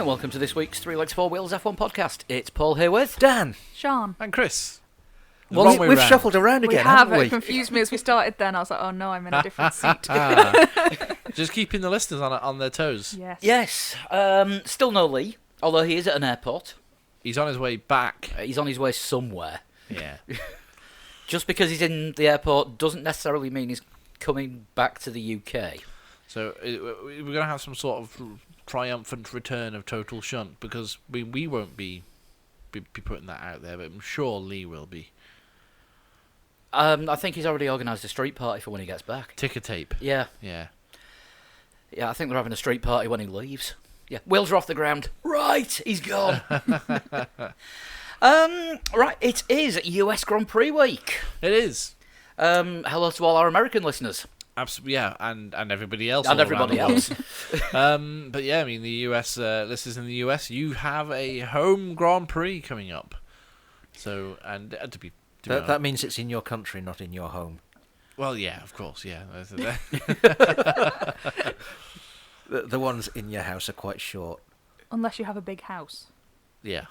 and welcome to this week's Three Legs, Four Wheels F1 podcast. It's Paul here with Dan. Sean. And Chris. Well, we've shuffled around again, haven't we? It confused me as we started then. I was like, oh no, I'm in a different seat. Just keeping the listeners on their toes. Yes. Yes, still no Lee, although he is at an airport. He's on his way back. He's on his way somewhere. Yeah. Just because he's in the airport doesn't necessarily mean he's coming back to the UK. So we're going to have some sort of triumphant return of Total Shunt, because we won't be putting that out there, but I'm sure Lee will be. I think he's already organised a street party for when he gets back. Ticker tape. Yeah. Yeah. Yeah, I think they're having a street party when he leaves. Yeah, wheels are off the ground. Right, he's gone. Right, it is US Grand Prix week. It is. Hello to all our American listeners. Absolutely, yeah, and everybody else. And all everybody around the else. world. But yeah, I mean, the US, listeners in the US, you have a home Grand Prix coming up. So, and to be That means it's in your country, not in your home. well, yeah, of course, yeah. The ones in your house are quite short. Unless you have a big house. Yeah.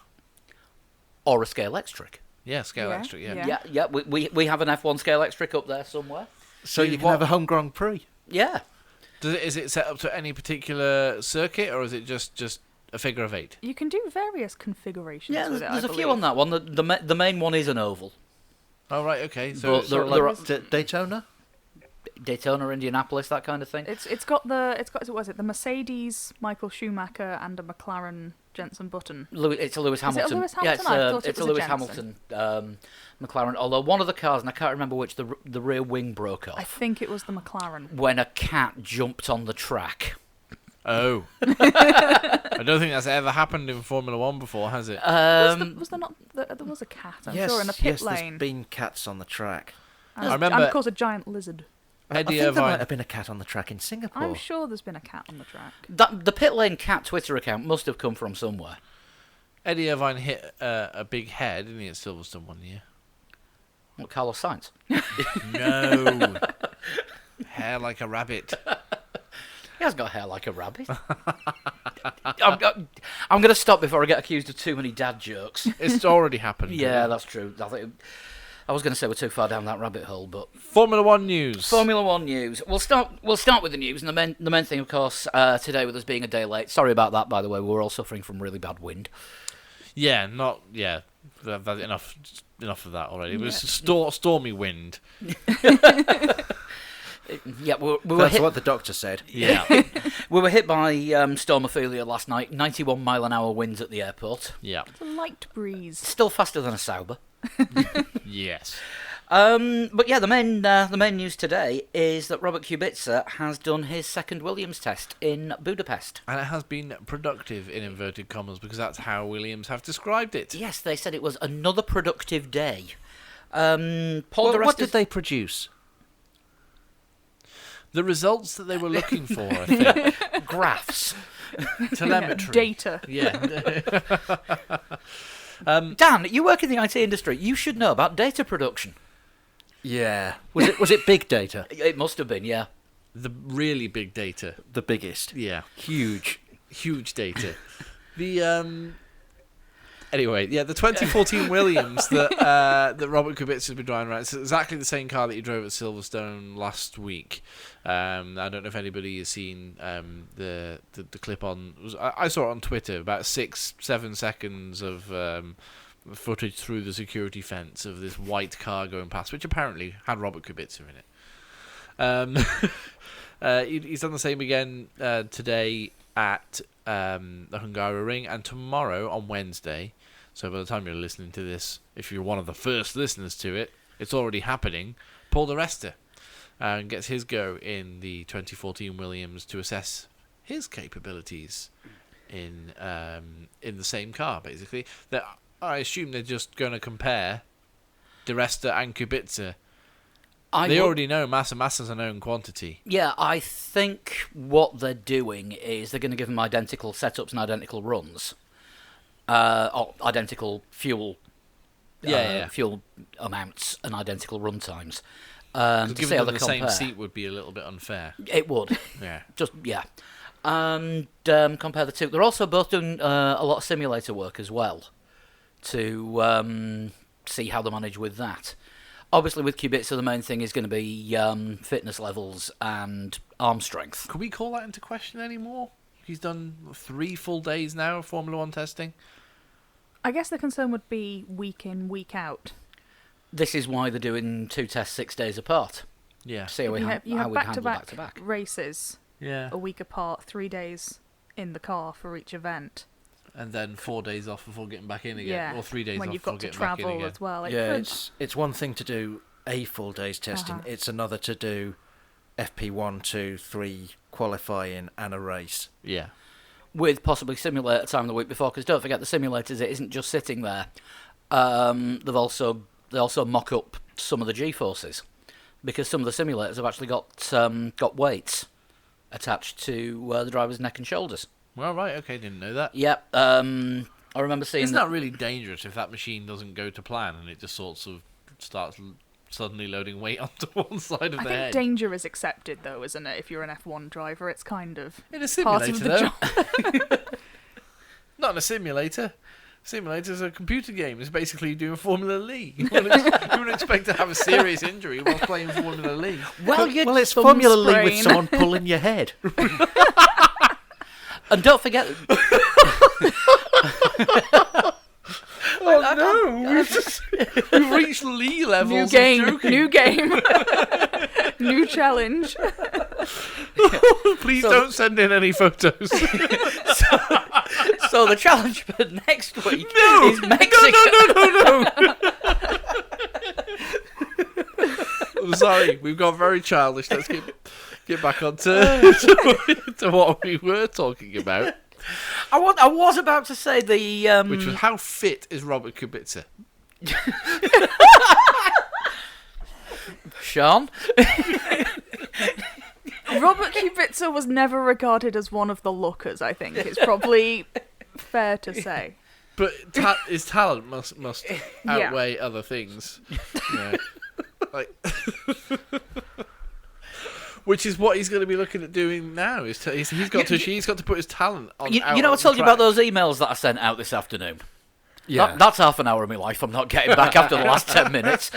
Or a Scale Extric. Yeah, Scale Yeah, Extra, yeah. yeah. Yeah, we have an F1 Scale Extric up there somewhere. So you can have a home Grand Prix. Yeah. Is it set up to any particular circuit, or is it just a figure of 8? You can do various configurations Yeah, with it, there's I a few believe. on that one. The main one is an oval. Oh, right, okay. So But it's sort of there like, are- Daytona? Daytona, Indianapolis, that kind of thing. It's got the Mercedes Michael Schumacher and a McLaren Jenson Button. It's a Lewis Is it a Hamilton. Lewis Yeah, Hamilton? I thought it it's a was a Lewis Jenson. Hamilton McLaren. Although one of the cars, and I can't remember which, the rear wing broke I off think it was the McLaren. when a cat jumped on the track. oh. I don't think that's ever happened in Formula 1 before, has it? Was there not? There was a cat, I'm sure, in a pit yes, lane. there's been cats on the track. And, I remember- and of course a giant lizard. I Eddie think there Irvine. might have been a cat on the track in Singapore. I'm sure there's been a cat on the track. The pit lane cat Twitter account must have come from somewhere. Eddie Irvine hit a big head, didn't he, at Silverstone one year? What, Carlos Sainz? No. Hair like a rabbit. He has got hair like a rabbit. I'm going to stop before I get accused of too many dad jokes. It's already happened. Yeah, that's true. I was going to say we're too far down that rabbit hole, but Formula 1 news. Formula One news. We'll start with the news, and the main thing, of course, today with us being a day late. Sorry about that, by the way. We're all suffering from really bad wind. Yeah, I've had enough of that already. It was stormy wind. Yeah, we were That's hit. what the doctor said. Yeah. We were hit by Storm Ophelia last night. 91 mile an hour winds at the airport. Yeah. It's a light breeze. Still faster than a Sauber. Yes. But yeah, the main news today is that Robert Kubica has done his second Williams test in Budapest. And it has been productive, in inverted commas, because that's how Williams have described it. Yes, they said it was another productive day. Paul What did they produce? The results that they were looking for, I think. graphs? Telemetry. Data. Yeah. Dan, you work in the IT industry. You should know about data production. Yeah. Was it big data? It must have been, yeah. The really big data. The biggest. Yeah. Huge. Huge data. Anyway, yeah, the 2014 Williams that Robert Kubica has been driving around. It's exactly the same car that he drove at Silverstone last week. I don't know if anybody has seen the clip on. I saw it on Twitter. About 6-7 seconds of footage through the security fence of this white car going past, which apparently had Robert Kubica in it. He's done the same again today at the Hungaroring, and tomorrow on Wednesday. So by the time you're listening to this, if you're one of the first listeners to it, it's already happening. Paul di Resta gets his go in the 2014 Williams to assess his capabilities in the same car. Basically, I assume they're just going to compare di Resta and Kubica. They already know Massa's a known quantity. Yeah, I think what they're doing is they're going to give them identical setups and identical runs. Or identical fuel fuel amounts and identical run times. To see Given how that they the same compare. seat would be a little bit unfair. It would. Yeah. and compare the two. They're also both doing a lot of simulator work as well to see how they manage with that. Obviously, with Kubica, the main thing is going to be fitness levels and arm strength. Could we call that into question anymore? He's done 3 full days now of Formula 1 testing. I guess the concern would be week in, week out. This is why they're doing 2 tests 6 days apart. Yeah. See how we You handle have back-to-back. back-to-back races Yeah. a week apart, 3 days in the car for each event. And then 4 days off before getting back in again. Yeah, Or 3 days when off you've before got to getting back in travel again. as well. It Yeah, could- it's one thing to do a full day's testing. Uh-huh. It's another to do FP1, 2, 3 qualifying and a race. Yeah. With possibly simulator time the week before, because don't forget the simulators, it isn't just sitting there. They also mock up some of the G-forces, because some of the simulators have actually got weights attached to the driver's neck and shoulders. Well, right, okay, didn't know that. Yep. I remember seeing Isn't that. that really dangerous if that machine doesn't go to plan and it just sort of starts suddenly loading weight onto one side of I the think head? danger is accepted, though, isn't it? If you're an F1 driver, it's kind of In a part simulator, of the though. job. Not in a simulator. Simulator's a computer game. It's basically doing Formula League. You wouldn't expect to have a serious injury while playing Formula League. Well, it's thumb Formula League with sprain. someone pulling your head. And don't forget, We've reached League levels. New of game, joking. new game, new challenge. Please So- don't send in any photos. so the challenge for next week No! is Mexico. No. I'm sorry, we've got very childish. Let's get back on to what we were talking about, I was about to say the which was how fit is Robert Kubica? Sean. Robert Kubica was never regarded as one of the lookers, I think. It's probably fair to say. But his talent must Yeah. outweigh other things. Yeah. Like, which is what he's going to be looking at doing now. He's got to put his talent on. You out know, I on told you about track. those emails that I sent out this afternoon. Yeah. That's half an hour of my life I'm not getting back after the last 10 minutes.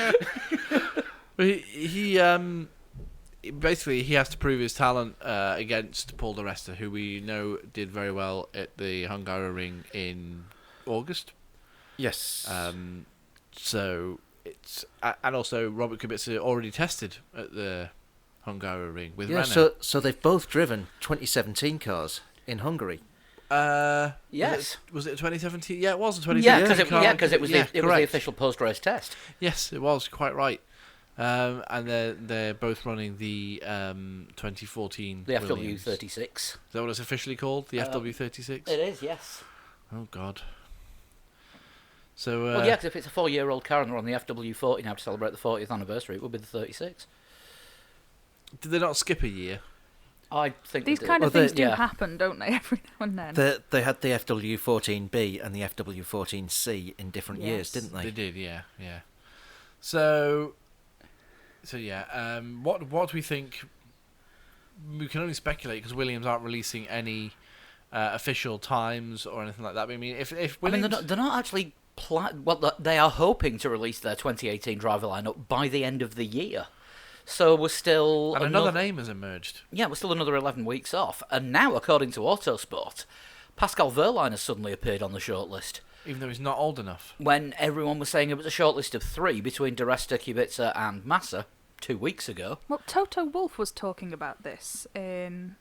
But he basically he has to prove his talent against Paul di Resta, who we know did very well at the Hungaroring in August. Yes. So it's and also Robert Kubica already tested at the Hungaroring with yeah, Renault. so they've both driven 2017 cars in Hungary. Yes. Was it 2017? Yeah, it was a Yeah, 2017. because it was the correct. official post-race test. Yes, it was quite right. And they're both running the 2014 The Williams. FW36. Is that what it's officially called? The FW36? It is, yes. Oh God. So Well, yeah, because if it's a 4-year-old car and they're on the FW40 now to celebrate the 40th anniversary, it would be the 36. did they not skip a year? I think These they kind did. of Well, things they- do yeah. happen, don't they, every now and then? They had the FW14B and the FW14C in different years, Yes. didn't they? They did, yeah. So yeah. What do we think? We can only speculate because Williams aren't releasing any official times or anything like that. But I mean, if I Williams, mean, they're not actually... Well, they are hoping to release their 2018 driver lineup by the end of the year. So we're still... and another name has emerged. Yeah, we're still another 11 weeks off. And now, according to Autosport, Pascal Wehrlein has suddenly appeared on the shortlist. Even though he's not old enough. When everyone was saying it was a shortlist of 3 between Di Resta, Kubica and Massa 2 weeks ago. Well, Toto Wolff was talking about this in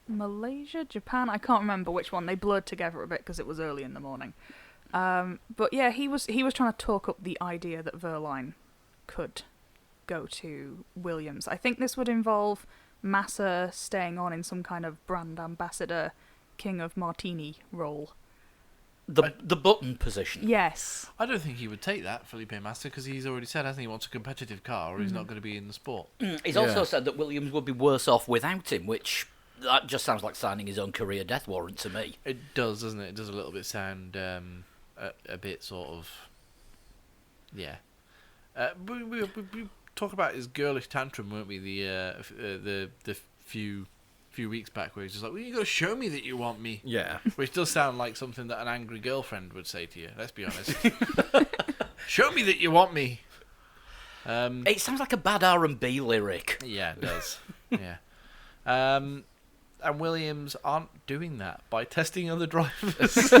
Malaysia, Japan. I can't remember which one. They blurred together a bit because it was early in the morning. But yeah, he was trying to talk up the idea that Wehrlein could go to Williams. I think this would involve Massa staying on in some kind of brand ambassador, King of Martini role. The button position. Yes. I don't think he would take that, Felipe Massa, because he's already said, hasn't he, wants a competitive car or he's not going to be in the sport. He's Yeah. also said that Williams would be worse off without him, which that just sounds like signing his own career death warrant to me. It does, doesn't it? It does a little bit sound a bit sort of... Yeah. We talk about his girlish tantrum, weren't we? The few few weeks back where he's just like, well, you got to show me that you want me. Yeah. Which does sound like something that an angry girlfriend would say to you, let's be honest. Show me that you want me. It sounds like a bad R&B lyric. Yeah, it does. Yeah. And Williams aren't doing that by testing other drivers.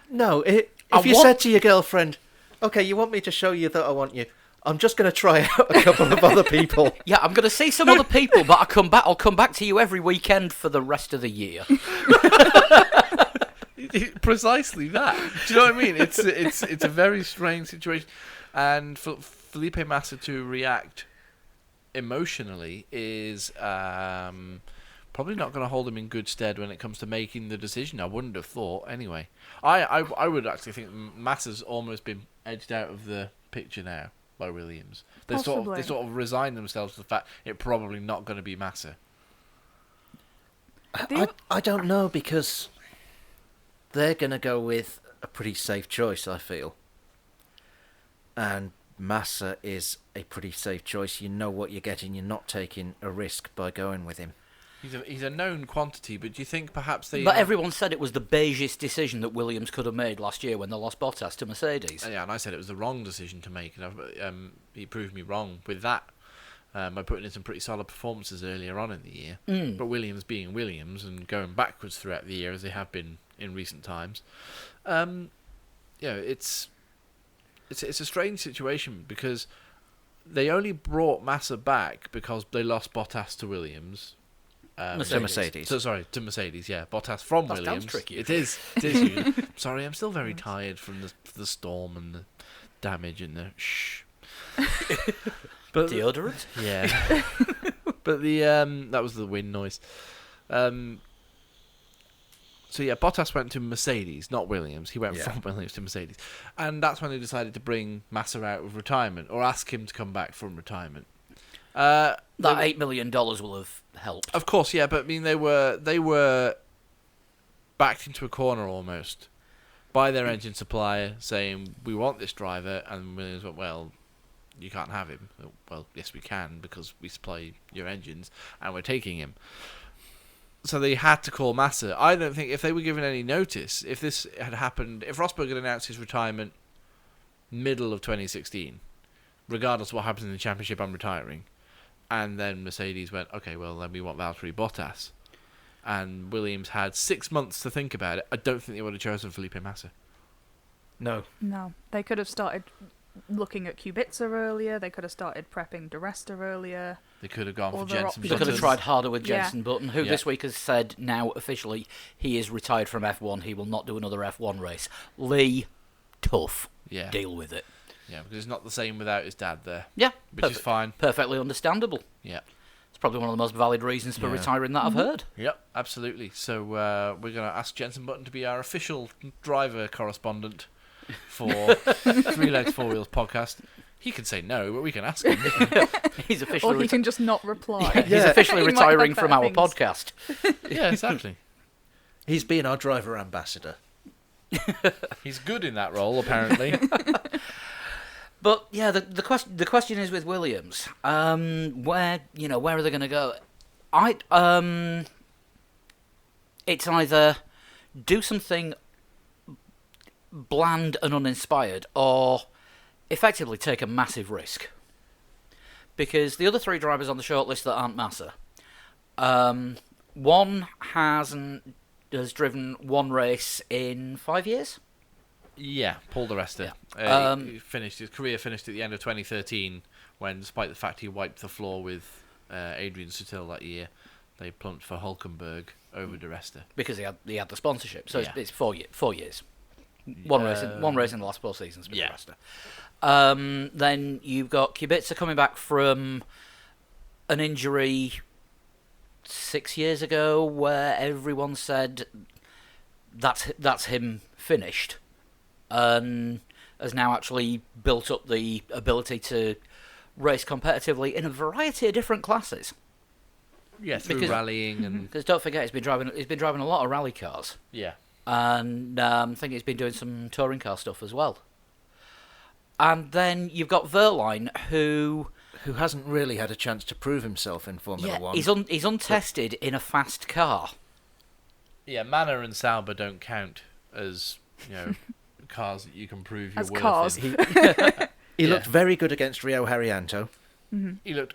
No, if you said to your girlfriend, okay, you want me to show you that I want you, I'm just going to try out a couple of other people. Yeah, I'm going to see some other people, but I'll come back to you every weekend for the rest of the year. Precisely that. Do you know what I mean? It's a very strange situation, and for Felipe Massa to react emotionally is probably not going to hold him in good stead when it comes to making the decision. I wouldn't have thought anyway. I would actually think Massa's almost been edged out of the picture now by Williams. They sort of resign themselves to the fact it's probably not going to be Massa. I don't know, because they're going to go with a pretty safe choice, I feel. And Massa is a pretty safe choice. You know what you're getting. You're not taking a risk by going with him. He's a known quantity, but do you think perhaps they... But everyone said it was the beigest decision that Williams could have made last year when they lost Bottas to Mercedes. Yeah, and I said it was the wrong decision to make, and he proved me wrong with that by putting in some pretty solid performances earlier on in the year. But Williams being Williams and going backwards throughout the year, as they have been in recent times, it's a strange situation, because they only brought Massa back because they lost Bottas to Williams. Mercedes. To Mercedes, yeah. Bottas from That Williams. sounds tricky. It is. You. Sorry, I'm still very tired from the storm and the damage and the shh. But Deodorant? yeah. But the that was the wind noise. So yeah, Bottas went to Mercedes, not Williams. He went from Williams to Mercedes, and that's when they decided to bring Massa out of retirement, or ask him to come back from retirement. That $8 million will have helped. Of course, yeah, but I mean they were backed into a corner almost by their engine supplier, saying we want this driver, and Williams went, well, you can't have him. Well, yes, we can, because we supply your engines, and we're taking him. So they had to call Massa. I don't think if they were given any notice, if this had happened, if Rosberg had announced his retirement middle of 2016, regardless of what happens in the championship, I'm retiring. And then Mercedes went, okay, well, then we want Valtteri Bottas. And Williams had 6 months to think about it. I don't think they would have chosen Felipe Massa. No. No, they could have started looking at Kubica earlier. They could have started prepping Di Resta earlier. They could have gone for Other Jenson They options. could have Button. tried harder with Yeah. Jenson Button, who this week has said now officially he is retired from F1. He will not do another F1 race. Lee, tough. Yeah. Deal with it. Yeah, because it's not the same without his dad there. Yeah, Which is fine. Perfectly understandable. Yeah. It's probably one of the most valid reasons for Yeah. retiring that I've heard. Yep, absolutely. So we're going to ask Jenson Button to be our official driver correspondent for Three Legs, Four Wheels podcast. He can say no, but we can ask him. He's officially, Or he can just not reply. he's officially He might have retiring from our better podcast. Yeah, exactly. He's being our driver ambassador. He's good in that role, apparently. But yeah, the question is with Williams, where are they going to go? It's either do something bland and uninspired, or effectively take a massive risk. Because the other three drivers on the shortlist that aren't Massa, one has driven one race in 5 years. Yeah, Paul Di Resta. Yeah. His career finished at the end of 2013, when, despite the fact he wiped the floor with Adrian Sutil that year, they plumped for Hulkenberg over Di Resta. Because he had the sponsorship, so Yeah. it's 4 years. One race in the last 4 seasons with Yeah. Di Resta. Then you've got Kubica coming back from an injury 6 years ago, where everyone said that's him finished, and has now actually built up the ability to race competitively in a variety of different classes. Yeah, through Because- rallying and Because don't forget, he's been driving a lot of rally cars. yeah. And I think he's been doing some touring car stuff as well. And then you've got Verline, who who hasn't really had a chance to prove himself in Formula One. He's untested in a fast car. Yeah, Manor and Sauber don't count as cars that you can prove your As worth cars. in. He looked very good against Rio Haryanto. He looked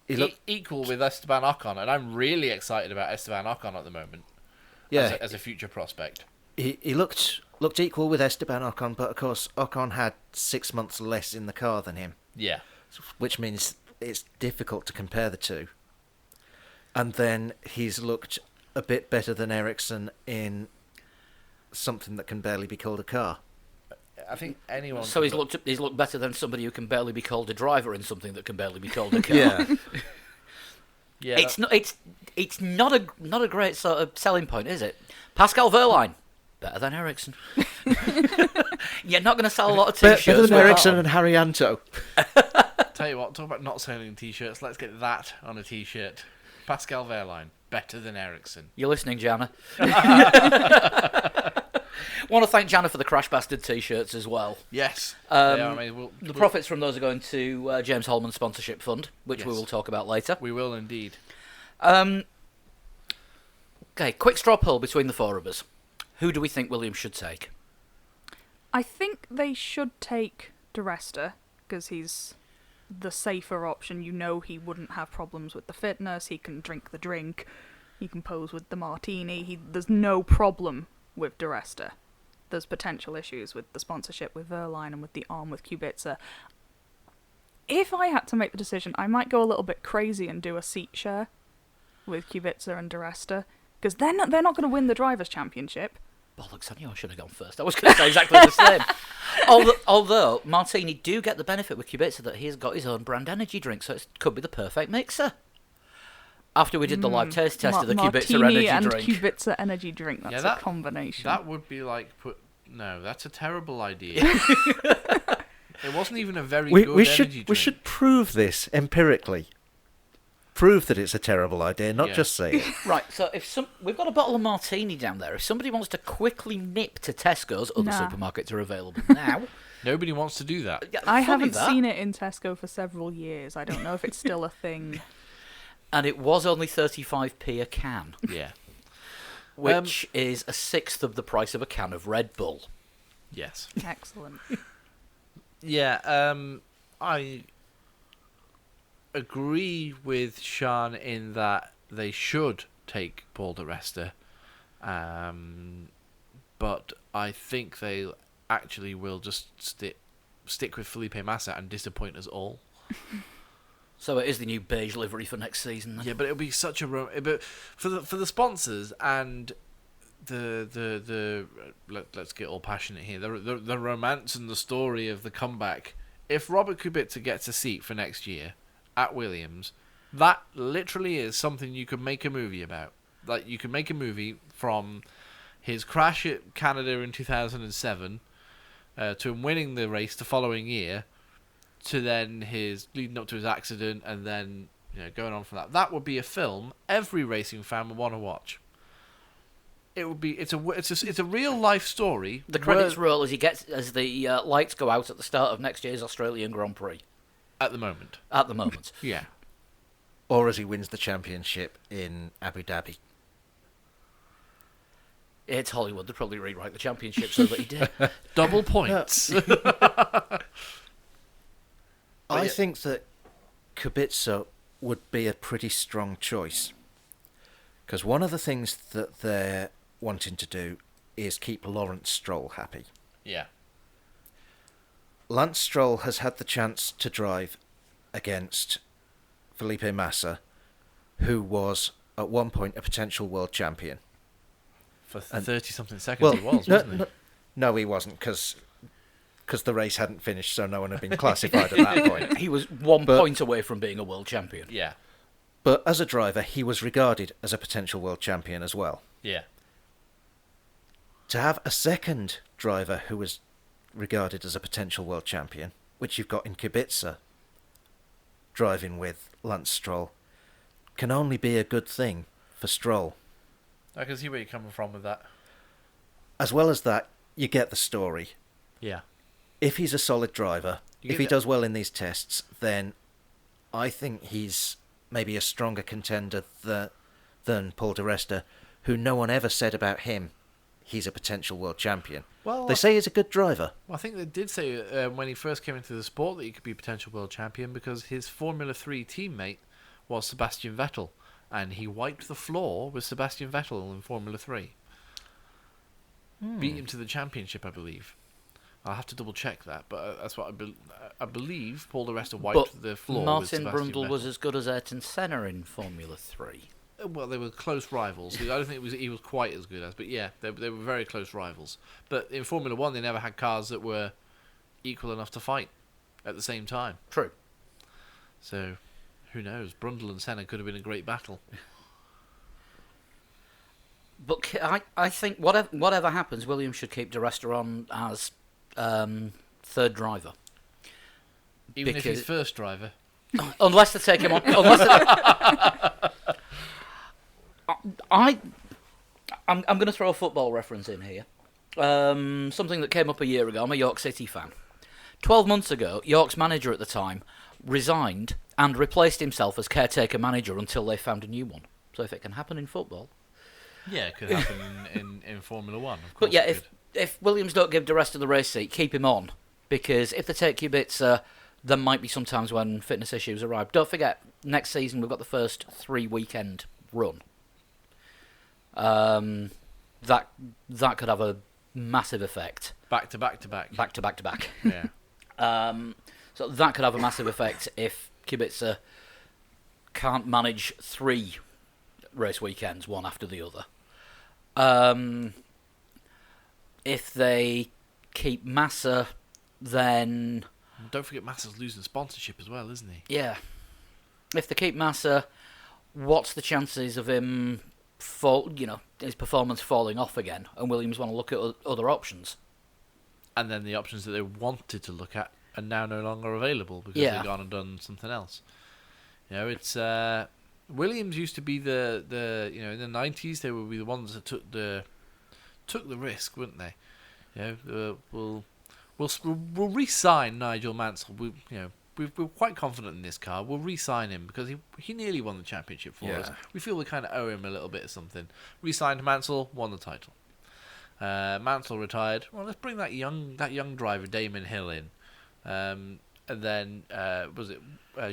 He equal with Esteban Ocon, and I'm really excited about Esteban Ocon at the moment. Yeah, as a future prospect. he looked equal with Esteban Ocon, but of course Ocon had 6 months less in the car than him, Yeah. which means it's difficult to compare the two. And then he's looked a bit better than Ericsson in something that can barely be called a car. I think anyone. So he's looked better than somebody who can barely be called a driver in something that can barely be called a car. Yeah, It's not a great sort of selling point, is it? Pascal Wehrlein, better than Ericsson. You're not going to sell a lot of t-shirts. better with than Ericsson that. and Haryanto. Tell you what, talk about not selling t-shirts. Let's get that on a t-shirt. Pascal Wehrlein, better than Ericsson. You're listening, Jana. Want to thank Jana for the Crash Bastard t-shirts as well. Yes. The profits from those are going to James Holman Sponsorship Fund, which we will talk about later. We will indeed. Okay, quick straw poll between the four of us. Who do we think Williams should take? I think they should take De Resta, because he's the safer option. You know he wouldn't have problems with the fitness, he can drink the drink, he can pose with the martini, there's no problem with De Resta. There's potential issues with the sponsorship with Wehrlein and with the arm with Kubica. If I had to make the decision, I might go a little bit crazy and do a seat share with Kubica and De Resta, because they're not going to win the Drivers' Championship. Bollocks, I knew I should have gone first. I was going to say exactly the same. Although Martini do get the benefit with Kubica that he's got his own brand energy drink, so it could be the perfect mixer. After we did the live taste test of the Kubica Martini energy and drink. Kubica energy drink, that's a combination. That would be like No, that's a terrible idea. It wasn't even a very good energy drink. We should prove this empirically. Prove that it's a terrible idea, not just say it. Right, so we've got a bottle of Martini down there. If somebody wants to quickly nip to Tesco's, other supermarkets are available now. Nobody wants to do that. I haven't seen it in Tesco for several years. I don't know if it's still a thing. And it was only 35p a can. Yeah. Which is a sixth of the price of a can of Red Bull. Yes. Excellent. Yeah, I agree with Sean in that they should take Paul de Resta, but I think they actually will just stick with Felipe Massa and disappoint us all. So it is the new beige livery for next season. Then. Yeah, but it'll be such a but for the sponsors and the let's get all passionate here. The romance and the story of the comeback. If Robert Kubica gets a seat for next year at Williams, that literally is something you could make a movie about. Like, you could make a movie from his crash at Canada in 2007 to him winning the race the following year, to then his leading up to his accident, and then going on from that. That would be a film every racing fan would want to watch. It would be it's a real life story. The credits roll as the lights go out at the start of next year's Australian Grand Prix. At the moment. Yeah. Or as he wins the championship in Abu Dhabi. It's Hollywood. They'd probably rewrite the championship so that he did. Double points. I think that Kubica would be a pretty strong choice. Because one of the things that they're wanting to do is keep Lawrence Stroll happy. Yeah. Lance Stroll has had the chance to drive against Felipe Massa, who was at one point a potential world champion. For 30-something seconds he wasn't he? No, he wasn't, because the race hadn't finished, so no one had been classified at that point. He was one point away from being a world champion. Yeah. But as a driver, he was regarded as a potential world champion as well. Yeah. To have a second driver who was regarded as a potential world champion, which you've got in Kubica, driving with Lance Stroll, can only be a good thing for Stroll. I can see where you're coming from with that. As well as that, you get the story. Yeah. If he's a solid driver, if he does well in these tests, then I think he's maybe a stronger contender than Paul di Resta, who no one ever said about him he's a potential world champion. Well, They say he's a good driver. Well, I think they did say when he first came into the sport that he could be a potential world champion because his Formula 3 teammate was Sebastian Vettel, and he wiped the floor with Sebastian Vettel in Formula 3. Beat him to the championship, I believe. I'll have to double check that, but that's what I believe. Paul di Resta wiped the floor with Martin Sebastian Brundle Vettel. was as good as Ayrton Senna in Formula 3. Well, they were close rivals. I don't think he was quite as good as, but yeah, they were very close rivals. But in Formula 1, they never had cars that were equal enough to fight at the same time. True. So, who knows? Brundle and Senna could have been a great battle. But I think whatever happens, Williams should keep di Resta on as third driver. Even if he's first driver. Unless they take him on. I'm going to throw a football reference in here. Something that came up a year ago. I'm a York City fan. 12 months ago, York's manager at the time resigned and replaced himself as caretaker manager until they found a new one. So if it can happen in football... Yeah, it could happen in Formula 1, of course. But yeah, if Williams don't give di Resta the race seat, keep him on. Because if they take Kubica, there might be some times when fitness issues arrive. Don't forget, next season we've got the first 3-weekend run. That could have a massive effect. Back to back to back. Back to back to back. Yeah. So that could have a massive effect if Kubica can't manage 3 race weekends, one after the other. If they keep Massa, then... Don't forget Massa's losing sponsorship as well, isn't he? Yeah. If they keep Massa, what's the chances of him, his performance falling off again, and Williams want to look at other options? And then the options that they wanted to look at are now no longer available because Yeah. they've gone and done something else. It's... Williams used to be the in the 90s they would be the ones that took the risk, wouldn't they? We'll re-sign Nigel Mansell. We're quite confident in this car. We'll re-sign him because he nearly won the championship for us. We feel we kind of owe him a little bit of something. Re-signed Mansell, won the title. Mansell retired. Well, let's bring that young driver Damon Hill in, and then was it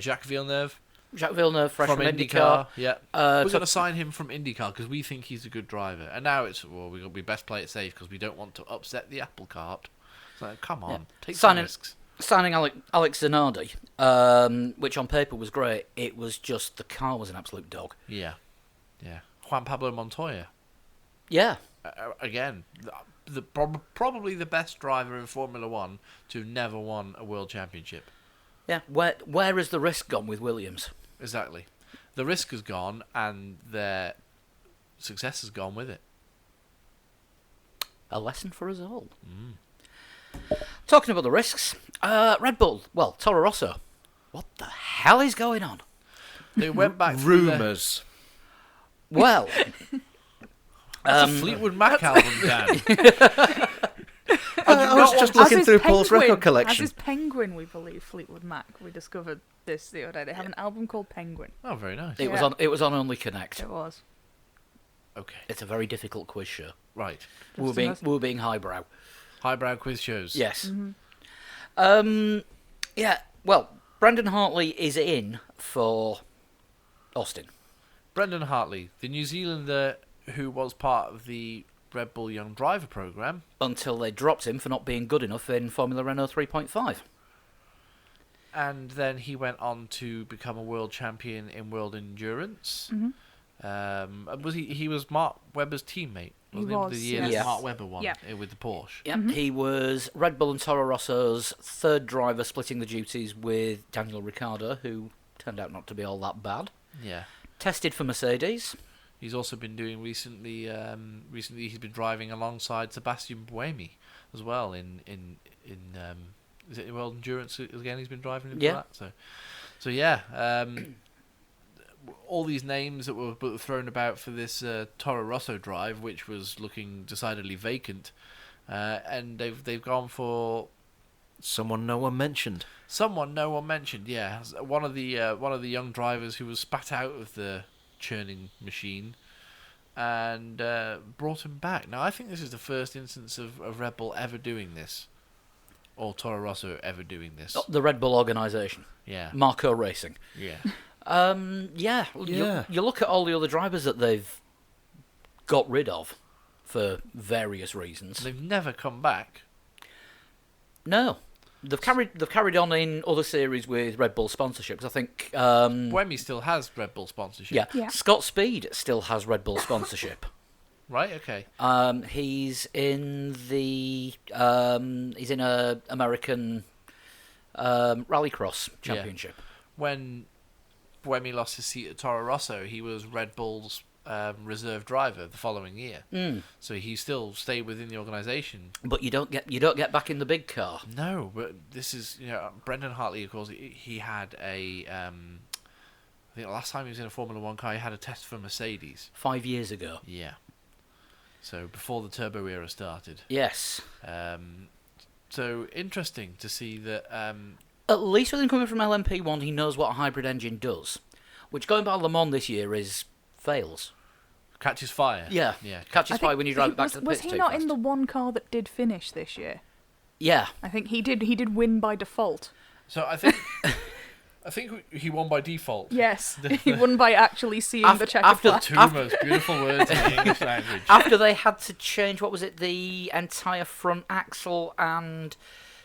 Jacques Villeneuve? Jacques Villeneuve, fresh from IndyCar. Yeah, we're going to to sign him from IndyCar because we think he's a good driver. And now we've got to be best play it safe because we don't want to upset the apple cart. So come on, take some risks. Signing Alex Zanardi, which on paper was great. It was just the car was an absolute dog. Yeah. Juan Pablo Montoya. Yeah. Again, probably the best driver in Formula 1 to never won a world championship. Yeah. Where has the risk gone with Williams? Exactly. The risk has gone and their success has gone with it. A lesson for us all. Talking about the risks, Red Bull, Toro Rosso. What the hell is going on? They went back through Rumours. Well... That's a Fleetwood Mac album, Dan. I was just looking through Paul's record collection. As is Penguin, we believe, Fleetwood Mac. We discovered this the other day. They have an album called Penguin. Oh, very nice. It was on Only Connect. It was. Okay. It's a very difficult quiz show. Right. We were being highbrow. Highbrow quiz shows. Yes. Mm-hmm. Yeah. Well, Brendan Hartley is in for Austin. Brendan Hartley, the New Zealander who was part of the Red Bull Young Driver program. Until they dropped him for not being good enough in Formula Renault 3.5. And then he went on to become a world champion in World Endurance. He was Mark Webber's teammate? He was, the year yes. that Mark Webber won Yeah. with the Porsche. Yeah, he was Red Bull and Toro Rosso's third driver, splitting the duties with Daniel Ricciardo, who turned out not to be all that bad. Yeah. Tested for Mercedes. He's also been doing recently he's been driving alongside Sebastian Buemi as well in is it World Endurance again he's been driving into that. So yeah, all these names that were thrown about for this Toro Rosso drive, which was looking decidedly vacant, and they've gone for Someone no one mentioned. Someone no one mentioned. Yeah, one of the young drivers who was spat out of the churning machine, and brought him back. Now I think this is the first instance of Red Bull ever doing this, or Toro Rosso ever doing this. The Red Bull organisation. Yeah. Marco Racing. Yeah. Yeah. You look at all the other drivers that they've got rid of for various reasons. They've never come back. No. They've carried on in other series with Red Bull sponsorships. I think Buemi still has Red Bull sponsorship. yeah. Scott Speed still has Red Bull sponsorship. Right. Okay. He's in a American Rallycross championship. When Buemi lost his seat at Toro Rosso, he was Red Bull's reserve driver the following year. So he still stayed within the organisation. But you don't get back in the big car. No, but this is Brendan Hartley. Of course, he had a. I think the last time he was in a Formula One car, he had a test for Mercedes. 5 years ago. Yeah. So before the turbo era started. Yes. So interesting to see that. At least with him coming from LMP1, he knows what a hybrid engine does, which going by Le Mans this year is fails. Catches fire. Yeah. Catches fire when you drive it back to the Was pits he too not fast. in the one car that did finish this year? Yeah. I think he did. He did win by default. So I think. I think he won by default. Yes, he won by actually seeing the checkered after flag. Two most beautiful words in the English language. After they had to change, what was it, the entire front axle and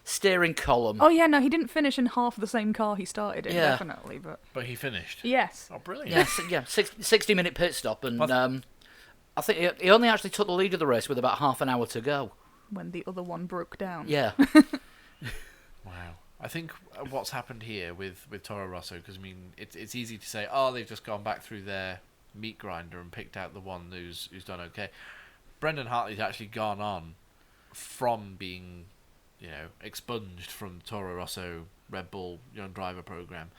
steering column. Oh yeah, no, he didn't finish in half the same car he started in, Yeah. definitely. But But he finished. yes, Oh, brilliant. Yeah, 60-minute pit stop, and I think he only actually took the lead of the race with about half an hour to go. when the other one broke down. Yeah. Wow. I think what's happened here with Toro Rosso, because I mean, it's easy to say, oh, they've just gone back through their meat grinder and picked out the one who's done okay. Brendan Hartley's actually gone on from being, expunged from the Toro Rosso Red Bull Young Driver program,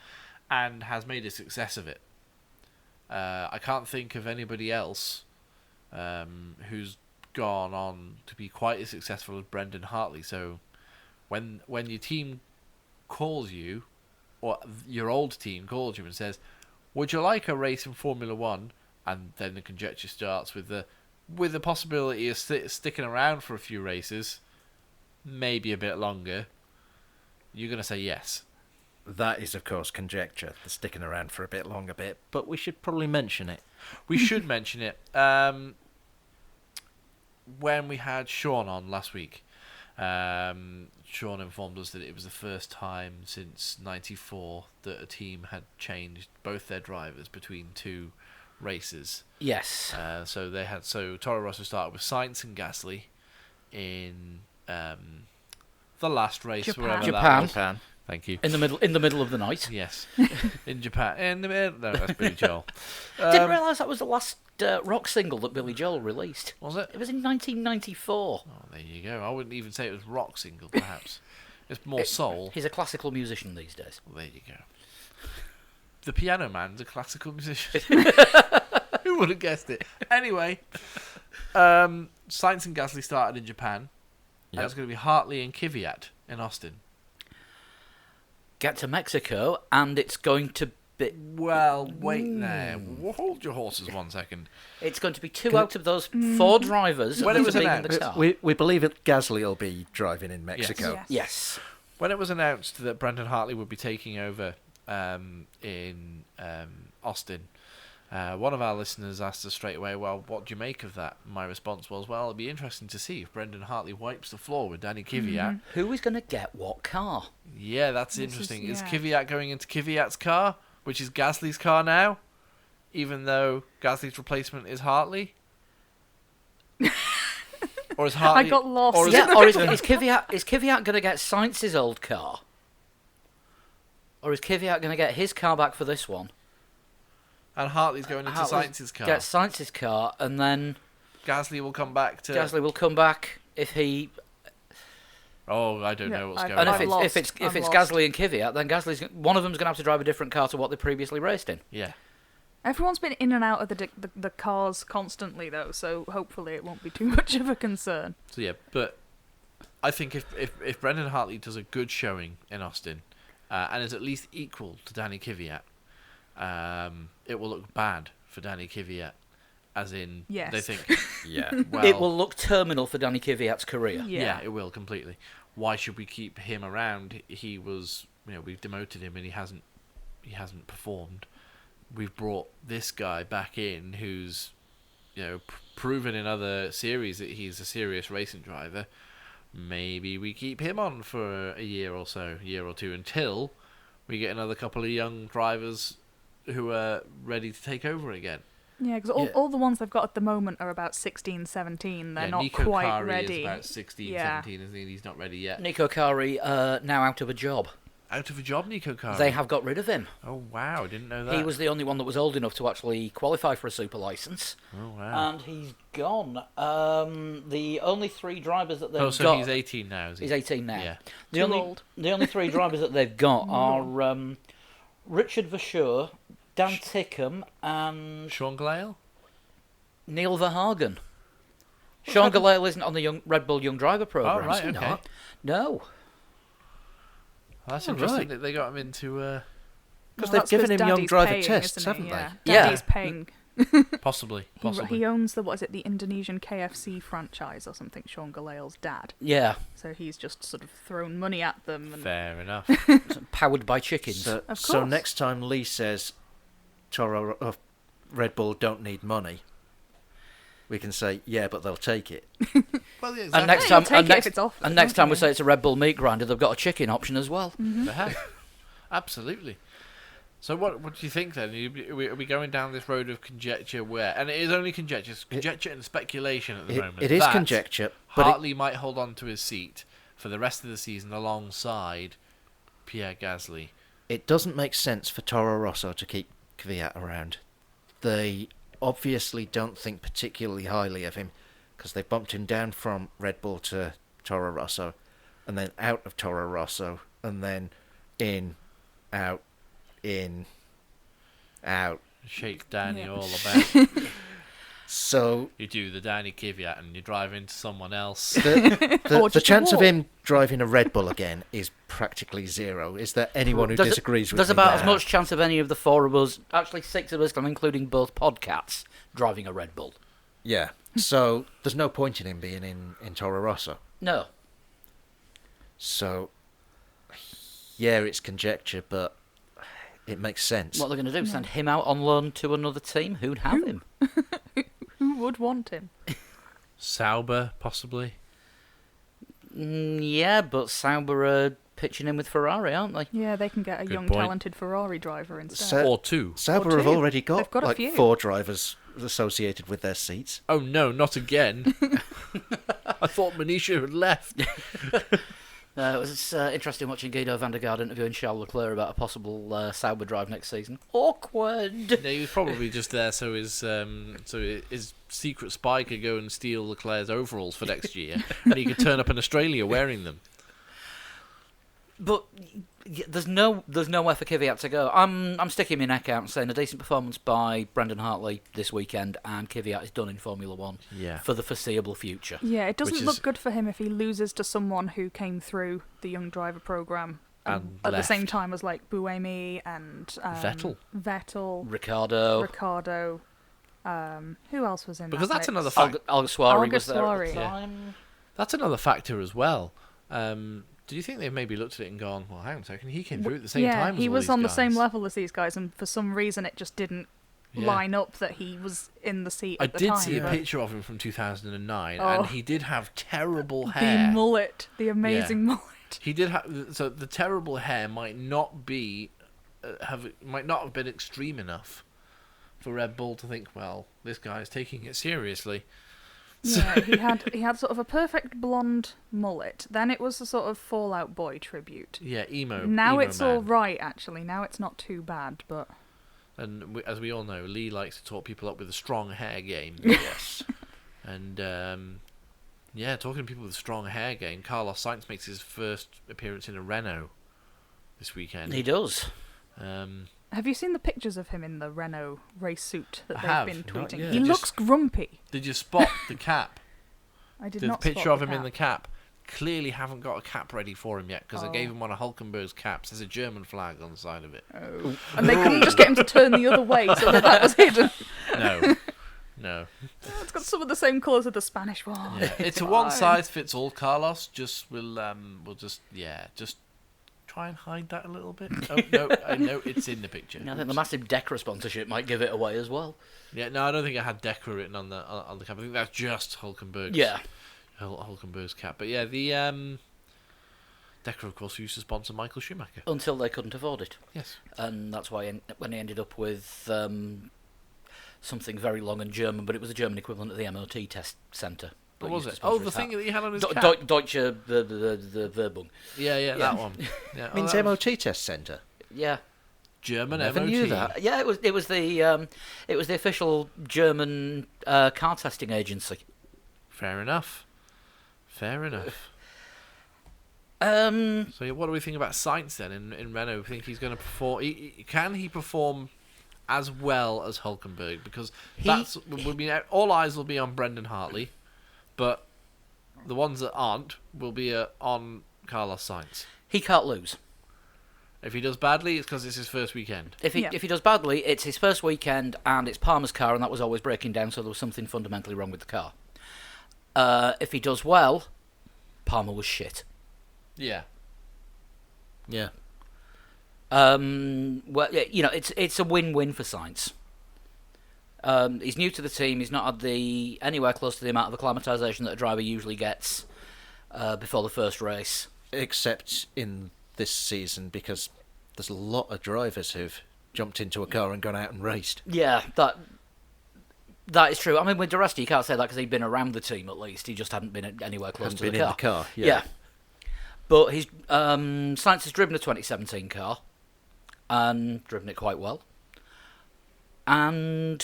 and has made a success of it. I can't think of anybody else who's gone on to be quite as successful as Brendan Hartley. So when your team calls you, or your old team calls you and says, would you like a race in Formula One? And then the conjecture starts with the possibility of sticking around for a few races, maybe a bit longer, you're going to say yes. That is, of course, conjecture. The sticking around for a bit longer bit, but we should probably mention it. We should mention it. When we had Sean on last week, Sean informed us that it was the first time since '94 that a team had changed both their drivers between two races. Yes. So Toro Rosso started with Sainz and Gasly in the last race, Japan. wherever Japan. that was. Japan. Thank you. In the middle of the night. Yes, in Japan. In the middle. No, that's Billy Joel. Didn't realise that was the last rock single that Billy Joel released. Was it? It was in 1994. Oh, there you go. I wouldn't even say it was rock single, perhaps. It's more soul. He's a classical musician these days. Well, there you go. The Piano Man's a classical musician. Who would have guessed it? Anyway, Sainz and Gasly started in Japan. And it's going to be Hartley and Kvyat in Austin. Get to Mexico, and it's going to be... Well, wait there. Hold your horses 1 second. It's going to be two out of those four drivers When that it was are being in announced- the car. We believe that Gasly will be driving in Mexico. Yes. Yes. When it was announced that Brendan Hartley would be taking over in Austin, one of our listeners asked us straight away, well, what do you make of that? My response was, well, it'll be interesting to see if Brendan Hartley wipes the floor with Danny Kvyat. Who is going to get what car? Yeah, that's This interesting. is- Is yeah. Kvyat going into Kvyat's car, which is Gasly's car now, even though Gasly's replacement is Hartley? Or is Hartley... I got lost. Or is Yeah, or is Kvyat going to get Sainz's old car? Or is Kvyat going to get his car back for this one? And Hartley's going into Hartley Sainz's car. Gets Sainz's car, and then Gasly will come back to... Gasly will come back if he... Oh, I don't Yeah, know what's I've- going And on. if it's lost. if it's if I'm it's lost. Gasly and Kvyat, then one of them's going to have to drive a different car to what they previously raced in. Yeah. Everyone's been in and out of the cars constantly though, so hopefully it won't be too much of a concern. So yeah, but I think if Brendan Hartley does a good showing in Austin, and is at least equal to Danny Kvyat, it will look bad for Danny Kvyat. As in, Yes. they think, well, It will look terminal for Danny Kvyat's career. Yeah. it will completely. Why should we keep him around? He was, we've demoted him and he hasn't performed. We've brought this guy back in who's, proven in other series that he's a serious racing driver. Maybe we keep him on for a year or two, until we get another couple of young drivers who are ready to take over again. Yeah, because all the ones they've got at the moment are about 16, 17. They're not Nico quite Kari ready. is about 16, Yeah. 17, isn't he? He's not ready yet. Nico Kari now out of a job. Out of a job, Nico Kari? They have got rid of him. Oh, wow, I didn't know that. He was the only one that was old enough to actually qualify for a super license. Oh, wow. And he's gone. The only 3 drivers that they've Oh, so got... he's 18 now, is he? He's 18 now. Yeah. The only 3 drivers that they've got are Richard Verschure, Dan Tickham, and Sean Glale? Neil Verhagen. Sean Galale isn't on the Red Bull Young Driver program. Oh, right, is he okay. not? No. Well, that's Oh, interesting right. that they got him into... Because Well, they've given him that's 'cause young Daddy's driver paying, tests, isn't haven't he? they? Yeah. Daddy's paying. Possibly. He owns the Indonesian KFC franchise or something, Sean Galale's dad. Yeah. So he's just sort of thrown money at them. And Fair enough. Powered by chickens. So, Of so course. next time Lee says Red Bull don't need money, we can say, yeah, but they'll take it. Well, yeah, And next Yeah, time, you'll take and it if next, it's offered, and next don't time we you? say it's a Red Bull meat grinder, they've got a chicken option as well. They have. Absolutely. So what do you think then? Are we going down this road of conjecture where... And it is only conjecture. It's conjecture and speculation at the moment. It is that conjecture, but Hartley might hold on to his seat for the rest of the season alongside Pierre Gasly. it doesn't make sense for Toro Rosso to keep Kvyat around. They obviously don't think particularly highly of him, because they bumped him down from Red Bull to Toro Rosso, and then out of Toro Rosso, and then in, out, in, out. Shake Danny Yeah. all about. So You do the Danny Kvyat and you drive into someone else. the Or just a chance of walk. him driving a Red Bull again is practically zero. Is there anyone who There's- disagrees with There's me about there? as much chance of any of the 4 of us, actually 6 of us, including both podcasts, driving a Red Bull. Yeah. So there's no point in him being in Toro Rosso. No. So, yeah, it's conjecture, but it makes sense. What they're going to do, send him out on loan to another team? Who'd have him? Who would want him? Sauber, possibly. Yeah, but Sauber are pitching in with Ferrari, aren't they? Yeah, they can get a Good young, point. talented Ferrari driver instead. So- Or 2. Sauber Or have two. already got They've got a like few. 4 drivers associated with their seats. Oh no, not again. I thought Manisha had left. It was interesting watching Guido van der Garde interviewing Charles Leclerc about a possible Sauber drive next season. Awkward. Yeah, he was probably just there so his secret spy could go and steal Leclerc's overalls for next year, and he could turn up in Australia wearing them. But there's nowhere for Kvyat to go. I'm sticking my neck out and saying a decent performance by Brendan Hartley this weekend, and Kvyat is done in Formula One Yeah. for the foreseeable future. Yeah, it doesn't Which look is- good for him if he loses to someone who came through the young driver program And at the same left. time as like Buemi and Vettel, Ricardo. who else was in Because that that's mix? another fact. Alguersuari was there at Alguersuari. the Yeah. time. That's another factor as well. Do you think they've maybe looked at it and gone, well, hang on a second, he came through at the same yeah, time as he all was these on the guys. same level as these guys, and for some reason it just didn't Yeah. line up that he was in the seat I at the did time. see a but picture of him from 2009, Oh. and he did have terrible the hair. mullet, the amazing mullet. He did have, so the terrible hair might not be might not have been extreme enough for Red Bull to think, well, this guy is taking it seriously. Yeah, he had sort of a perfect blonde mullet. Then it was a sort of Fall Out Boy tribute. Yeah, emo. Now emo it's man. all right, actually. Now it's not too bad, but And as we all know, Lee likes to talk people up with a strong hair game. Yes. And yeah, talking to people with a strong hair game, Carlos Sainz makes his first appearance in a Renault this weekend. He does. have you seen the pictures of him in the Renault race suit that I they've have. been Not tweeting? yet. He Just- looks grumpy. Did you spot the cap? I did The not picture spot of him in the cap. clearly haven't got a cap ready for him yet because I Oh. gave him one of Hulkenberg's caps. There's a German flag on the side of it. Oh. And they couldn't just get him to turn the other way so that was hidden. No. Oh, it's got some of the same colours as the Spanish one. Yeah. It's a Fine. one size fits all, Carlos. We'll just try and hide that a little bit. Oh no, I know it's in the picture. I think the massive Decra sponsorship might give it away as well. Yeah, no, I don't think it had Decra written on the cap. I think that's just Hulkenberg's. Yeah. Hulkenberg's cap. But yeah, the Decra, of course, used to sponsor Michael Schumacher. Until they couldn't afford it. Yes. And that's why when he ended up with something very long and German, but it was the German equivalent of the MOT test centre. What was it? Oh, the thing that he had on his cap. Deutsche the Werbung. Yeah, that one. Yeah, Means that was MOT test centre. Yeah. German Never MOT. knew that. Yeah, it was the official German car testing agency. Fair enough. Um, So yeah, what do we think about Sainz then in Renault? Think he's going to perform? Can he perform as well as Hulkenberg? Because all eyes will be on Brendan Hartley, but the ones that aren't will be on Carlos Sainz. he can't lose. If he does badly, it's because it's his first weekend. If he does badly, it's his first weekend and it's Palmer's car, and that was always breaking down, so there was something fundamentally wrong with the car. If he does well, Palmer was shit. Yeah. Yeah. Well, yeah, it's a win-win for Sainz. He's new to the team. He's not had anywhere close to the amount of acclimatisation that a driver usually gets before the first race. Except in this season, because there's a lot of drivers who've jumped into a car and gone out and raced. Yeah, that is true. I mean, with Durasti, you can't say that because he'd been around the team at least. He just hadn't been anywhere close to the car. In the car, Yeah. But Sainz has driven a 2017 car and driven it quite well. And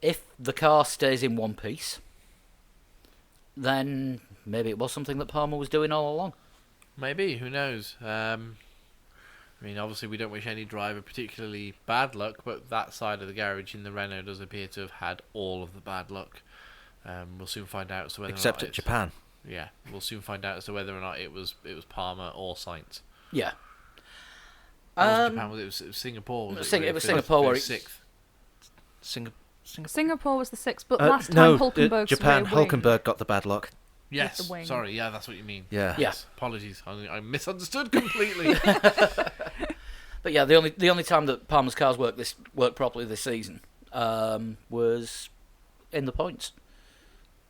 if the car stays in one piece, then maybe it was something that Palmer was doing all along. Maybe, who knows? I mean, obviously we don't wish any driver particularly bad luck, but that side of the garage in the Renault does appear to have had all of the bad luck. We'll soon find out as to whether Except or not at Japan. Yeah, we'll soon find out as to whether or not it was Palmer or Sainz. Yeah. Japan, it was Singapore. Was it was Singapore where it's sixth. Singapore was the 6th, but last time no, Hulkenberg's Japan. rear wing. Hulkenberg got the bad luck. Yes, the wing. sorry, yeah, that's what you mean. Yeah. Yes. Apologies, I misunderstood completely. But yeah, the only time that Palmer's cars worked properly this season was in the points.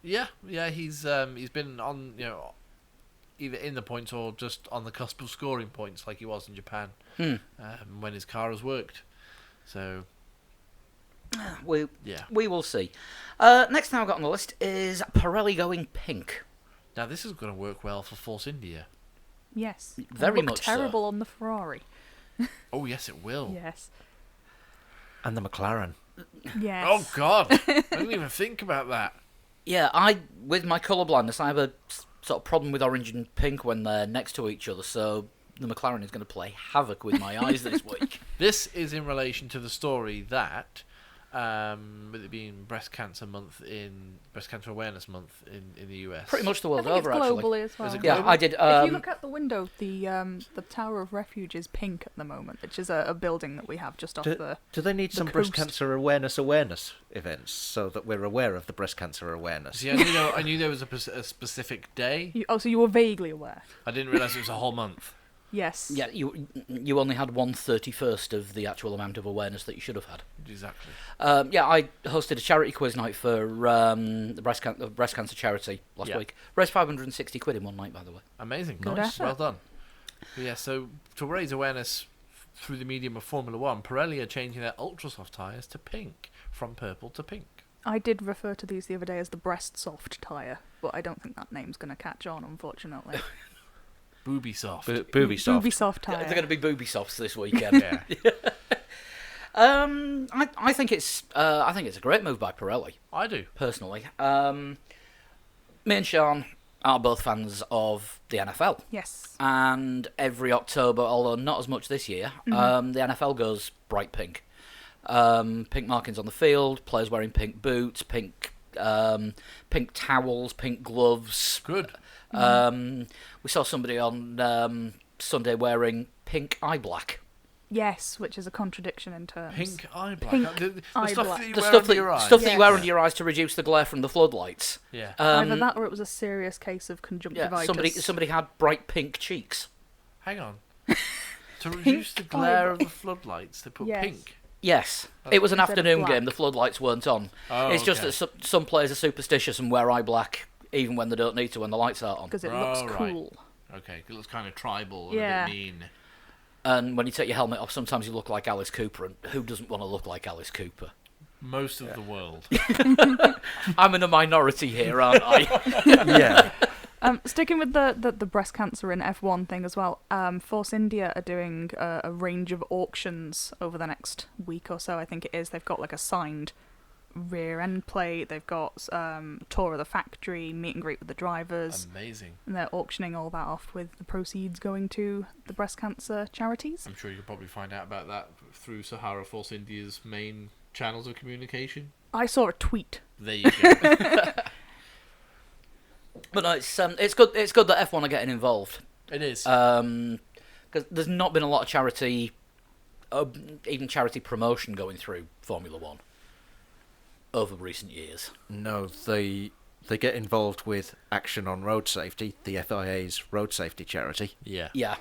Yeah, he's been on, either in the points or just on the cusp of scoring points like he was in Japan when his car has worked. So We yeah. will see. Next thing I've got on the list is Pirelli going pink. Now this is going to work well for Force India. Yes. Very It'll look much so. terrible on the Ferrari. Oh yes, it will. Yes. And the McLaren. Yes. Oh God, I didn't even think about that. Yeah, with my colour blindness, I have a sort of problem with orange and pink when they're next to each other, so the McLaren is going to play havoc with my eyes this week. This is in relation to the story that, with it being breast cancer awareness month in the US. Pretty much the world I think over, it's actually. globally as well. Is it Yeah, global? I did. If you look out the window, the Tower of Refuge is pink at the moment, which is a building that we have just off the... Do they need the some breast coast. cancer awareness events so that we're aware of the breast cancer awareness? See, I knew there was a specific day. So you were vaguely aware. I didn't realise it was a whole month. Yes. Yeah, you only had 1/31 of the actual amount of awareness that you should have had. Exactly. Yeah, I hosted a charity quiz night for the breast cancer charity last week. Raised £560 in one night, by the way. Amazing. Good Nice. effort. Well done. But yeah, so to raise awareness through the medium of Formula One, Pirelli are changing their ultra soft tyres to pink, from purple to pink. I did refer to these the other day as the breast soft tyre, but I don't think that name's going to catch on, unfortunately. Booby soft. Booby soft. Booby soft tyre. They're going to be booby softs this weekend. Yeah. I think it's a great move by Pirelli, I do. personally. Me and Sean are both fans of the NFL. Yes. And every October, although not as much this year, the NFL goes bright pink. Pink markings on the field, players wearing pink boots, pink towels, pink gloves. Good. We saw somebody on Sunday wearing pink eye black. Yes, which is a contradiction in terms. Pink eye black. Pink The eye stuff black. that you The wear stuff under that, your eyes. stuff that you wear Yes. under your eyes to reduce the glare from the floodlights. Yeah. Either that or it was a serious case of Yeah, conjunctivitis. somebody had bright pink cheeks. Hang on. To reduce the glare of the floodlights, they put Yes. pink. Yes, it was an Instead of afternoon black. game. The floodlights weren't on. Oh, It's just okay. that some players are superstitious and wear eye black even when they don't need to when the lights aren't on. Because it Oh, looks right. cool. Okay, it looks kind of tribal and Yeah. a bit mean. And when you take your helmet off, sometimes you look like Alice Cooper, and who doesn't want to look like Alice Cooper? Most of the world. I'm in a minority here, aren't I? Yeah. Sticking with the breast cancer in F1 thing as well, Force India are doing a range of auctions over the next week or so, I think it is. They've got like a signed rear end plate, they've got tour of the factory, meet and greet with the drivers, Amazing. and they're auctioning all that off with the proceeds going to the breast cancer charities. I'm sure you could probably find out about that through Sahara Force India's main channels of communication. I saw a tweet. There you go. But no, it's good. It's good that F1 are getting involved. It is. Because there's not been a lot of charity, even charity promotion going through Formula One over recent years. No, they get involved with Action on Road Safety, the FIA's road safety charity. yeah. Yeah,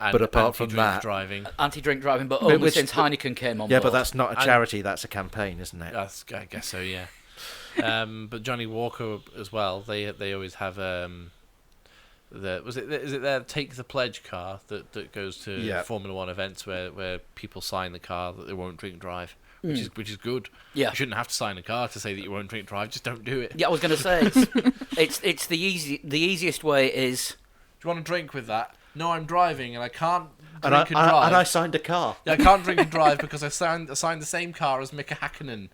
And But apart from anti-drink that- driving. anti-drink driving, but But only which- since Heineken came on Yeah, board. but that's not a And- charity, that's a campaign, isn't it? I guess so. Yeah. But Johnny Walker as well. They always have is it their Take the Pledge car that goes to Yeah. Formula One events where people sign the car that they won't drink and drive, which is good. Yeah. You shouldn't have to sign a car to say that you won't drink and drive. Just don't do it. Yeah, I was going to say it's the easiest way is Do you want to drink with that? No, I'm driving and I can't And drink and drive. I signed a car. Yeah, I can't drink and drive because I signed the same car as Mika Hakkinen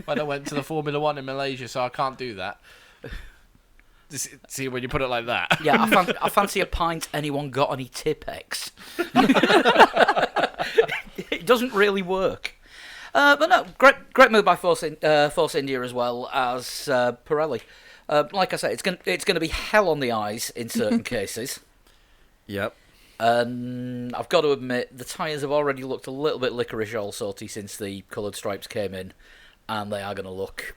when I went to the Formula One in Malaysia, so I can't do that. See, when you put it like that. yeah. I fancy a pint. Anyone got any Tipex? It doesn't really work. But no, great move by Force India as well as Pirelli. Like I say, it's going to be hell on the eyes in certain cases. Yep. And I've got to admit, the tyres have already looked a little bit licorice all sorty since the coloured stripes came in, and they are going to look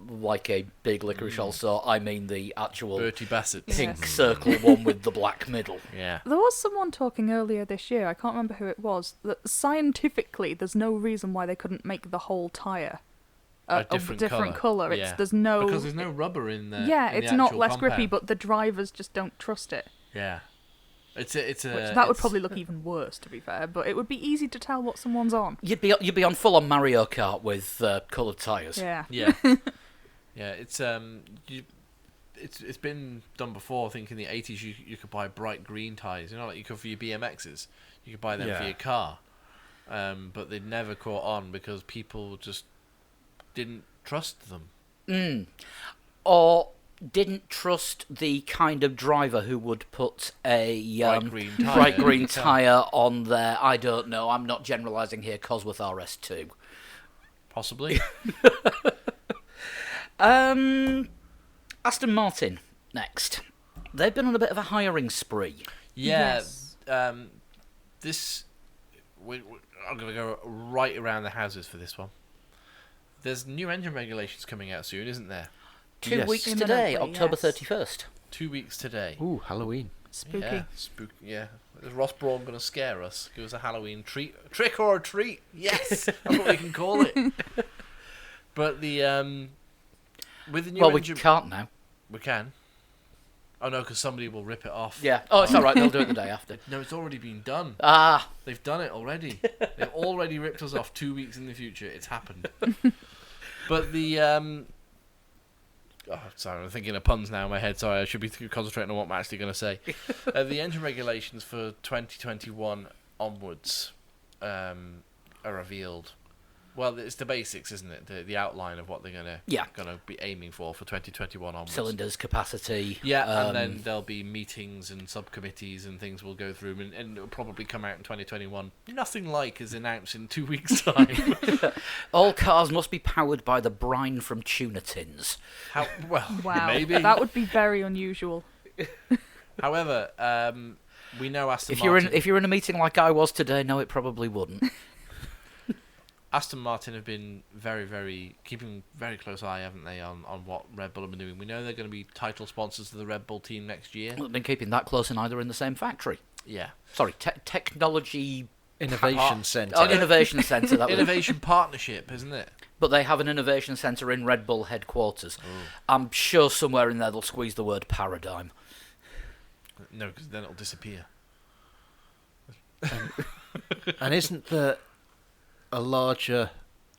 like a big licorice all sort. I mean the actual Bertie Bassett. pink Yes. circle one with the black middle. Yeah. There was someone talking earlier this year, I can't remember who it was, that scientifically there's no reason why they couldn't make the whole tyre A of a different colour. colour. Yeah. There's no... Because there's no rubber in there. yeah, in the it's not actual less grippy, compound. but the drivers just don't trust it. Yeah. It's Which that would it's- probably look even worse, to be fair, but it would be easy to tell what someone's on. You'd be on full on Mario Kart with coloured tyres. Yeah. Yeah. Yeah, it's been done before. I think in the 80s you could buy bright green tyres. You know, like you could for your BMXs. You could buy them for Yeah. your car. But they never caught on because people just didn't trust them. Or didn't trust the kind of driver who would put a Bright green tyre. tyre on their, I don't know, I'm not generalising here, Cosworth RS2. Possibly. Aston Martin next. They've been on a bit of a hiring spree. Yeah. Yes. This I'm going to go right around the houses for this one. There's new engine regulations coming out soon, isn't there? 2 Yes. weeks today, Imminently, October yes. 31st. 2 weeks today. Ooh, Halloween. Spooky. Yeah, spooky. Yeah. Is Ross Brawn going to scare us? Give us a Halloween trick or a treat? Yes, that's what we can call it. But the with the new Well, we engine, can't now. we can. Oh no, because somebody will rip it off. Yeah. Oh, it's all right. They'll do it the day after. No, it's already been done. Ah, They've done it already. They've already ripped us off 2 weeks in the future. It's happened. But the oh, sorry, I'm thinking of puns now in my head. Sorry, I should be concentrating on what I'm actually going to say. The engine regulations for 2021 onwards are revealed. Well, it's the basics, isn't it? The outline of what they're gonna be aiming for 2021 onwards. Cylinders, capacity. Yeah, and then there'll be meetings and subcommittees and things we'll go through, and it'll probably come out in 2021. Nothing like is announced in 2 weeks' time. All cars must be powered by the brine from tuna tins. Wow, maybe. that would be very unusual. However, we know Aston If Martin... if you're in a meeting like I was today, no, it probably wouldn't. Aston Martin have been keeping very close eye, haven't they, on what Red Bull have been doing. We know they're going to be title sponsors of the Red Bull team next year. Well, they've been keeping that close and either in the same factory. Yeah. Sorry, technology... Innovation Centre. Oh, Innovation Centre. Innovation Partnership, isn't it? But they have an Innovation Centre in Red Bull headquarters. I'm sure somewhere in there they'll squeeze the word paradigm. No, because then it'll disappear. And isn't there a larger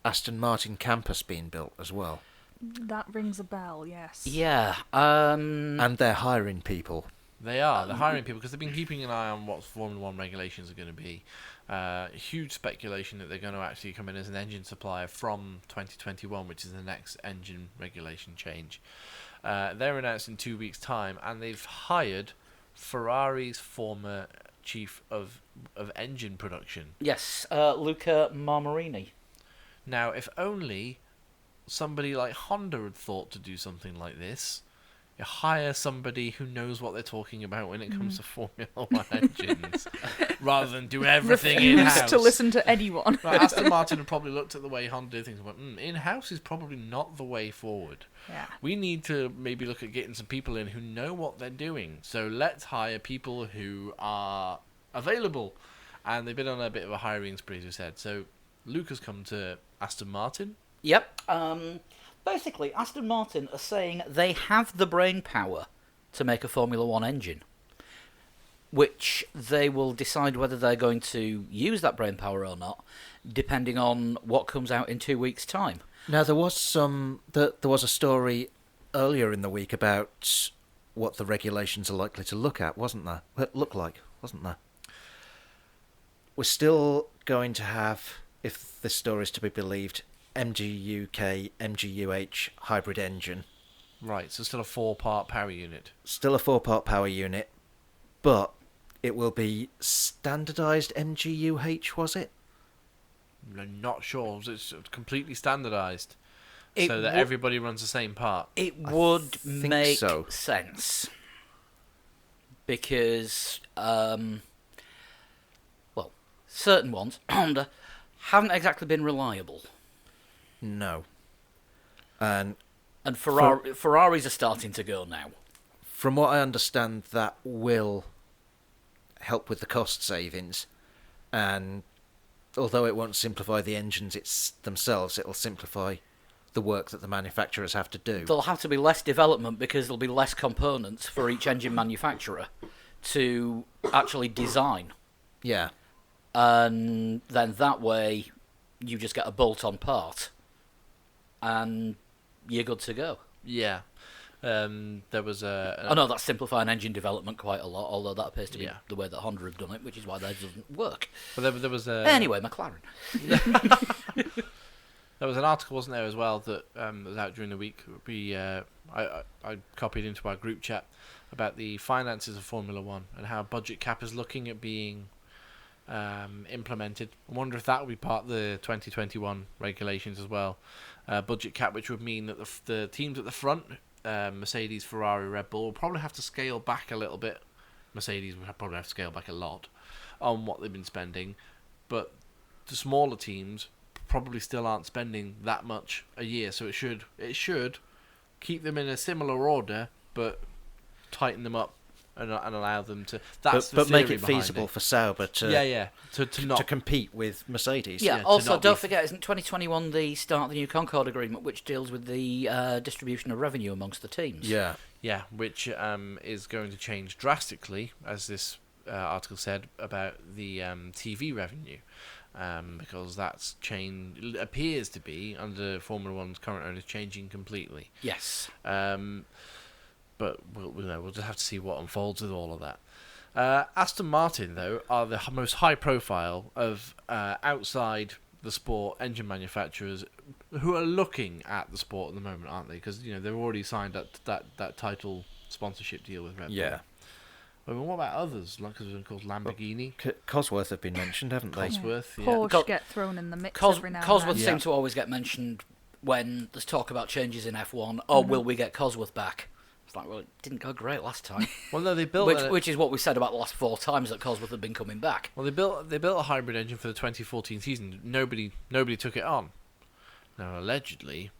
Aston Martin campus being built as well? That rings a bell, yes. Yeah. And they're hiring people. They are. They're hiring people because they've been keeping an eye on what Formula 1 regulations are going to be. Huge speculation that they're going to actually come in as an engine supplier from 2021, which is the next engine regulation change. They're announced in 2 weeks' time, and they've hired Ferrari's former chief of engine production. Yes, Luca Marmarini. Now, if only somebody like Honda had thought to do something like this. You hire somebody who knows what they're talking about when it comes to Formula 1 engines, rather than do everything in-house. Refuse to listen to anyone. Right, Aston Martin have probably looked at the way Honda do things and went, in-house is probably not the way forward. Yeah. We need to maybe look at getting some people in who know what they're doing. So let's hire people who are available. And they've been on a bit of a hiring spree, as we said. So Luke has come to Aston Martin. Yep. Basically, Aston Martin are saying they have the brain power to make a Formula 1 engine, which they will decide whether they're going to use that brain power or not, depending on what comes out in 2 weeks' time. Now, there was a story earlier in the week about what the regulations are likely to look like, wasn't there? We're still going to have, if this story is to be believed, MGUK, MGUH hybrid engine. Right, so still a 4-part power unit. Still a 4-part power unit, but it will be standardised MGUH, was it? I'm not sure. It's completely standardised. So that everybody runs the same part. It would make so. sense. Because, certain ones, Honda, haven't exactly been reliable. No. And Ferraris are starting to go now. From what I understand, that will help with the cost savings. And although it won't simplify the engines themselves, it'll simplify the work that the manufacturers have to do. There'll have to be less development because there'll be less components for each engine manufacturer to actually design. Yeah. And then that way you just get a bolt-on part and you're good to go. Yeah. There was a... I know that's simplifying engine development quite a lot, although that appears to be the way that Honda have done it, which is why theirs doesn't work. But there was a... Anyway, McLaren. There was an article, wasn't there, as well, that was out during the week. I copied into our group chat about the finances of Formula 1 and how budget cap is looking at being implemented. I wonder if that will be part of the 2021 regulations as well. Budget cap, which would mean that the teams at the front, Mercedes, Ferrari, Red Bull, will probably have to scale back a little bit. Mercedes will probably have to scale back a lot on what they've been spending. But the smaller teams probably still aren't spending that much a year. So it should keep them in a similar order, but tighten them up and allow them to. But make it feasible for Sauber to not compete with Mercedes. Yeah. Also, don't forget, isn't 2021 the start of the new Concord Agreement, which deals with the distribution of revenue amongst the teams? Yeah. Yeah, which is going to change drastically, as this article said, about the TV revenue, because that's appears to be, under Formula 1's current owners, changing completely. Yes. But we'll just have to see what unfolds with all of that. Aston Martin, though, are the most high-profile of outside the sport engine manufacturers who are looking at the sport at the moment, aren't they? Because they've already signed that title sponsorship deal with Red Bull. Yeah. I mean, what about others? Like, of course, Lamborghini, Cosworth have been mentioned, haven't they? Cosworth. Yeah. Porsche get thrown in the mix every now and Cosworth then. seems to always get mentioned when there's talk about changes in F1. Oh, will we get Cosworth back? It's like, well, it didn't go great last time. Well, no, they built which is what we said about the last 4 times that Cosworth have been coming back. Well, they built a hybrid engine for the 2014 season. Nobody took it on. Now, allegedly,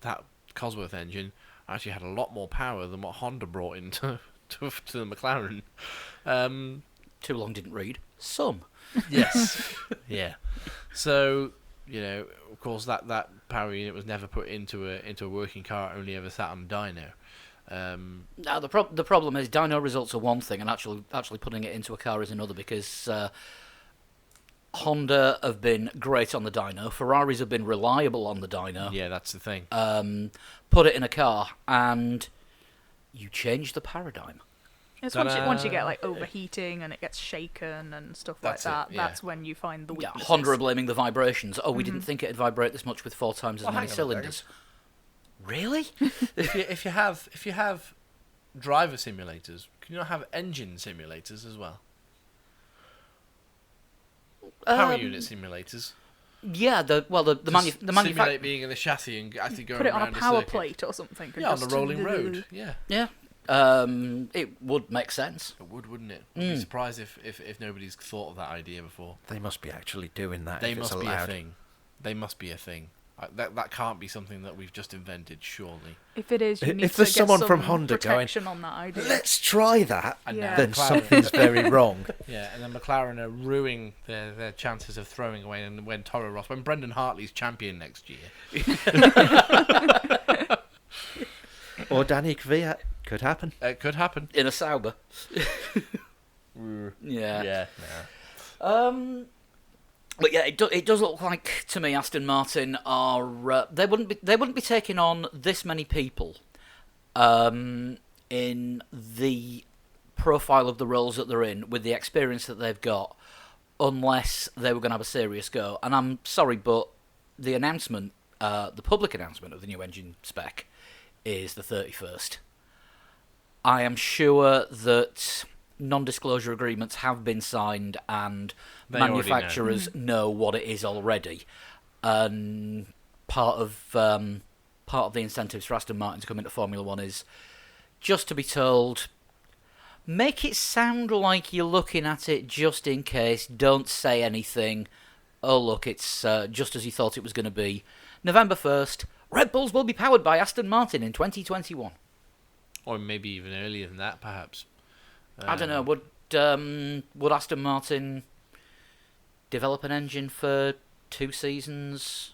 that Cosworth engine actually had a lot more power than what Honda brought into to the McLaren. Too long didn't read. Some. Yes. Yeah. So, of course, that power unit was never put into a working car. It only ever sat on dyno. Now the problem is dyno results are one thing, and actually putting it into a car is another, because Honda have been great on the dyno. Ferraris have been reliable on the dyno. Yeah, that's the thing. Put it in a car, and you change the paradigm. It's once you get like overheating and it gets shaken and stuff like that. Yeah. That's when you find the weaknesses. Yeah, Honda are blaming the vibrations. Oh, we didn't think it'd vibrate this much with 4 times as many cylinders. Really? if you have driver simulators, can you not have engine simulators as well? Power unit simulators. Yeah, the manufacturer simulate being in the chassis and actually going Put it on around a power circuit. plate or something. Yeah, on the rolling road. Yeah. Yeah, it would make sense. It would, wouldn't it? I'd be surprised if nobody's thought of that idea before. They must be actually doing that. They if it's must be a allowed. thing. They must be a thing. That can't be something that we've just invented, surely. If it is, you need If to there's get someone some from Honda going, protection on that idea. Let's try that. And Yeah. now Then McLaren- something's very wrong. Yeah, and then McLaren are ruining their chances of throwing away, and when Toro Rosso, when Brendan Hartley's champion next year. Or Danny Kvyat. Could happen. It could happen. In a Sauber. Yeah. But yeah, it does look like to me Aston Martin are they wouldn't be taking on this many people in the profile of the roles that they're in with the experience that they've got, unless they were going to have a serious go. And I'm sorry, but the announcement, the public announcement of the new engine spec, is the 31st. I am sure that non-disclosure agreements have been signed and They already manufacturers know what it is already. And part of the incentives for Aston Martin to come into Formula One is just to be told, make it sound like you're looking at it just in case, don't say anything. Oh look, it's just as you thought it was going to be. November 1st, Red Bulls will be powered by Aston Martin in 2021. Or maybe even earlier than that, perhaps. I don't know. Would Aston Martin develop an engine for 2 seasons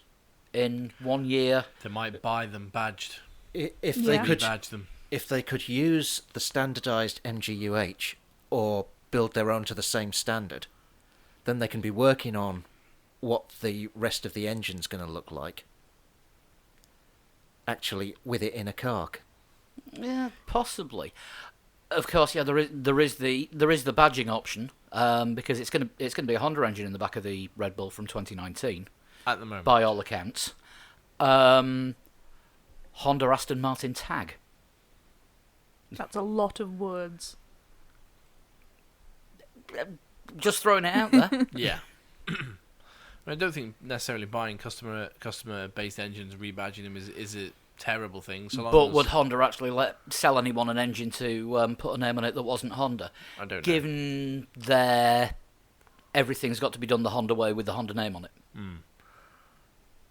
in 1 year? They might buy them badged. If Yeah. they could, Badge them. if they could use the standardised MGUH or build their own to the same standard, then they can be working on what the rest of the engine's going to look like. Actually, with it in a car. Yeah, possibly. Of course, yeah. There is the badging option because it's gonna be a Honda engine in the back of the Red Bull from 2019, At the moment. by all accounts. Honda Aston Martin tag. That's a lot of words. Just throwing it out there. Yeah. I don't think necessarily buying customer-based engines, rebadging them is a terrible thing. So long But as, would Honda actually sell anyone an engine to put a name on it that wasn't Honda? I don't know. Given everything's got to be done the Honda way with the Honda name on it.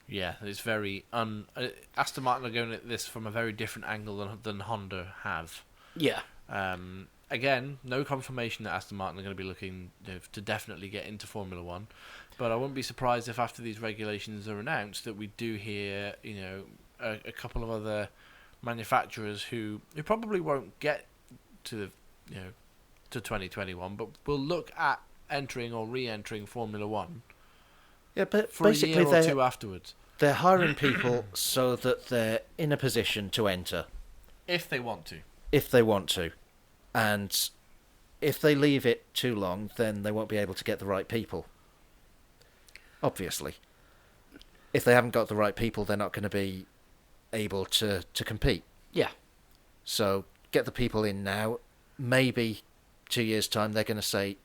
Yeah, it's very Aston Martin are going at this from a very different angle than Honda have. Yeah. Again, no confirmation that Aston Martin are going to be looking to definitely get into Formula One, but I wouldn't be surprised if after these regulations are announced that we do hear, a couple of other manufacturers who probably won't get to to 2021, but will look at entering or re-entering Formula One Yeah, but for a basically year or two afterwards, they're hiring people so that they're in a position to enter if they want to. if they want to. And if they leave it too long, then they won't be able to get the right people. obviously. If they haven't got the right people, they're not going to be able to compete. Yeah. So get the people in now. Maybe 2 years' time they're going to say,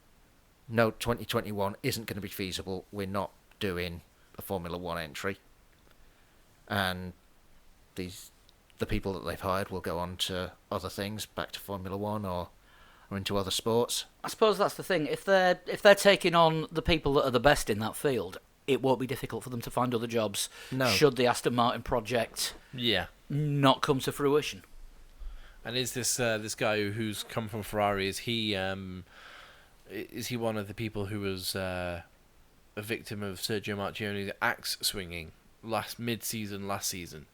no, 2021 isn't going to be feasible. We're not doing a Formula One entry. And the people that they've hired will go on to other things, back to Formula One or into other sports. I suppose that's the thing. If they're taking on the people that are the best in that field, it won't be difficult for them to find other jobs. No. Should the Aston Martin project not come to fruition. And is this guy who's come from Ferrari? Is he one of the people who was a victim of Sergio Marchionne's axe swinging mid-season last season,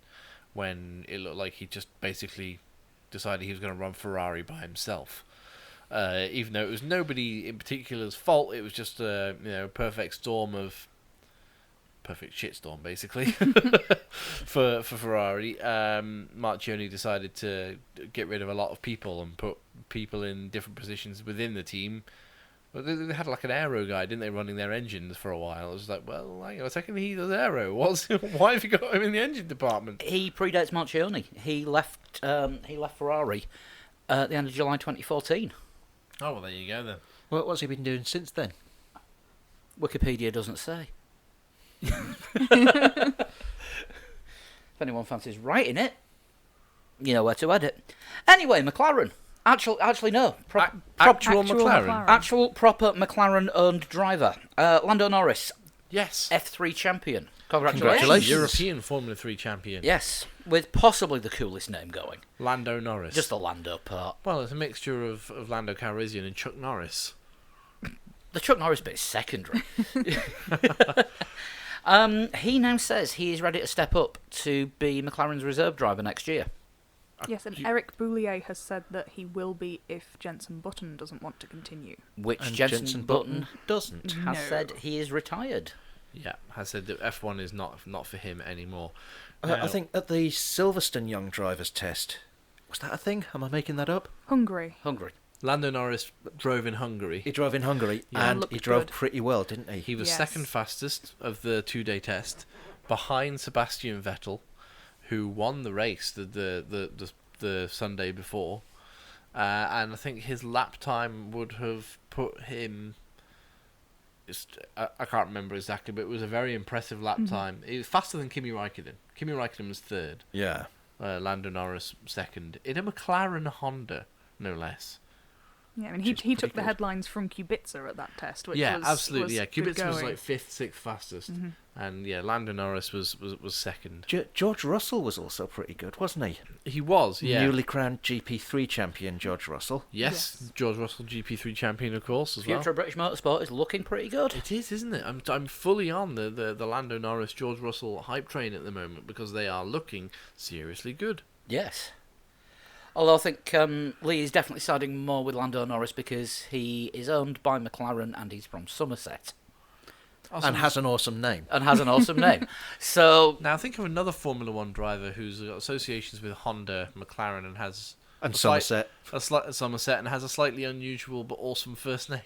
when it looked like he just basically decided he was going to run Ferrari by himself? Even though it was nobody in particular's fault, it was just a perfect shitstorm basically for Ferrari. Marchionne decided to get rid of a lot of people and put people in different positions within the team. But they had like an aero guy, didn't they, running their engines for a while? It was like, well, hang on a second, he does aero. Why have you got him in the engine department? He predates Marchionne. He left Ferrari at the end of July 2014. Oh, well, there you go then. What's he been doing since then? Wikipedia doesn't say. If anyone fancies writing it, you know where to edit. Anyway, McLaren. Actually, no. Actual McLaren. Actual proper McLaren-owned driver. Lando Norris, Yes. F3 champion. Congratulations. Congratulations. European Formula 3 champion. Yes, with possibly the coolest name going. Lando Norris. Just the Lando part. Well, it's a mixture of Lando Calrissian and Chuck Norris. The Chuck Norris bit is secondary. He now says he is ready to step up to be McLaren's reserve driver next year. Yes, and Eric Boulier has said that he will be if Jenson Button doesn't want to continue. Which And Jenson Button doesn't. has No. said he is retired. Yeah, has said that F1 is not for him anymore. I think at the Silverstone Young Drivers Test, was that a thing? Am I making that up? Hungary. Lando Norris drove in Hungary. He drove in Hungary, Yeah. and Looked he drove good. pretty well, didn't he? He was Yes. second fastest of the 2-day test, behind Sebastian Vettel, who won the race the Sunday before, and I think his lap time would have put him. I can't remember exactly, but it was a very impressive lap time. It was faster than Kimi Räikkönen. Kimi Räikkönen was third. Yeah. Lando Norris second in a McLaren Honda, no less. Yeah, I mean, Which he is took pretty the good. headlines from Kubica at that test, which Yeah, was absolutely. was Yeah, good Kubica was going. like fifth, sixth fastest, and yeah, Lando Norris was second. George Russell was also pretty good, wasn't he? He was, yeah. Newly crowned GP3 champion George Russell. Yes, George Russell, GP3 champion, of course, as well. Future of British motorsport is looking pretty good. It is, isn't it? I'm fully on the Lando Norris, George Russell hype train at the moment because they are looking seriously good. Yes. Although I think Lee is definitely siding more with Lando Norris because he is owned by McLaren and he's from Somerset And has an awesome name. and has an awesome name. So Now think of another Formula One driver who's got associations with Honda, McLaren, and has And a slight- Somerset. Somerset, and has a slightly unusual but awesome first name.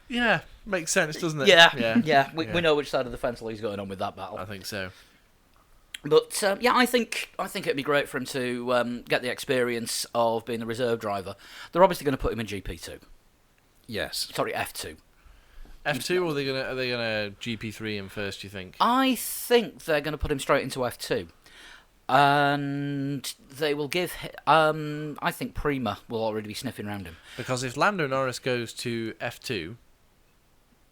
Yeah, makes sense, doesn't it? yeah, we Yeah. know which side of the fence Lee's going on with that battle. I think so. But yeah, I think it'd be great for him to get the experience of being the reserve driver. They're obviously going to put him in GP2. Yes. Sorry, F2. F2, or are they gonna GP3 him first? Do you think? I think they're going to put him straight into F2. And they will give... I think Prima will already be sniffing around him. Because if Lando Norris goes to F2,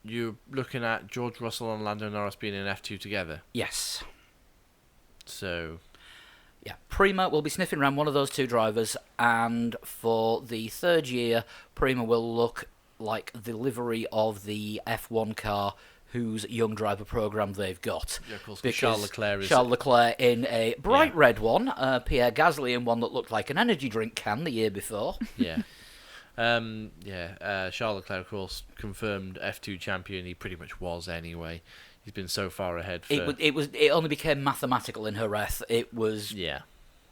you're looking at George Russell and Lando Norris being in F2 together. Yes. So, Yeah, Prima will be sniffing around one of those two drivers, and for the third year, Prima will look like the livery of the F1 car whose young driver program they've got. yeah, of course, Because Charles Leclerc is. Charles Leclerc in a bright Yeah. red one, Pierre Gasly in one that looked like an energy drink can the year before. Yeah. Charles Leclerc, of course, confirmed F2 champion. He pretty much was anyway. He's been so far ahead for... It only became mathematical in Jerez. It was Yeah.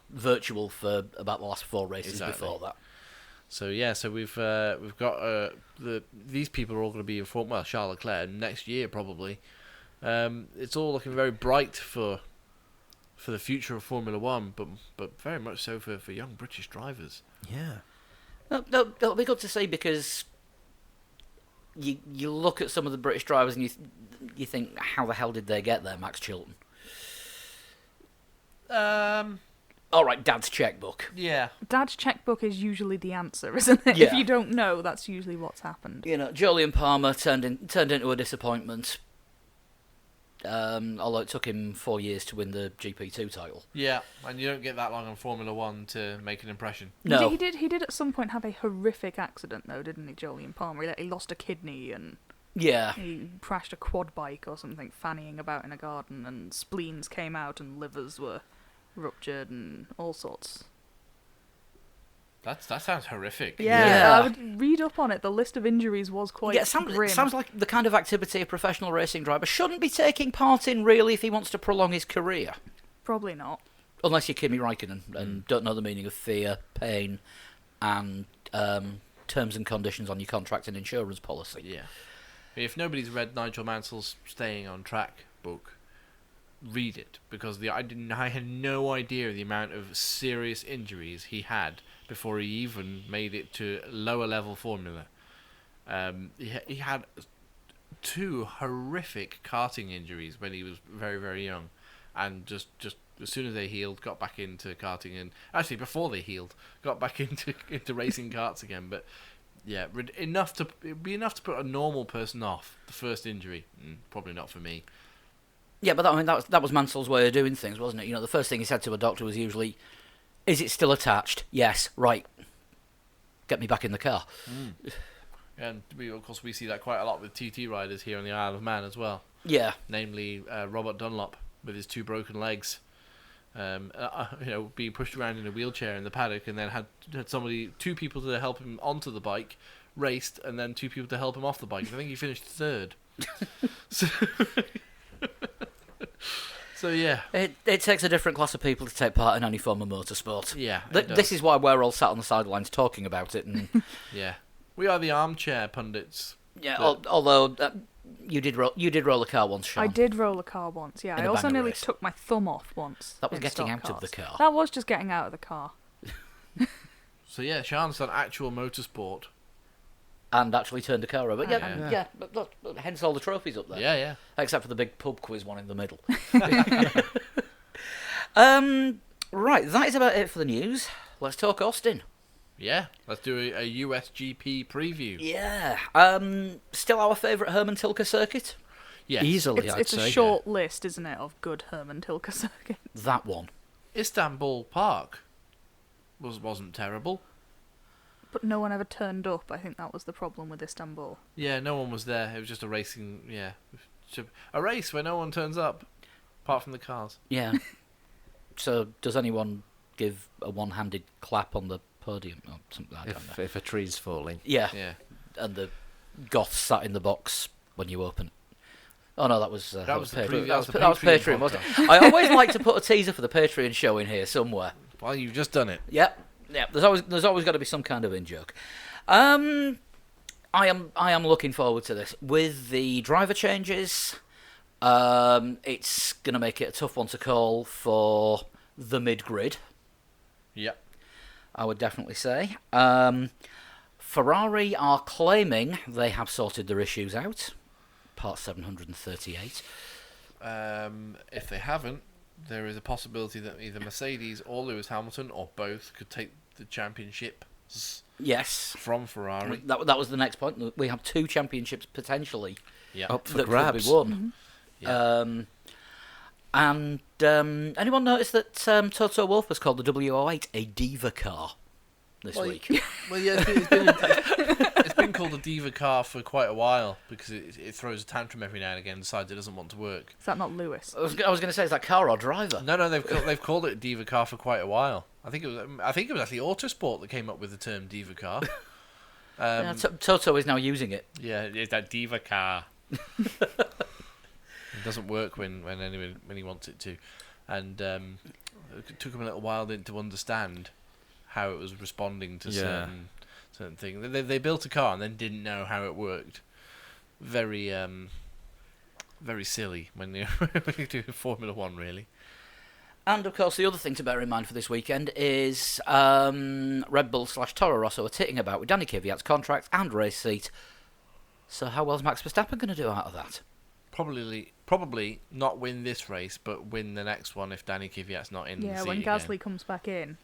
virtual for about the last 4 races Exactly. before that. So yeah, so we've got these people are all going to be in form. Well, Charles Leclerc next year probably. It's all looking very bright for the future of Formula One, but very much so for young British drivers. Yeah. No, it'll be good to see, because you look at some of the British drivers and you think, how the hell did they get there, Max Chilton? All right, Dad's checkbook. Yeah. Dad's checkbook is usually the answer, isn't it? Yeah. If you don't know, that's usually what's happened. You know, Jolyon Palmer turned into a disappointment. Although it took him 4 years to win the GP2 title. Yeah, and you don't get that long on Formula One to make an impression. No. He did at some point have a horrific accident, though, didn't he, Jolyon Palmer? He lost a kidney and Yeah. he crashed a quad bike or something, fannying about in a garden, and spleens came out and livers were ruptured and all sorts. That sounds horrific. Yeah, I would read up on it. The list of injuries was quite grim. Sounds like the kind of activity a professional racing driver shouldn't be taking part in, really, if he wants to prolong his career. Probably not. Unless you're Kimi Räikkönen and don't know the meaning of fear, pain, and terms and conditions on your contract and insurance policy. Yeah. If nobody's read Nigel Mansell's Staying on Track book, read it, because I had no idea the amount of serious injuries he had before he even made it to lower level Formula. He had 2 horrific karting injuries when he was very, very young, and just as soon as they healed, got back into karting, and actually before they healed, got back into racing karts again. But yeah, it'd be enough to put a normal person off. The first injury, probably not for me. Yeah, but that was Mansell's way of doing things, wasn't it? You know, the first thing he said to a doctor was usually, "Is it still attached?" "Yes." "Right. Get me back in the car." And of course we see that quite a lot with TT riders here on the Isle of Man as well. Yeah. Namely, Robert Dunlop with his 2 broken legs, being pushed around in a wheelchair in the paddock, and then had 2 people to help him onto the bike, raced, and then 2 people to help him off the bike. I think he finished 3rd. So yeah, it takes a different class of people to take part in any form of motorsport. Yeah, this is why we're all sat on the sidelines talking about it. And yeah, we are the armchair pundits. Yeah, although you did roll a car once, Sean. I did roll a car once. Yeah, In I a also banger nearly race. took my thumb off once. That was in getting stock out of the cars. car. That was just getting out of the car. So yeah, Sean's done actual motorsport. And actually turned a car over. Yeah. Yeah. But hence all the trophies up there. Yeah. Except for the big pub quiz one in the middle. Right, that is about it for the news. Let's talk Austin. Yeah, let's do a USGP preview. Yeah. Still our favourite Herman Tilke circuit? Yes. Easily, I'd It's say. a short list, isn't it, of good Herman Tilke circuits. That one. Istanbul Park wasn't terrible. But no one ever turned up. I think that was the problem with Istanbul. Yeah, no one was there. It was just a racing. Yeah, a race where no one turns up, apart from the cars. Yeah. So, does anyone give a one-handed clap on the podium or something? I don't know. If a tree's falling. Yeah. Yeah. And the goth sat in the box when you open it. Oh no, that was was the Patreon. that was the That was Patreon Patreon, wasn't it? I always like to put a teaser for the Patreon show in here somewhere. Well, you've just done it. Yep. There's always got to be some kind of in joke. I am looking forward to this with the driver changes. It's gonna make it a tough one to call for the mid grid. Yep. I would definitely say. Ferrari are claiming they have sorted their issues out. Part 738. If they haven't, there is a possibility that either Mercedes or Lewis Hamilton or both could take the championship Yes. from Ferrari. That was the next point. We have 2 championships potentially Yeah. Up for that grabs. could be won. Yeah. And anyone notice that Toto Wolff has called the W08 a diva car this week? Well, yeah, it's been called a diva car for quite a while because it throws a tantrum every now and again and decides it doesn't want to work. Is that not Lewis? I was going to say, is that car or driver? No, they've called it a diva car for quite a while. I think it was actually Autosport that came up with the term diva car. Yeah, Toto is now using it. Yeah, it's that diva car. It doesn't work when he wants it to, and it took him a little while to understand how it was responding to certain thing. They built a car and then didn't know how it worked. Very very silly when you do Formula One, really. And of course, the other thing to bear in mind for this weekend is Red Bull / Toro Rosso are titting about with Danny Kvyat's contract and race seat. So how well's Max Verstappen going to do out of that? Probably not win this race, but win the next one if Danny Kvyat's not in. Yeah, the when seat Gasly again. comes back in,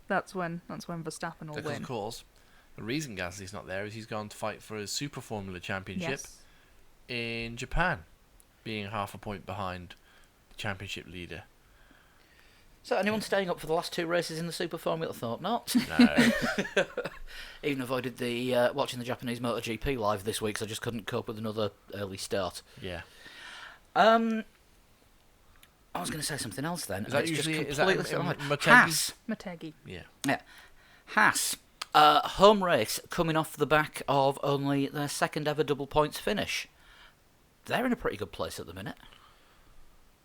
that's when Verstappen will Because win. of course, the reason Gasly's not there is he's gone to fight for his Super Formula Championship Yes. in Japan, being half a point behind the championship leader. So anyone staying up for the last 2 races in the Super Formula? Thought not. No. Even avoided the watching the Japanese MotoGP live this week, so I just couldn't cope with another early start. Yeah. I was going to say something else then. Is that It's just usually completely slipped my mind. Motegi? Haas. Motegi. Yeah. Haas. Home race coming off the back of only their second ever double points finish. They're in a pretty good place at the minute.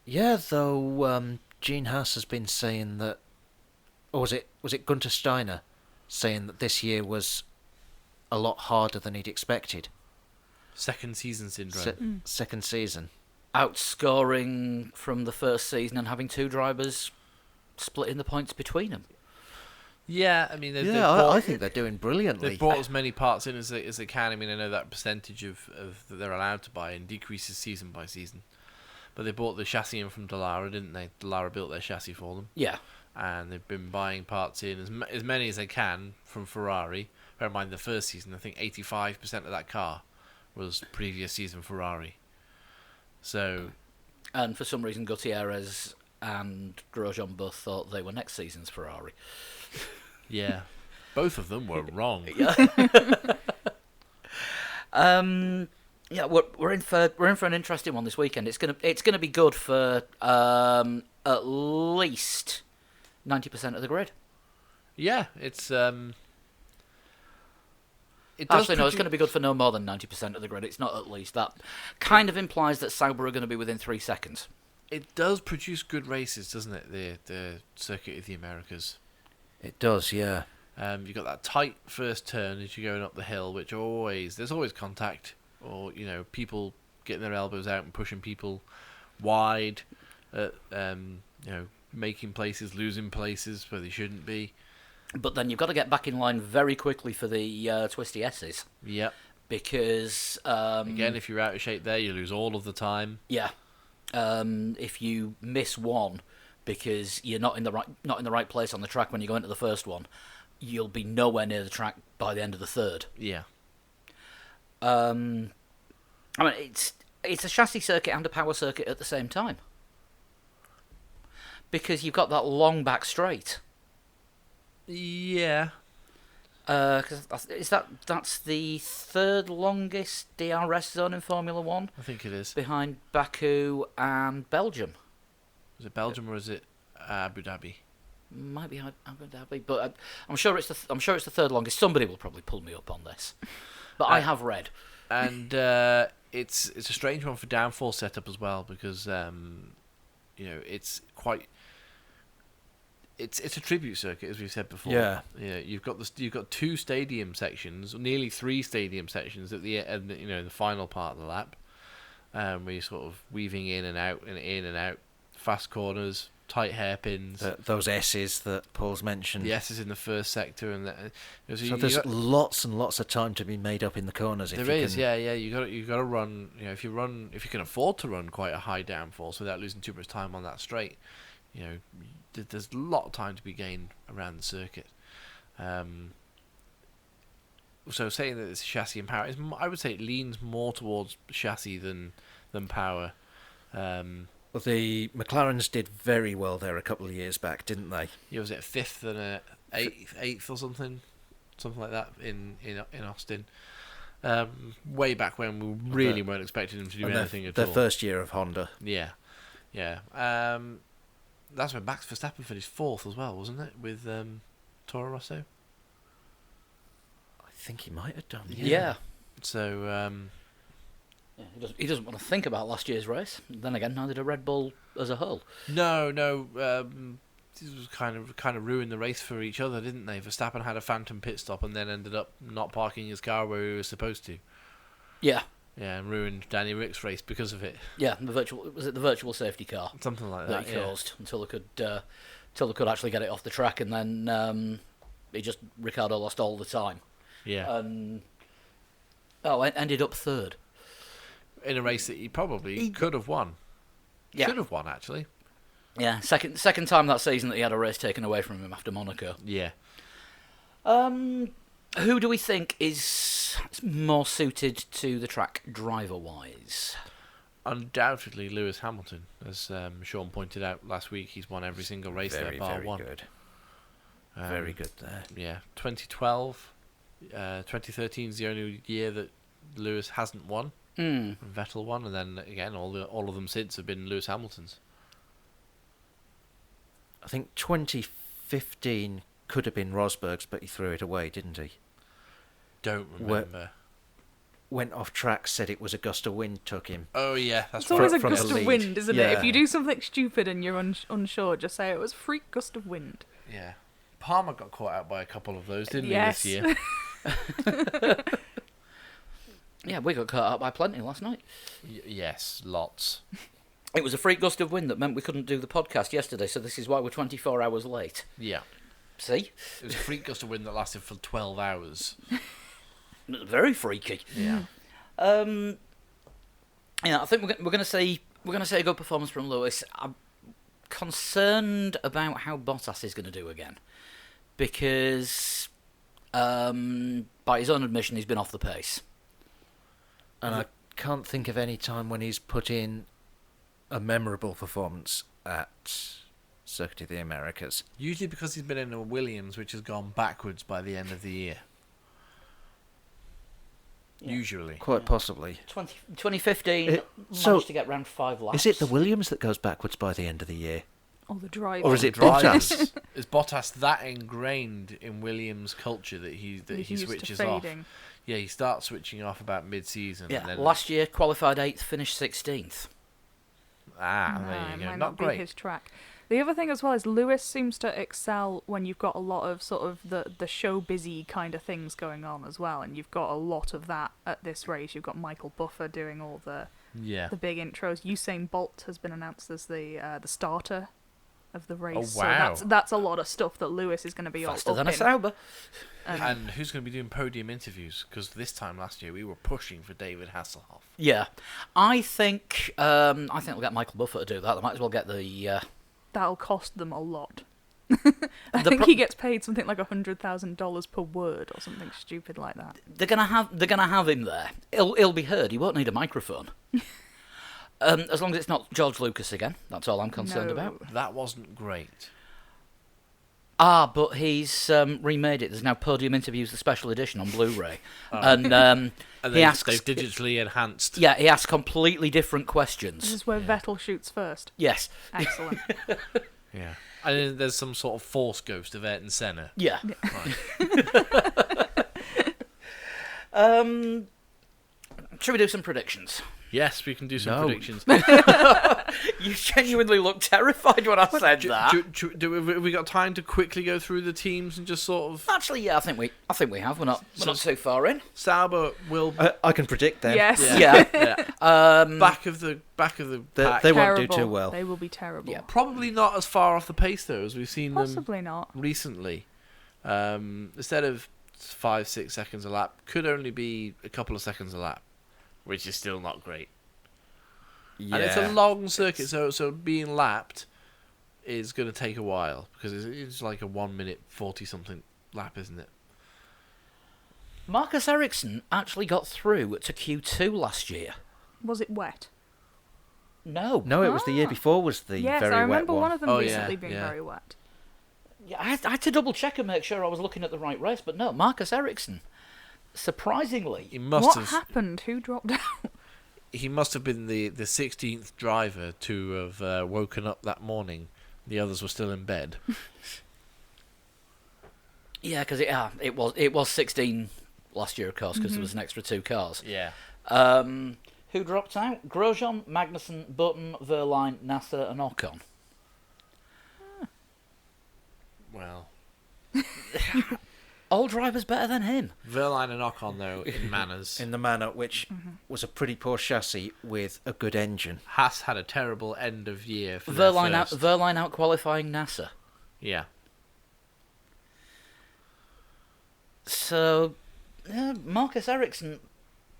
Yeah, though Gene Haas has been saying that, or was it Gunter Steiner saying that this year was a lot harder than he'd expected. Second season syndrome. Second season. Outscoring from the first season and having 2 drivers splitting the points between them. Yeah, I mean, I think they're doing brilliantly. They've brought as many parts in as they can. I mean, I know that percentage of that they're allowed to buy and decreases season by season. But they bought the chassis in from Dallara, didn't they? Dallara built their chassis for them. Yeah. And they've been buying parts in as many as they can from Ferrari. Bear in mind, the first season, I think 85% of that car was previous season Ferrari. So, And for some reason, Gutierrez and Grosjean both thought they were next season's Ferrari. yeah, both of them were wrong. Yeah, we're in for an interesting one this weekend. It's gonna be good for at least 90% of the grid. Yeah, it's it does Actually, no, it's going to be good for no more than 90% of the grid. It's not at least. That kind of implies that Sauber are going to be within 3 seconds. It does produce good races, doesn't it? The Circuit of the Americas. It does, yeah. You've got that tight first turn as you're going up the hill, which there's always contact, or people getting their elbows out and pushing people wide, making places, losing places where they shouldn't be. But then you've got to get back in line very quickly for the twisty S's. Yep. Because again, if you're out of shape there, you lose all of the time. Yeah. If you miss one because you're not in the right place on the track when you go into the first one, you'll be nowhere near the track by the end of the third. Yeah. I mean, it's a chassis circuit and a power circuit at the same time. Because you've got that long back straight. Yeah. Cause that's the third longest DRS zone in Formula One. I think it is. Behind Baku and Belgium. Is it Belgium or is it Abu Dhabi? Might be Abu Dhabi, but I'm sure it's the third longest. Somebody will probably pull me up on this, but I have read. And it's a strange one for downforce setup as well because it's quite. It's a tribute circuit, as we've said before. Yeah. You've got 2 stadium sections, nearly 3 stadium sections at the end. The final part of the lap, where you're sort of weaving in and out, fast corners, tight hairpins. Those S's that Paul's mentioned. The S's in the first sector, and so there's lots and lots of time to be made up in the corners. You got to run. If you can afford to run quite a high downforce without losing too much time on that straight. There's a lot of time to be gained around the circuit. So saying that it's chassis and power, I would say it leans more towards chassis than power. Well, the McLarens did very well there a couple of years back, didn't they? Yeah, was it 5th and a 8th or something like that in Austin? Way back when we really weren't expecting them to do anything at all. The first year of Honda. Yeah. That's when Max Verstappen finished 4th as well, wasn't it? With Toro Rosso? I think he might have done. Yeah. So... he doesn't want to think about last year's race. Then again, neither did Red Bull as a whole. No. kind of ruined the race for each other, didn't they? Verstappen had a phantom pit stop and then ended up not parking his car where he was supposed to. Yeah. Yeah, and ruined Danny Rick's race because of it. Yeah, was it the virtual safety car Something like that that. he caused until they could actually get it off the track, and then Ricciardo lost all the time. Yeah. And ended up third In a race that he probably could have won. Yeah. Should have won, actually. Yeah, second time that season that he had a race taken away from him after Monaco. Yeah. Who do we think is more suited to the track driver-wise? Undoubtedly Lewis Hamilton, as Sean pointed out last week. He's won every single race there, bar very one. good. Very good there. Yeah, 2012, 2013 is the only year that Lewis hasn't won. Vettel won, and then again all of them since have been Lewis Hamilton's. I think 2015 could have been Rosberg's, but he threw it away, didn't he? Don't remember. Went off track, said it was a gust of wind took him. Oh yeah, that's It's always a from the gust of lead. wind, isn't it? Yeah. If you do something stupid and you're unsure, just say it was a freak gust of wind. Yeah. Palmer got caught out by a couple of those, didn't Yes. he, this year? Yeah, we got caught out by plenty last night. Yes, lots. It was a freak gust of wind that meant we couldn't do the podcast yesterday, so this is why we're 24 hours late. Yeah. See? It was a freak gust of wind that lasted for 12 hours. Very freaky. Yeah. Yeah, I think we're going to say a good performance from Lewis. I'm concerned about how Bottas is going to do again, because by his own admission, he's been off the pace. And I can't think of any time when he's put in a memorable performance at Circuit of the Americas. Usually because he's been in a Williams, which has gone backwards by the end of the year. Yeah. Usually. Quite possibly. 2015 managed so- to get round 5 laps. Is it the Williams that goes backwards by the end of the year? Or the driver. Or is it Drivers. Bottas? Is Bottas that ingrained in Williams' culture that he He's used to switches off? fading. Yeah, he starts switching off about mid-season. Yeah, and then, last year qualified 8th, finished 16th. No, there it you go. might Not be great. his track. The other thing as well is Lewis seems to excel when you've got a lot of sort of the show busy kind of things going on as well, and you've got a lot of that at this race. You've got Michael Buffer doing all the big intros. Usain Bolt has been announced as the starter of the race. Oh, wow. So that's a lot of stuff that Lewis is going to be Faster all than up a in. Sauber. And who's going to be doing podium interviews? Because this time last year we were pushing for David Hasselhoff. Yeah, I think we'll get Michael Buffer to do that. They might as well get the. That'll cost them a lot. I The think pro- he gets paid something like $100,000 per word or something stupid like that. They're gonna have him there. He'll be heard. He won't need a microphone. As long as it's not George Lucas again. That's all I'm concerned No. about. That wasn't great. But he's remade it. There's now Podium Interviews, the special edition on Blu-ray, and And he asks. they've digitally enhanced. Yeah, he asks completely different This questions. is where Vettel shoots first. Yes. Excellent. Yeah. And then there's some sort of force ghost of Ayrton Senna. Yeah. Right. Should we do some predictions? Yes, we can do some No. predictions. You genuinely looked terrified when I said that. Have we got time to quickly go through the teams and just sort of... Actually, yeah, I think we have. We're not too far in. Sauber will... I can predict them. Yes. Yeah. yeah. Back of the pack. They won't do Terrible. too well. They will be terrible. Yeah. Probably not as far off the pace though as we've seen them Possibly not. recently. Instead of 5-6 seconds a lap, could only be a couple of seconds a lap, which is still not great. Yeah. And it's a long circuit, so being lapped is going to take a while because it's like a 1 minute 40 something lap, isn't it? Marcus Ericsson actually got through to Q2 last year. Was it wet? No. No, it was the year before was the Yes, very I wet remember one of them Oh, recently yeah, being yeah. very wet. Yeah, I had to double check and make sure I was looking at the right race, but no, Marcus Ericsson. Surprisingly. He must What have. happened? Who dropped out? He must have been the 16th driver to have woken up that morning. The others were still in bed. Yeah, because it was 16 last year, of course, because there was an extra 2 cars. Yeah. Who dropped out? Grosjean, Magnussen, Button, Verline, Nasser, and Ocon. Well, all drivers better than him. Verline and Ocon, though, in manners. In the manner, which was a pretty poor chassis with a good engine. Haas had a terrible end of year for Verline out qualifying NASA. Yeah. So, Marcus Ericsson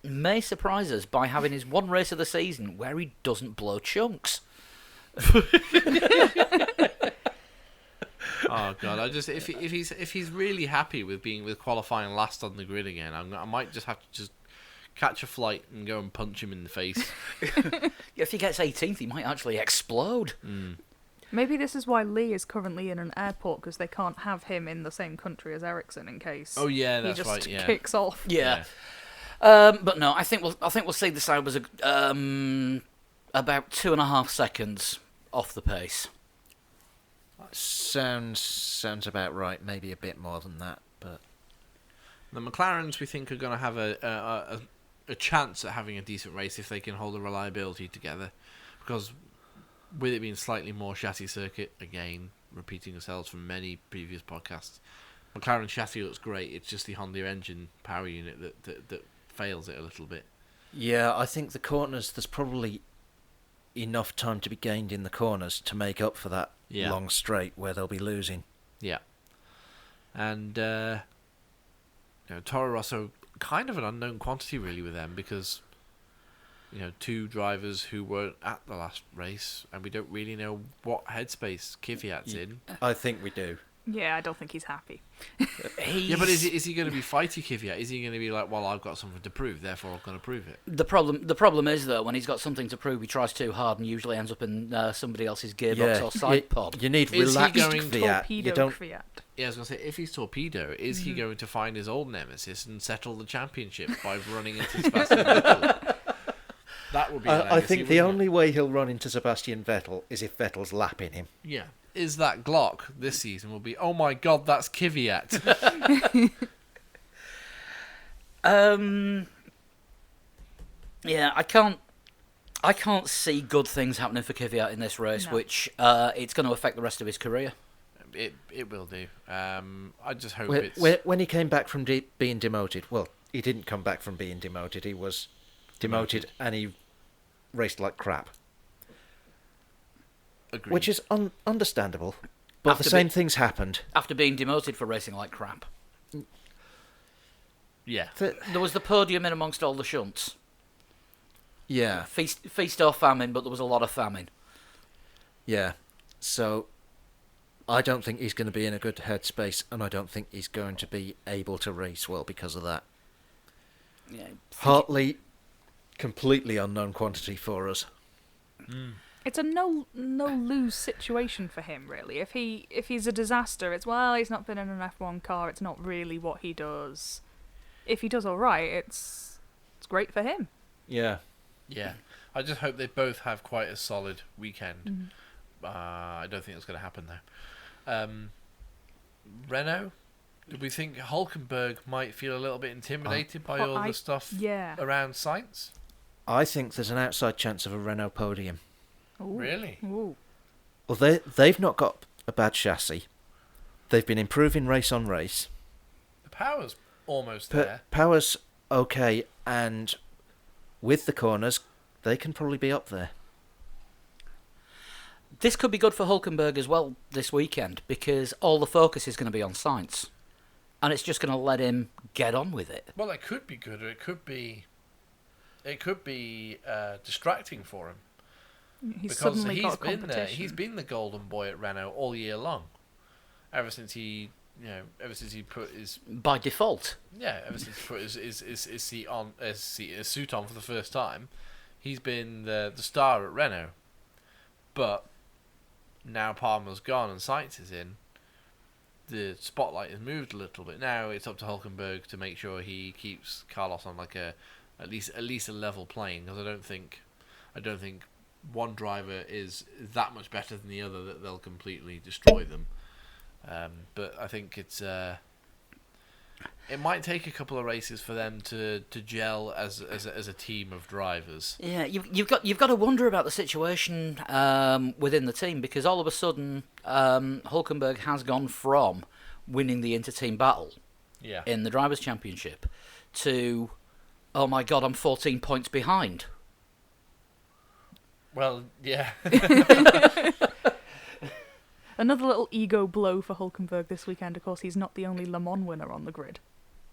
may surprise us by having his one race of the season where he doesn't blow chunks. Oh god! If he's really happy with qualifying last on the grid again, I might just have to just catch a flight and go and punch him in the face. If he gets 18th, he might actually explode. Maybe this is why Lee is currently in an airport, because they can't have him in the same country as Ericsson in case. Oh yeah, that's he just right. Yeah. kicks off. Yeah. But no, I think we'll see this out as about 2.5 seconds off the pace. Sounds about right. Maybe a bit more than that, but The McLarens, we think, are going to have a chance at having a decent race if they can hold the reliability together, because with it being slightly more chassis circuit, again repeating ourselves from many previous podcasts, McLaren chassis looks great. It's just the Honda engine power unit that fails it a little bit. yeah, I think the corners, there's probably enough time to be gained in the corners to make up for that long straight where they'll be losing. Yeah. And Toro Rosso, kind of an unknown quantity really with them, because two drivers who weren't at the last race, and we don't really know what headspace Kvyat's in. I think we do. Yeah, I don't think he's happy. Yeah, but is he going to be fighty Kvyat? Is he going to be like, well, I've got something to prove, therefore I'm going to prove it? The problem is, though, when he's got something to prove, he tries too hard and usually ends up in somebody else's gearbox or side pod. You need Is he relaxed going Kvyat. You don't. Kvyat. Yeah, I was going to say, if he's Torpedo, is he going to find his old nemesis and settle the championship by running into Sebastian Vettel? That would be a legacy, I think the wouldn't only way he'll run into Sebastian Vettel is if Vettel's lapping him. it? Yeah. Is that Glock this season will be, oh my god, that's Kvyat. Yeah, I can't see good things happening for Kvyat in this race, No. which it's going to affect the rest of his career. It will do. I just hope When he came back from being demoted, well, he didn't come back from being demoted. He was demoted and he raced like crap. Agreed. Which is understandable. But the same things happened. After being demoted for racing like crap. Yeah. There was the podium in amongst all the shunts. Yeah. Feast or famine, but there was a lot of famine. Yeah. So, I don't think he's going to be in a good headspace, and I don't think he's going to be able to race well because of that. Yeah, Hartley, completely unknown quantity for us. It's a no lose situation for him, really. If he's a disaster, it's he's not been in an F1 car. It's not really what he does. If he does all right, it's great for him. Yeah. Yeah. I just hope they both have quite a solid weekend. I don't think that's going to happen though. Renault. Do we think Hulkenberg might feel a little bit intimidated by all the stuff around Sainz? I think there's an outside chance of a Renault podium. Ooh. Really? Ooh. Well, they've not got a bad chassis. They've been improving race on race. The power's almost there. Power's okay, and with the corners, they can probably be up there. This could be good for Hulkenberg as well this weekend, because all the focus is going to be on Sainz. And it's just going to let him get on with it. Well, it could be good, or it could be distracting for him. He's Because suddenly got a been there. competition. He's been the golden boy at Renault all year long. Ever since he put his By default. ever since he put his suit on for the first time, he's been the star at Renault. But now Palmer's gone and Sainz is in, the spotlight has moved a little bit. Now it's up to Hulkenberg to make sure he keeps Carlos on like at least a level playing, because I don't think one driver is that much better than the other that they'll completely destroy them. But I think it's it might take a couple of races for them to gel as a team of drivers. Yeah, you've got to wonder about the situation within the team, because all of a sudden Hulkenberg has gone from winning the inter-team battle in the Drivers' Championship to, oh my God, I'm 14 points behind. Well, yeah. Another little ego blow for Hulkenberg this weekend. Of course, he's not the only Le Mans winner on the grid.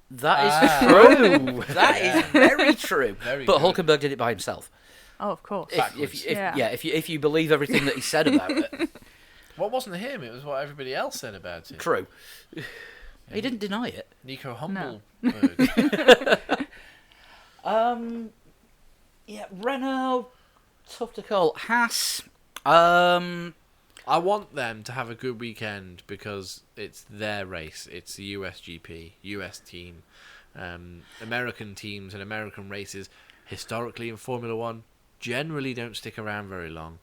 That is true. That is very true. Very but good. Hulkenberg did it by himself. Oh, of course. If you believe everything that he said about it. Well, it wasn't him. It was what everybody else said about it. True. He didn't deny it. Nico Humbleberg. Yeah, Renault, tough to call. Haas, I want them to have a good weekend because it's their race. It's the USGP, US team. American teams and American races, historically in Formula One, generally don't stick around very long.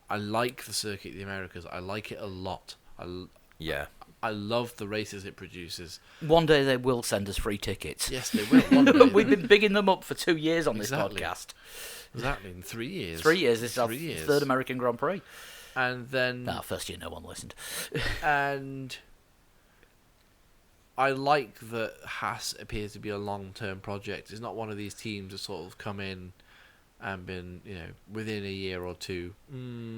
I like the circuit of the Americas. I like it a lot. I love the races it produces. one day they will send us free tickets. Yes, they will. One day, We've been bigging them up for 2 years on Exactly. this podcast. Exactly, in 3 years. 3 years. This is our 3 years. third American Grand Prix. And then... No, first year no one listened. And I like that Haas appears to be a long-term project. It's not one of these teams that sort of come in and been, within a year or two.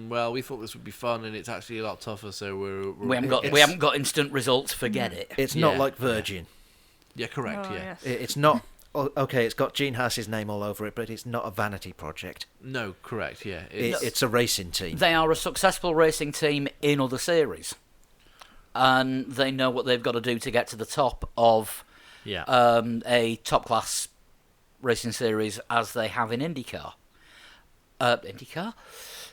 Well, we thought this would be fun, and it's actually a lot tougher. So We haven't got instant results. Forget it. It's not like Virgin. Yeah, correct. Oh, yeah, yes. It's not. Okay, it's got Gene Haas's name all over it, but it's not a vanity project. no, correct. Yeah, It's a racing team. They are a successful racing team in other series, and they know what they've got to do to get to the top of yeah. a top-class racing series as they have in IndyCar. IndyCar?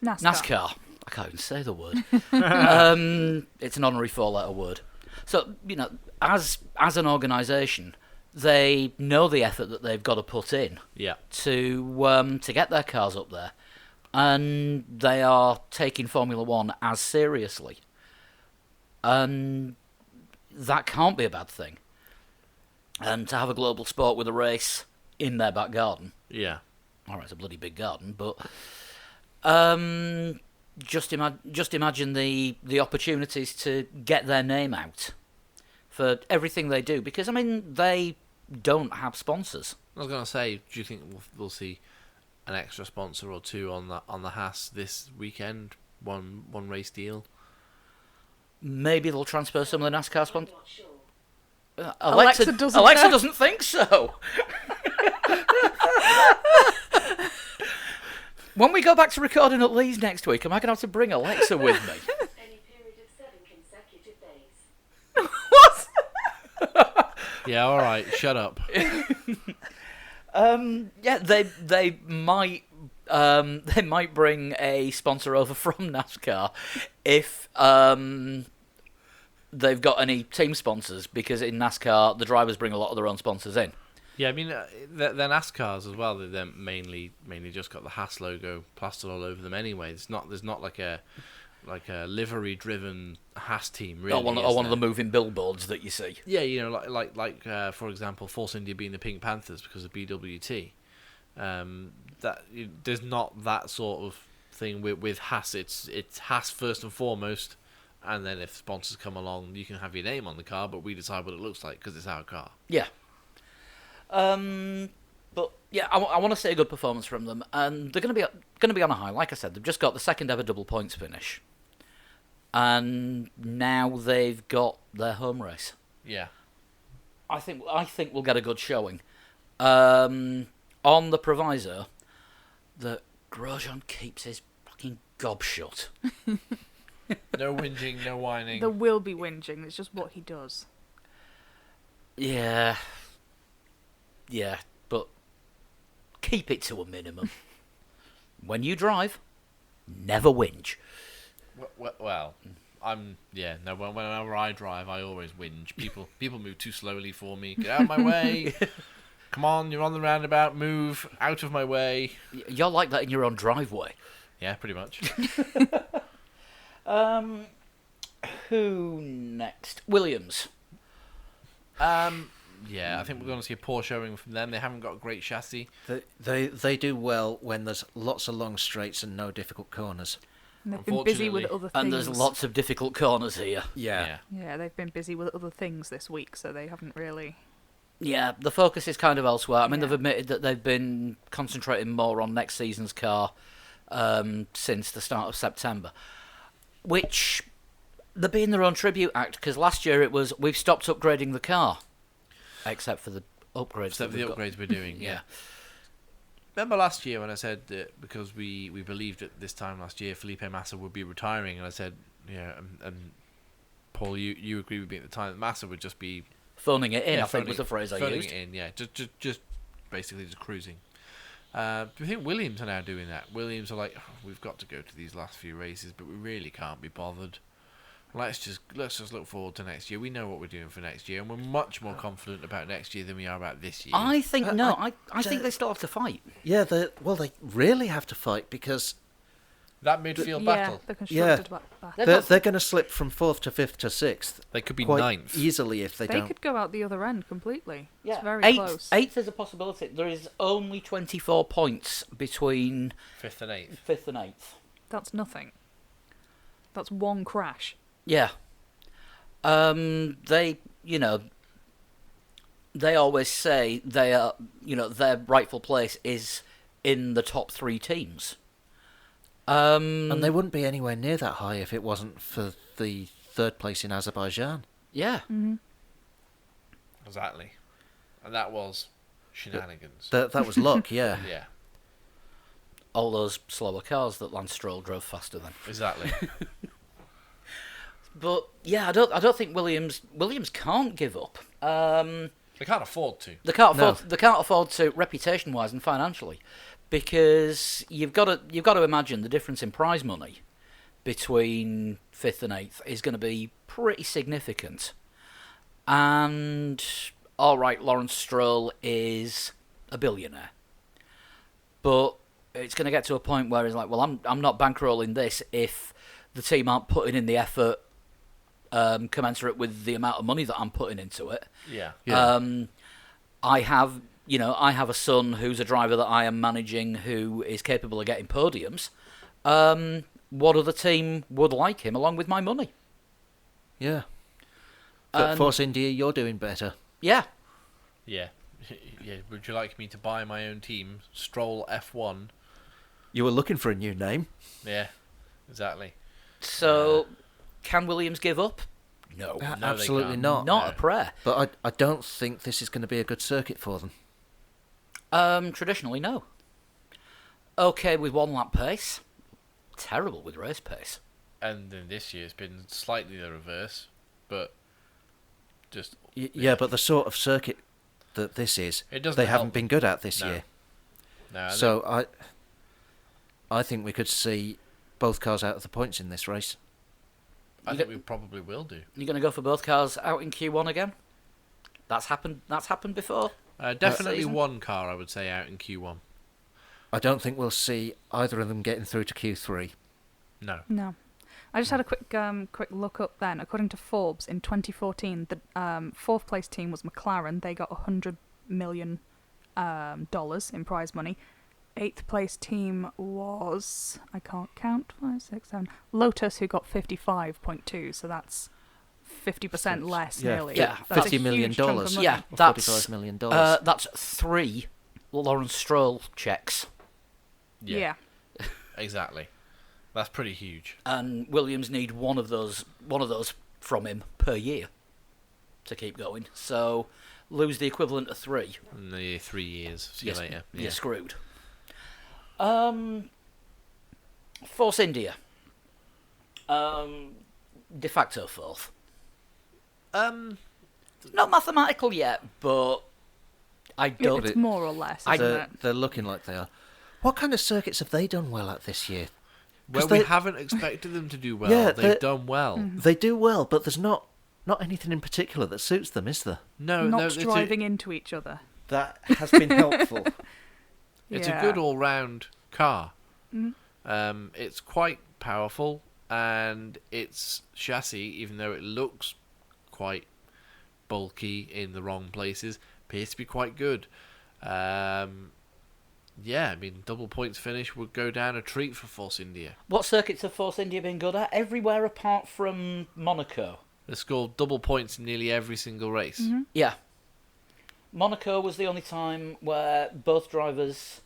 NASCAR. I can't even say the word. It's an honorary four-letter word. So, as an organisation, they know the effort that they've got to put in Yeah. to get their cars up there, and they are taking Formula One as seriously, and that can't be a bad thing. And to have a global sport with a race in their back garden, Yeah. all right, it's a bloody big garden, but just imagine the opportunities to get their name out for everything they do, because they don't have sponsors. I was going to say, do you think we'll see an extra sponsor or two on the Haas this weekend? One race deal. Maybe they'll transfer some of the NASCAR sponsors. Alexa doesn't Alexa care. doesn't think so. When we go back to recording at Leeds next week, am I going to have to bring Alexa with me? Any period of 7 consecutive days. What? Yeah, all right. Shut up. Yeah, they might bring a sponsor over from NASCAR if they've got any team sponsors, because in NASCAR the drivers bring a lot of their own sponsors in. Yeah, I mean, they're NASCARs as well. They're mainly just got the Haas logo plastered all over them anyway. There's not like a livery-driven Haas team, really. Or one of the moving billboards that you see. Yeah, like for example, Force India being the Pink Panthers because of BWT. There's not that sort of thing with Haas. It's Haas first and foremost, and then if sponsors come along, you can have your name on the car, but we decide what it looks like because it's our car. Yeah. But yeah, I want to see a good performance from them, and they're going to be on a high. Like I said, they've just got the second ever double points finish, and now they've got their home race. Yeah. I think we'll get a good showing. On the proviso that Grosjean keeps his fucking gob shut. No whinging, no whining. There will be whinging. It's just what he does. Yeah, but keep it to a minimum. When you drive, never whinge. Well, whenever I drive, I always whinge. People move too slowly for me. Get out of my way. Come on, you're on the roundabout. Move out of my way. You're like that in your own driveway. Yeah, pretty much. Who next? Williams. I think we're going to see a poor showing from them. They haven't got a great chassis. They do well when there's lots of long straights and no difficult corners. And they've been busy with Unfortunately. other things. And there's lots of difficult corners here. Yeah. Yeah, they've been busy with other things this week, so they haven't really. Yeah, the focus is kind of elsewhere. I mean, Yeah. they've admitted that they've been concentrating more on next season's car since the start of September, which they're being their own tribute act, because last year it was, we've stopped upgrading the car, except for the upgrades. Except that for the we've got. upgrades we're doing. Yeah. Remember last year when I said that because we believed at this time last year Felipe Massa would be retiring, and I said, and Paul, you agreed with me at the time that Massa would just be Phoning it in, Yeah, I think was the phrase I phoning used. it in, yeah, just basically just cruising. Do you think Williams are now doing that? Williams are like, we've got to go to these last few races, but we really can't be bothered. Let's just look forward to next year. We know what we're doing for next year, and we're much more confident about next year than we are about this year. I think, I I think they still have to fight. Yeah, they really have to fight because That midfield Yeah, battle, the constructed battle. they're going to slip from 4th to 5th to 6th they could be quite ninth. easily if they They don't. could go out the other end completely. It's very eighth, close. Eighth is a possibility. There is only 24 points between Fifth and eighth. 5th and 8th. That's nothing. That's one crash. Yeah. They, they always say they are, their rightful place is in the top 3 teams. And they wouldn't be anywhere near that high if it wasn't for the 3rd place in Azerbaijan. Yeah. Mm-hmm. Exactly, and that was shenanigans. That was luck, yeah. Yeah, All those slower cars that Lance Stroll drove faster than. exactly. But yeah, I don't think Williams can't give up. They can't afford to. They can't afford. No. They can't afford to, reputation-wise and financially, because you've got to imagine the difference in prize money between 5th and 8th is going to be pretty significant. And all right, Lawrence Stroll is a billionaire, but it's going to get to a point where he's like, well, I'm not bankrolling this if the team aren't putting in the effort commensurate with the amount of money that I'm putting into it. Yeah. I have a son who's a driver that I am managing who is capable of getting podiums. What other team would like him along with my money? Yeah. But Force India, you're doing better. Yeah. Yeah. Yeah. Would you like me to buy my own team, Stroll F1? You were looking for a new name. Yeah. Exactly. So, can Williams give up? No. No, they Absolutely can't. not. Not a prayer. But I don't think this is going to be a good circuit for them. Traditionally, no. Okay with 1 lap pace. Terrible with race pace. And then this year it's been slightly the reverse, but just Yeah, but the sort of circuit that this is, It doesn't they help haven't been good at this No. year. no. So I think we could see both cars out of the points in this race. I think we probably will do. You're going to go for both cars out in Q1 again? That's happened before. Definitely season? one car, I would say, out in Q1. I don't think we'll see either of them getting through to Q3. No. No. I just had a quick look up then. According to Forbes, in 2014, the 4th place team was McLaren. They got $100 million in prize money. 8th place team was, I can't count, 5, 6, 7, Lotus, who got 55.2, so that's 50% less, Yeah, nearly. yeah, That's a $50 million. huge chunk of money. Yeah, Or that's $45 million. that's 3 Lawrence Stroll checks, Yeah. Exactly. That's pretty huge. and Williams need one of those from him per year to keep going. So lose the equivalent of 3. In the 3 years. See you later. Yeah. You're screwed. Force India. De facto 4th. Not mathematical yet, but I don't. It's more or less, isn't it? They're looking like they are. What kind of circuits have they done well at this year? Well, 'Cause we they- haven't expected them to do well. Yeah, They've they- done well. They do well, but there's not anything in particular that suits them, is there? No, Not it's driving into each other. That has been helpful. It's Yeah. a good all-round car. Mhm. It's quite powerful, and its chassis, even though it looks quite bulky in the wrong places. Appears to be quite good. Yeah, I mean, double points finish would go down a treat for Force India. What circuits have Force India been good at? Everywhere apart from Monaco. They scored double points in nearly every single race. Mm-hmm. Yeah. Monaco was the only time where both drivers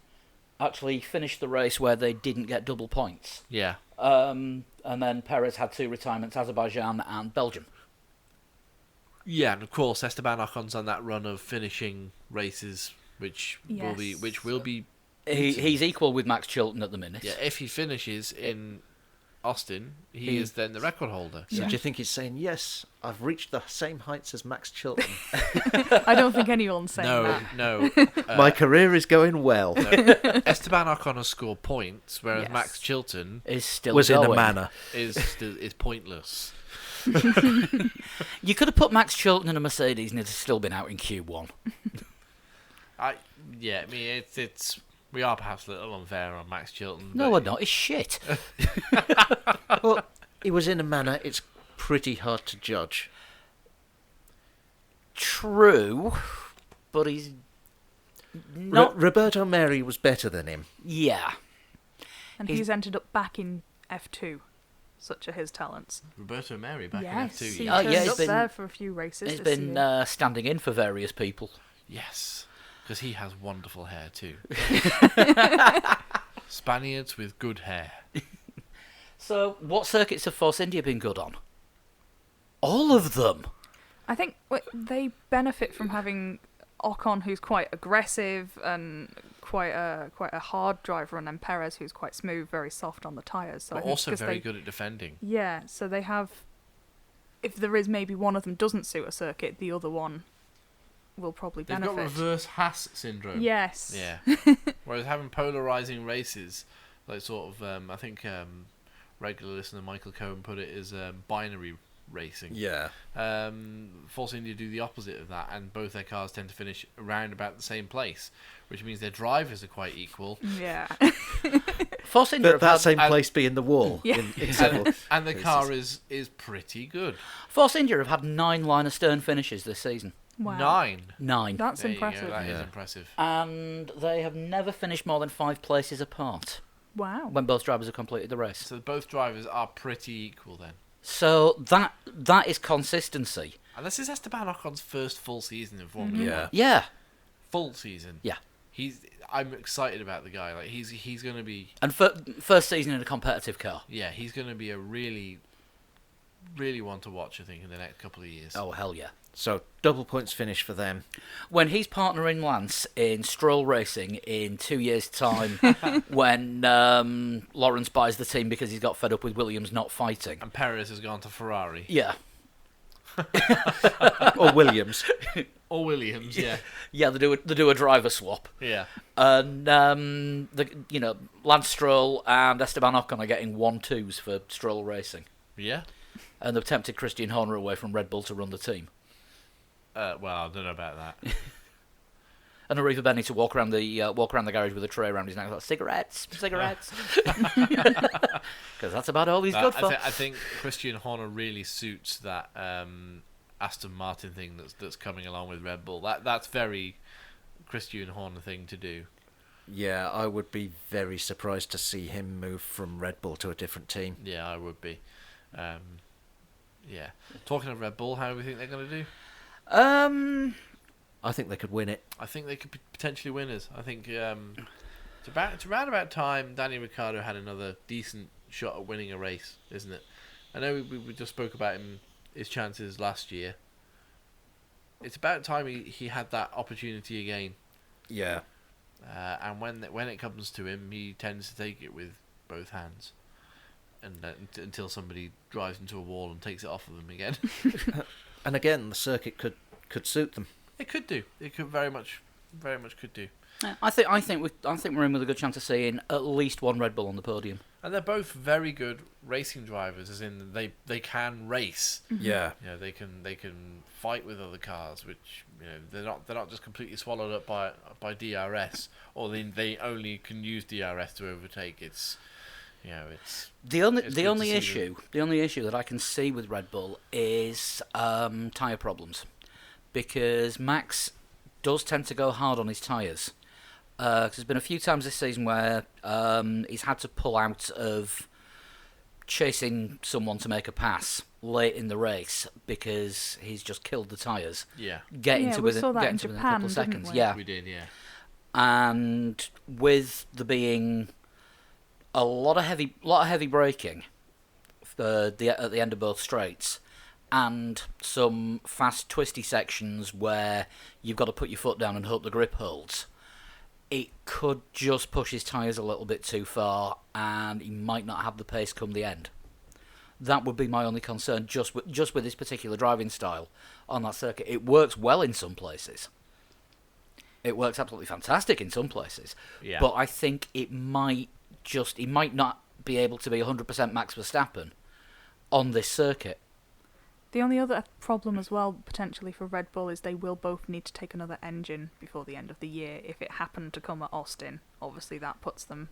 actually finished the race where they didn't get double points. Yeah. And then Perez had 2 retirements, Azerbaijan and Belgium. Yeah, and of course Esteban Ocon's on that run of finishing races, which will be He's equal with Max Chilton at the minute. yeah. If he finishes in Austin, he is then the record holder. So do you think he's saying, yes, I've reached the same heights as Max Chilton? I don't think anyone's saying that. No. My career is going well. Esteban Ocon has scored points, whereas Yes. Max Chilton Is still Was in going. a manner. is pointless. You could have put Max Chilton in a Mercedes and it'd have still been out in Q1. I mean it's we are perhaps a little unfair on Max Chilton. No, but we're not. It's shit. Well, he was in a manner it's pretty hard to judge. True, but he's not. Roberto Meri was better than him. Yeah. And He's- he's ended up back in F2. Such are his talents. Roberto Meri back Yes, in F2. he Oh, turned yeah, he's up been- there for a few races He's this been year. standing in for various people. Yes, because he has wonderful hair too. Spaniards with good hair. So, what circuits have Force India been good on? All of them. I think they benefit from having Ocon, who's quite aggressive and quite a hard driver, and then Perez, who's quite smooth, very soft on the tyres. So I But think also 'cause very they- good at defending. Yeah, so they have. If there is maybe one of them doesn't suit a circuit, the other one will probably They've benefit. got reverse Haas syndrome. Yes. Yeah. Whereas having polarizing races, like sort of, I think regular listener Michael Cohen put it as binary racing. Yeah. Force India do the opposite of that, and both their cars tend to finish around about the same place, which means their drivers are quite equal. Yeah. Force India But have that same and- place being the wall. Yeah. In several And the cases. car is pretty good. Force India have had 9 line astern finishes this season. Wow. 9. 9. That's There you go, impressive. that is Yeah. impressive. And they have never finished more than 5 places apart Wow. when both drivers have completed the race. So both drivers are pretty equal then. So that is consistency. And this is Esteban Ocon's first full season in Formula Yeah. One. Yeah. Full season. Yeah. I'm excited about the guy. Like he's going to be And first season in a competitive car. he's going to be a really one to watch, I think, in the next couple of years. Oh, hell yeah. So double points finish for them. When he's partnering Lance in Stroll Racing in 2 years' time, when Lawrence buys the team because he's got fed up with Williams not fighting. And Perez has gone to Ferrari. Yeah. Or Williams. Or Williams, yeah. Yeah, they do a driver swap. Yeah. And Lance Stroll and Esteban Ocon are getting 1-2s for Stroll Racing. Yeah. And they've tempted Christian Horner away from Red Bull to run the team. Well, I don't know about that. And Arriva Benny to walk around the garage with a tray around his neck like cigarettes. Because that's about all he's good for. I think Christian Horner really suits that Aston Martin thing that's coming along with Red Bull. That's very Christian Horner thing to do. Yeah, I would be very surprised to see him move from Red Bull to a different team. Yeah, I would be. Yeah. Talking of Red Bull, how do we think they're going to do? I think they could win it. I think they could be potentially winners. I think it's around about time Danny Ricciardo had another decent shot at winning a race, isn't it? I know we just spoke about his chances last year. It's about time he had that opportunity again. Yeah. And when it comes to him, he tends to take it with both hands, and until somebody drives into a wall and takes it off of them again. And again, the circuit could suit them. It could do. It could very much could do. I think we're in with a good chance of seeing at least one Red Bull on the podium. And they're both very good racing drivers, as in they can race. Yeah. You know, they can fight with other cars, which they're not just completely swallowed up by DRS, or they only can use DRS to overtake. It's it's The only It's good to see issue that I can see with Red Bull is tyre problems, because Max does tend to go hard on his tyres. There's been a few times this season where he's had to pull out of chasing someone to make a pass late in the race because he's just killed the tyres. Yeah. Getting Yeah, to we within, saw that getting in to within a Japan, couple of didn't seconds. we? Yeah. We did, yeah. And with there being a lot of heavy braking at the end of both straights, and some fast twisty sections where you've got to put your foot down and hope the grip holds, it could just push his tyres a little bit too far, and he might not have the pace come the end. That would be my only concern, just with this particular driving style on that circuit. It works well in some places. It works absolutely fantastic in some places. Yeah. But I think he might not be able to be 100% Max Verstappen on this circuit. The only other problem as well, potentially for Red Bull, is they will both need to take another engine before the end of the year. If it happened to come at Austin, obviously that puts them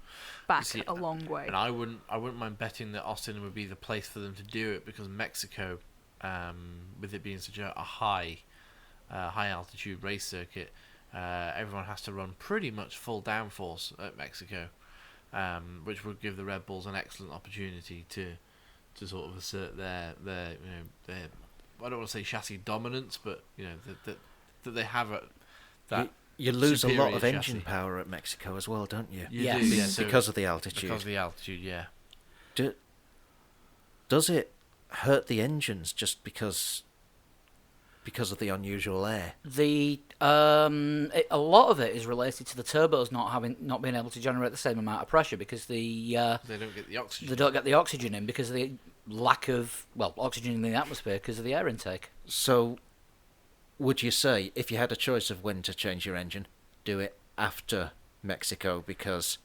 back See, a long way. And I wouldn't mind betting that Austin would be the place for them to do it, because Mexico, with it being such a high altitude race circuit, everyone has to run pretty much full downforce at Mexico, which would give the Red Bulls an excellent opportunity to sort of assert their I don't want to say chassis dominance, but that they have that. You lose a lot superior of engine chassis. power at Mexico as well, don't you? You Yes. do, yeah, so Because of the altitude. because of the altitude, yeah. Does it hurt the engines just because of the unusual air? A lot of it is related to the turbos not being able to generate the same amount of pressure because They don't get the oxygen. they don't get the oxygen in because of the lack of oxygen in the atmosphere because of the air intake. So, would you say, if you had a choice of when to change your engine, do it after Mexico because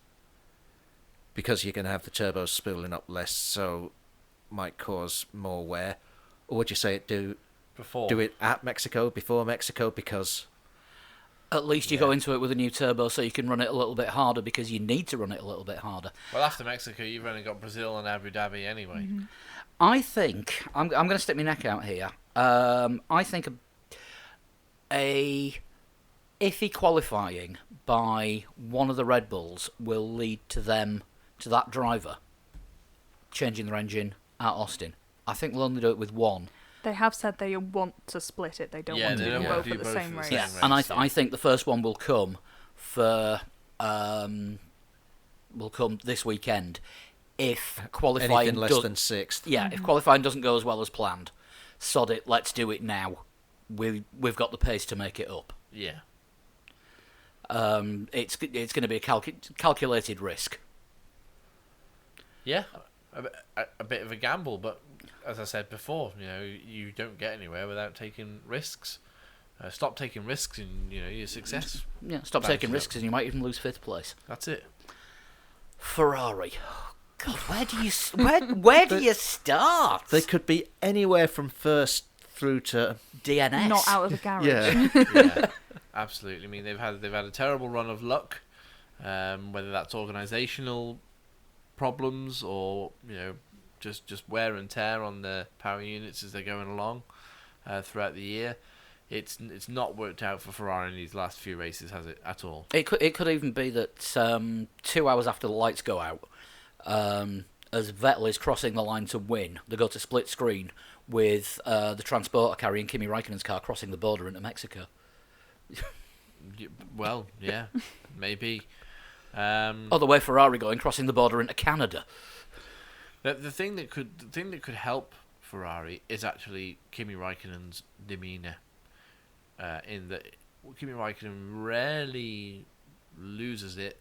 you're going to have the turbos spooling up less, so might cause more wear? Or would you say do it at Mexico, before Mexico, because... At least you go into it with a new turbo so you can run it a little bit harder because you need to run it a little bit harder. Well, after Mexico, you've only got Brazil and Abu Dhabi anyway. Mm-hmm. I think I'm going to stick my neck out here. I think a iffy qualifying by one of the Red Bulls will lead to that driver changing their engine at Austin. I think they'll only do it with one. They have said they want to split it. They don't want to do want both to at the same race. Yeah, race, and yeah. I think the first one will come this weekend if qualifying Anything less than sixth. Yeah, if qualifying doesn't go as well as planned, sod it, let's do it now. We've got the pace to make it up. Yeah. It's going to be a calculated risk. Yeah, a bit of a gamble, but as I said before, you don't get anywhere without taking risks. Stop taking risks, and your success. Yeah, stop Bounces taking up. risks, and you might even lose fifth place. That's it. Ferrari. Oh, God, where do you start? They could be anywhere from first through to... DNS. Not out of the garage. Yeah. Yeah, absolutely. I mean, they've had a terrible run of luck, whether that's organisational problems or just wear and tear on the power units as they're going along throughout the year. It's not worked out for Ferrari in these last few races, has it, at all? It could even be that 2 hours after the lights go out, as Vettel is crossing the line to win, they go to split screen with the transporter carrying Kimi Raikkonen's car crossing the border into Mexico. Well, yeah, maybe. Other way Ferrari going, crossing the border into Canada. The thing that could help Ferrari is actually Kimi Raikkonen's demeanour. In that Kimi Raikkonen rarely loses it,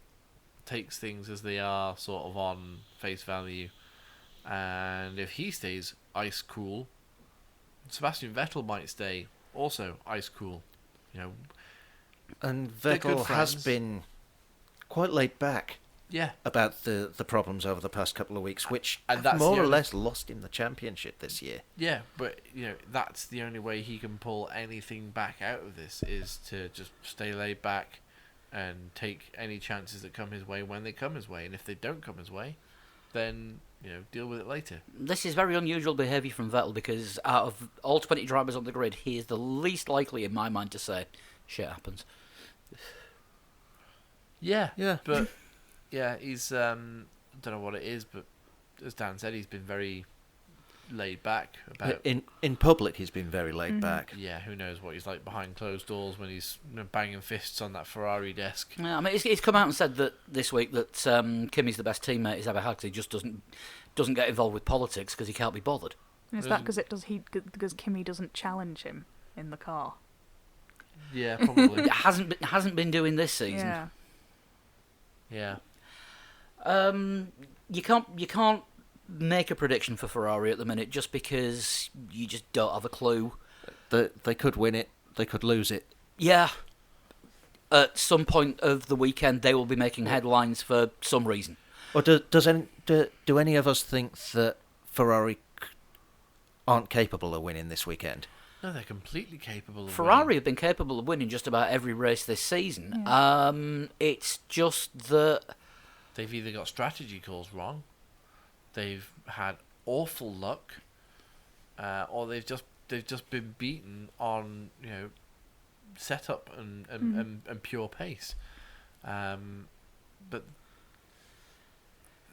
takes things as they are, sort of on face value, and if he stays ice cool, Sebastian Vettel might stay also ice cool. And They're good Vettel has friends. been quite laid back Yeah, about the problems over the past couple of weeks, which And have that's more the or only- less lost him the championship this year. yeah, but that's the only way he can pull anything back out of this, is to just stay laid back and take any chances that come his way when they come his way, and if they don't come his way, then deal with it later. This is very unusual behaviour from Vettel because out of all 20 drivers on the grid, he is the least likely, in my mind, to say, shit happens. Yeah. But, he's, I don't know what it is, but as Dan said, he's been very laid back about... In public, he's been very laid back. Yeah, who knows what he's like behind closed doors when he's banging fists on that Ferrari desk. Yeah, I mean, he's come out and said that this week that Kimi's the best teammate he's ever had because he just doesn't get involved with politics because he can't be bothered. Is that because Kimi doesn't challenge him in the car? Yeah, probably. It hasn't been doing this season. Yeah. You can't make a prediction for Ferrari at the minute just because you just don't have a clue. They could win it, they could lose it. Yeah. At some point of the weekend, they will be making headlines for some reason. Or do any of us think that Ferrari aren't capable of winning this weekend? No, they're completely capable of Ferrari winning. have been capable of winning just about every race this season. Yeah. It's just that They've either got strategy calls wrong, they've had awful luck, or they've just been beaten on setup and pure pace. But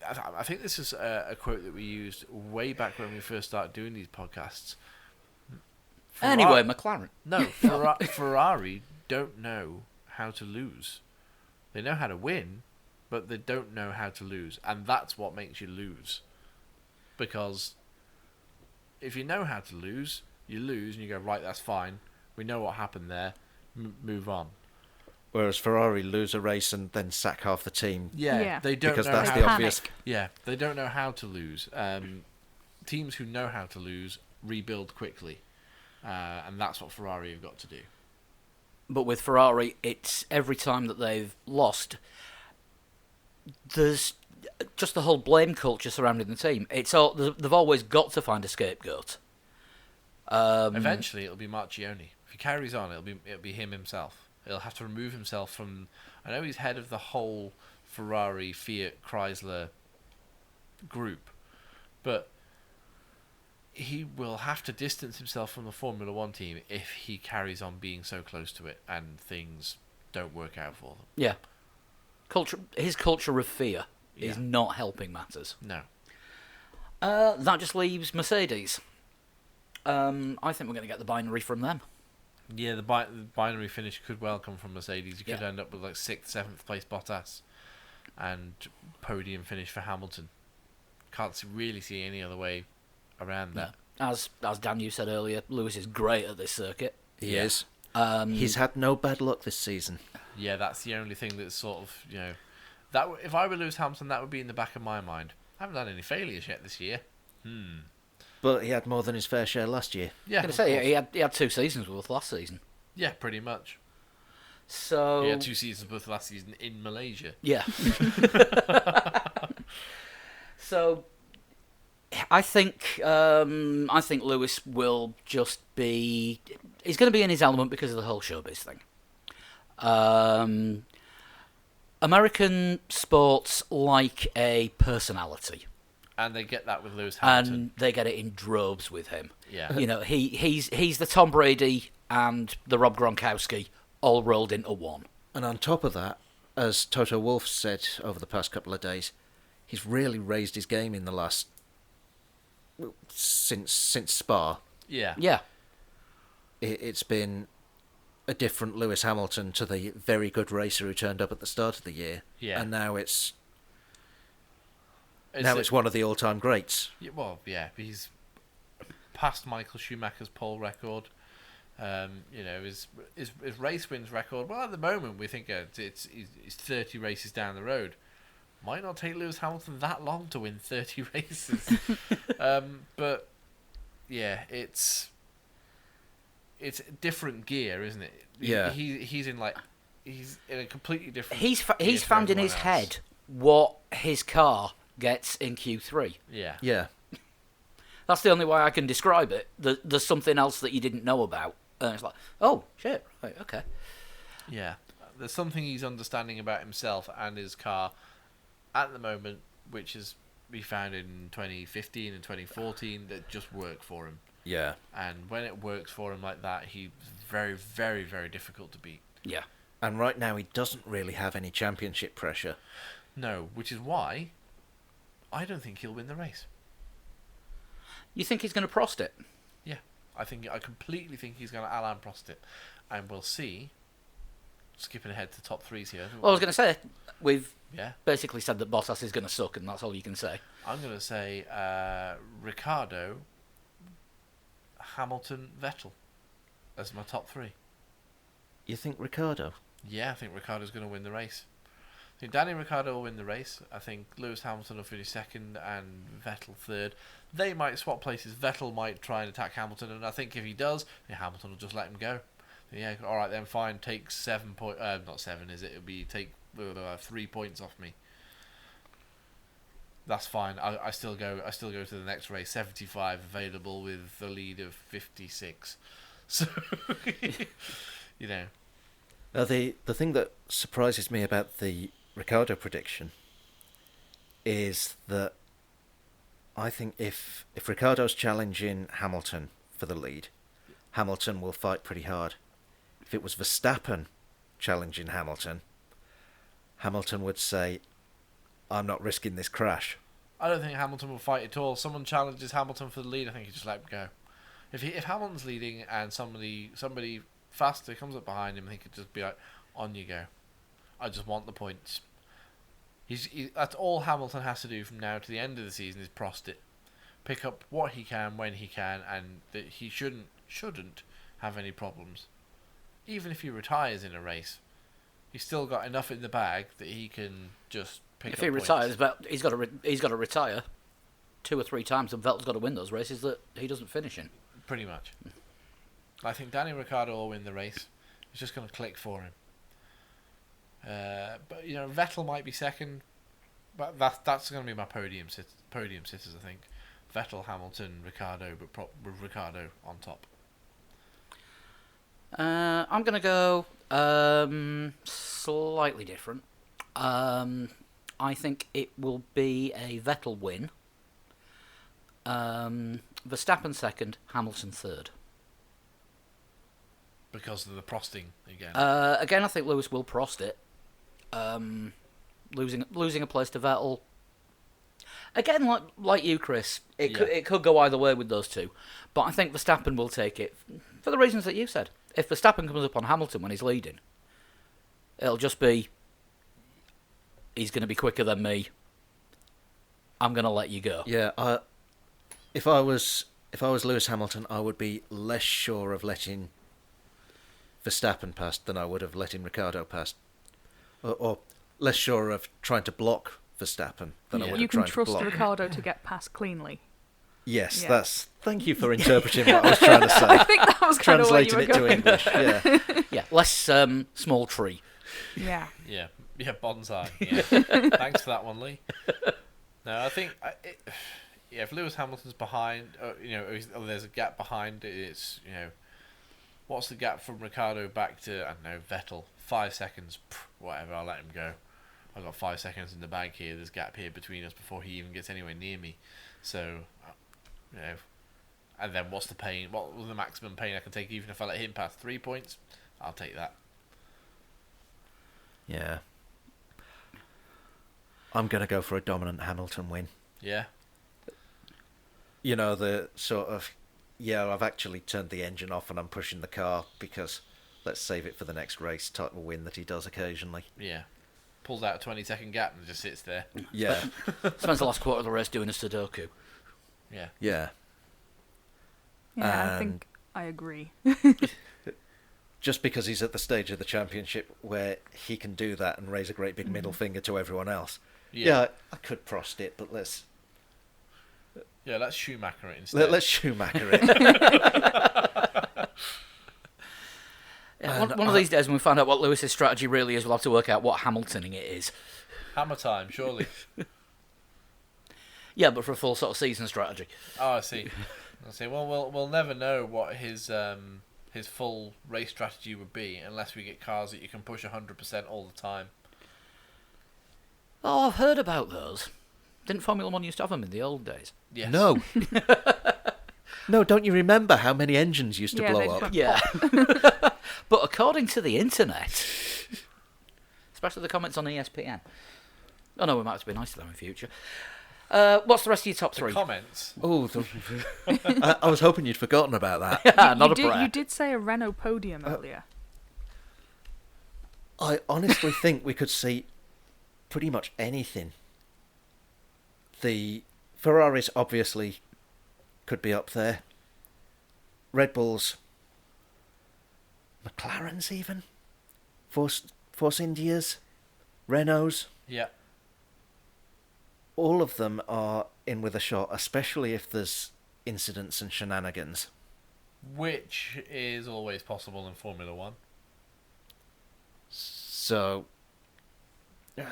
I think this is a quote that we used way back when we first started doing these podcasts. anyway, McLaren. No, Ferrari don't know how to lose. They know how to win, but they don't know how to lose, and that's what makes you lose. Because if you know how to lose, you lose, and you go, right, that's fine. We know what happened there. Move on. Whereas Ferrari lose a race and then sack half the team. Yeah. They don't Because know that's how the obvious. Yeah, they don't know how to lose. Teams who know how to lose rebuild quickly, and that's what Ferrari have got to do. But with Ferrari, it's every time that they've lost, there's just the whole blame culture surrounding the team. They've always got to find a scapegoat. Eventually, it'll be Marchione. If he carries on, it'll be him himself. He'll have to remove himself from. I know he's head of the whole Ferrari, Fiat, Chrysler group, but he will have to distance himself from the Formula One team if he carries on being so close to it and things don't work out for them. Yeah. His culture of fear is Yeah. not helping matters. No. That just leaves Mercedes. I think we're going to get the binary from them. Yeah, the binary finish could well come from Mercedes. You could Yeah. end up with like 6th, 7th place Bottas and podium finish for Hamilton. Can't really see any other way around that. As Dan, you said earlier, Lewis is great at this circuit. He Yeah. is. Um, He's had no bad luck this season. Yeah, that's the only thing that's sort of, that if I were Lewis Hamilton, that would be in the back of my mind. I haven't had any failures yet this year. But he had more than his fair share last year. Yeah, going to of say course. he had 2 seasons worth last season. Yeah, pretty much. So He had 2 seasons worth last season in Malaysia. yeah. So I think Lewis will just be. He's going to be in his element because of the whole showbiz thing. American sports like a personality, And they get that with Lewis Hamilton. and they get it in droves with him. Yeah. You know, he's the Tom Brady and the Rob Gronkowski all rolled into one. And on top of that, as Toto Wolff said over the past couple of days, he's really raised his game in the last... Since Spa. Yeah. Yeah. It's been a different Lewis Hamilton to the very good racer who turned up at the start of the year. Yeah. And now it's It's one of the all-time greats. Yeah, well, yeah, he's past Michael Schumacher's pole record. His race wins record. Well, at the moment, we think it's 30 races down the road. Might not take Lewis Hamilton that long to win 30 races. But yeah, it's different gear, isn't it? Yeah. He's in a completely different. He's gear to found in his everyone else. head what his car gets in Q3. Yeah. Yeah. That's the only way I can describe it. There's something else that you didn't know about. And it's like, oh, shit, right, okay. Yeah, there's something he's understanding about himself and his car at the moment, which is he found in 2015 and 2014 that just work for him. Yeah. And when it works for him like that, he's very, very, very difficult to beat. Yeah. And right now he doesn't really have any championship pressure. No, which is why I don't think he'll win the race. You think he's going to Prost it? Yeah, I completely think he's going to Alain Prost it, and we'll see. Skipping ahead to top threes here. Well, I was going to say, we've Yeah, basically said that Bottas is going to suck, and that's all you can say. I'm going to say Ricciardo, Hamilton, Vettel as my top three. You think Ricciardo? Yeah, I think Ricciardo's going to win the race. I think Danny Ricciardo will win the race. I think Lewis Hamilton will finish second and Vettel third. They might swap places. Vettel might try and attack Hamilton, and I think if he does, then Hamilton will just let him go. Yeah, all right then, fine. Take 7 points. Not 7, is it? It'll be take 3 points off me. That's fine. I still go. I still go to the next race. 75 available with the lead of 56. So, you know. Now, the thing that surprises me about the Ricciardo prediction is that I think if Ricciardo's challenging Hamilton for the lead, Hamilton will fight pretty hard. If it was Verstappen challenging Hamilton, Hamilton would say, I'm not risking this crash. I don't think Hamilton will fight at all. Someone challenges Hamilton for the lead, I think you just let him go. If Hamilton's leading and somebody faster comes up behind him, he could just be like, on you go. I just want the points. That's all Hamilton has to do from now to the end of the season is Prost it. Pick up what he can when he can, and that he shouldn't have any problems. Even if he retires in a race, he's still got enough in the bag that he can just pick up If he points. retires, but he's got to retire 2 or 3 times, and Vettel's got to win those races that he doesn't finish in. Pretty much. I think Danny Ricciardo will win the race. It's just going to click for him. But Vettel might be second, but that's going to be my podium sitters. I think Vettel, Hamilton, Ricciardo, but with Ricciardo on top. I'm going to go slightly different. I think it will be a Vettel win. Verstappen second, Hamilton third. Because of the prosting again. Again, I think Lewis will Prost it. Losing a place to Vettel. Again, like you, Chris, it could go either way with those two, but I think Verstappen will take it for the reasons that you said. If Verstappen comes up on Hamilton when he's leading, it'll just be, he's going to be quicker than me. I'm going to let you go. Yeah, if I was Lewis Hamilton, I would be less sure of letting Verstappen past than I would have letting Ricciardo past, or less sure of trying to block Verstappen than I would You have can tried to trust block. Ricciardo to get past cleanly. Yes, Yeah. that's. Thank you for interpreting what I was trying to say. I think that was kind of where you Translating were it to going. English. Yeah. Yeah, less small tree. Yeah. Yeah, bonsai. Yeah. Thanks for that one, Lee. No, I think if Lewis Hamilton's behind, there's a gap behind. It's what's the gap from Ricciardo back to I don't know Vettel? 5 seconds. Whatever, I'll let him go. I've got 5 seconds in the bag here. There's a gap here between us before he even gets anywhere near me. So, and then what's the pain? What was the maximum pain I can take even if I let him pass 3 points? I'll take that. Yeah. I'm going to go for a dominant Hamilton win. Yeah. The sort of, I've actually turned the engine off and I'm pushing the car because let's save it for the next race type of win that he does occasionally. Yeah. Pulls out a 20-second gap and just sits there. Yeah. Spends the last quarter of the race doing a Sudoku. Yeah. Yeah. Yeah, I And- think I agree. Just because he's at the stage of the championship where he can do that and raise a great big middle finger to everyone else. Yeah. I could Prost it, but let's Schumacher it instead. let's Schumacher it. Yeah, one of these days when we find out what Lewis's strategy really is, we'll have to work out what Hamiltoning it is. Hammer time, surely. Yeah, but for a full sort of season strategy. Oh, I see. Well, we'll never know what his full race strategy would be unless we get cars that you can push 100% all the time. Oh, I've heard about those. Didn't Formula One used to have them in the old days? Yes. No. No, don't you remember how many engines used to Yeah, blow they up? just Yeah. But according to the internet, especially the comments on ESPN. Oh no, we might have to be nice to them in future. What's the rest of your top The three? comments. Oh, I was hoping you'd forgotten about that. Yeah, not a you prayer. did say a Renault podium earlier. I honestly think we could see pretty much anything. The Ferraris obviously could be up there. Red Bulls, McLarens even, Force Indias, Renaults. Yeah. All of them are in with a shot, especially if there's incidents and shenanigans. Which is always possible in Formula One. So, So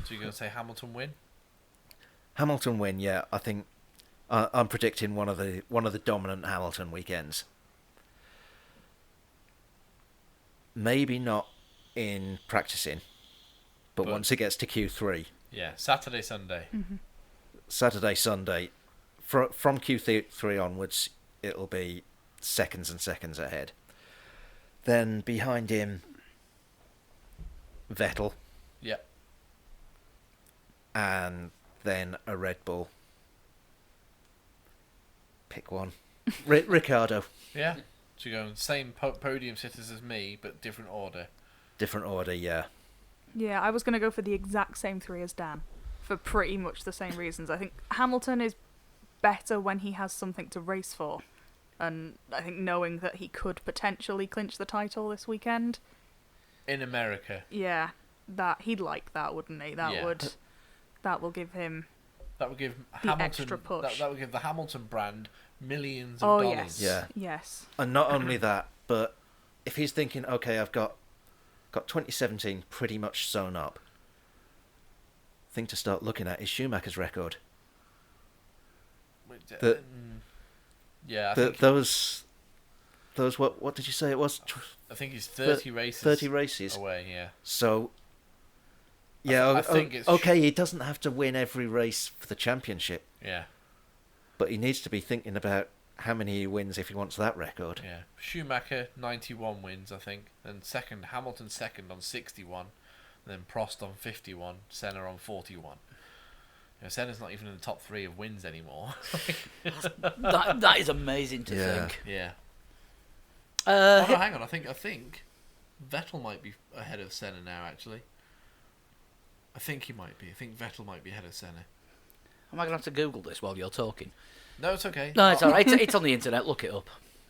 you're going to say Hamilton win? Hamilton win, yeah. I think I'm predicting one of the dominant Hamilton weekends. Maybe not in practicing, but once it gets to Q3, Yeah. Saturday, Sunday. Saturday, Sunday, from Q3 onwards, it'll be seconds and seconds ahead. Then behind him, Vettel, Yeah. and then a Red Bull. Pick one. Ricciardo. Yeah. So you're going same podium sitters as me, but different order. Different order, yeah. Yeah, I was going to go for the exact same three as Dan, for pretty much the same reasons. I think Hamilton is better when he has something to race for, and I think knowing that he could potentially clinch the title this weekend, In America. yeah, that he'd like that, wouldn't he? Yeah. That will give him. That would give The Hamilton extra push. That would give the Hamilton brand millions of Oh dollars. yes, Yeah. yes. And not only that, but if he's thinking, okay, I've got 2017 pretty much sewn up, thing to start looking at is Schumacher's record. Which, The- yeah, I The, think those what did you say it was? I think he's 30 races. 30 races. away. Yeah. So, yeah, I think it's okay. He doesn't have to win every race for the championship, Yeah. but he needs to be thinking about how many he wins if he wants that record. Yeah. Schumacher 91 wins, I think, and second Hamilton second on 61, then Prost on 51, Senna on 41. You know, Senna's not even in the top 3 of wins anymore. That is amazing to Yeah. think. Yeah. Uh, Oh no, hang on. I think Vettel might be ahead of Senna now. Actually, I think he might be. I think Vettel might be ahead of Senna. Am I going to have to Google this while you're talking? No, it's okay. No, it's all right. It's on the internet. Look it up.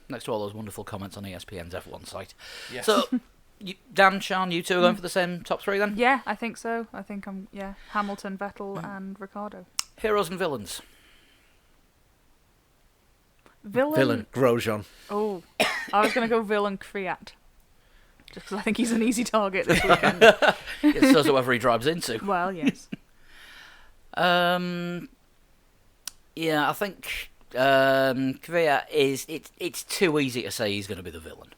Next to all those wonderful comments on ESPN's F1 site. Yes. So, Dan, Sean, you two are going for the same top three then? Yeah, I think so. I think Hamilton, Vettel, and Ricciardo. Heroes and villains. Villain Grosjean. Oh, I was going to go villain Kvyat. Just because I think he's an easy target this weekend. It says whoever he drives into. Well, yes. Yeah, I think Kvyat is. It's too easy to say he's going to be the villain.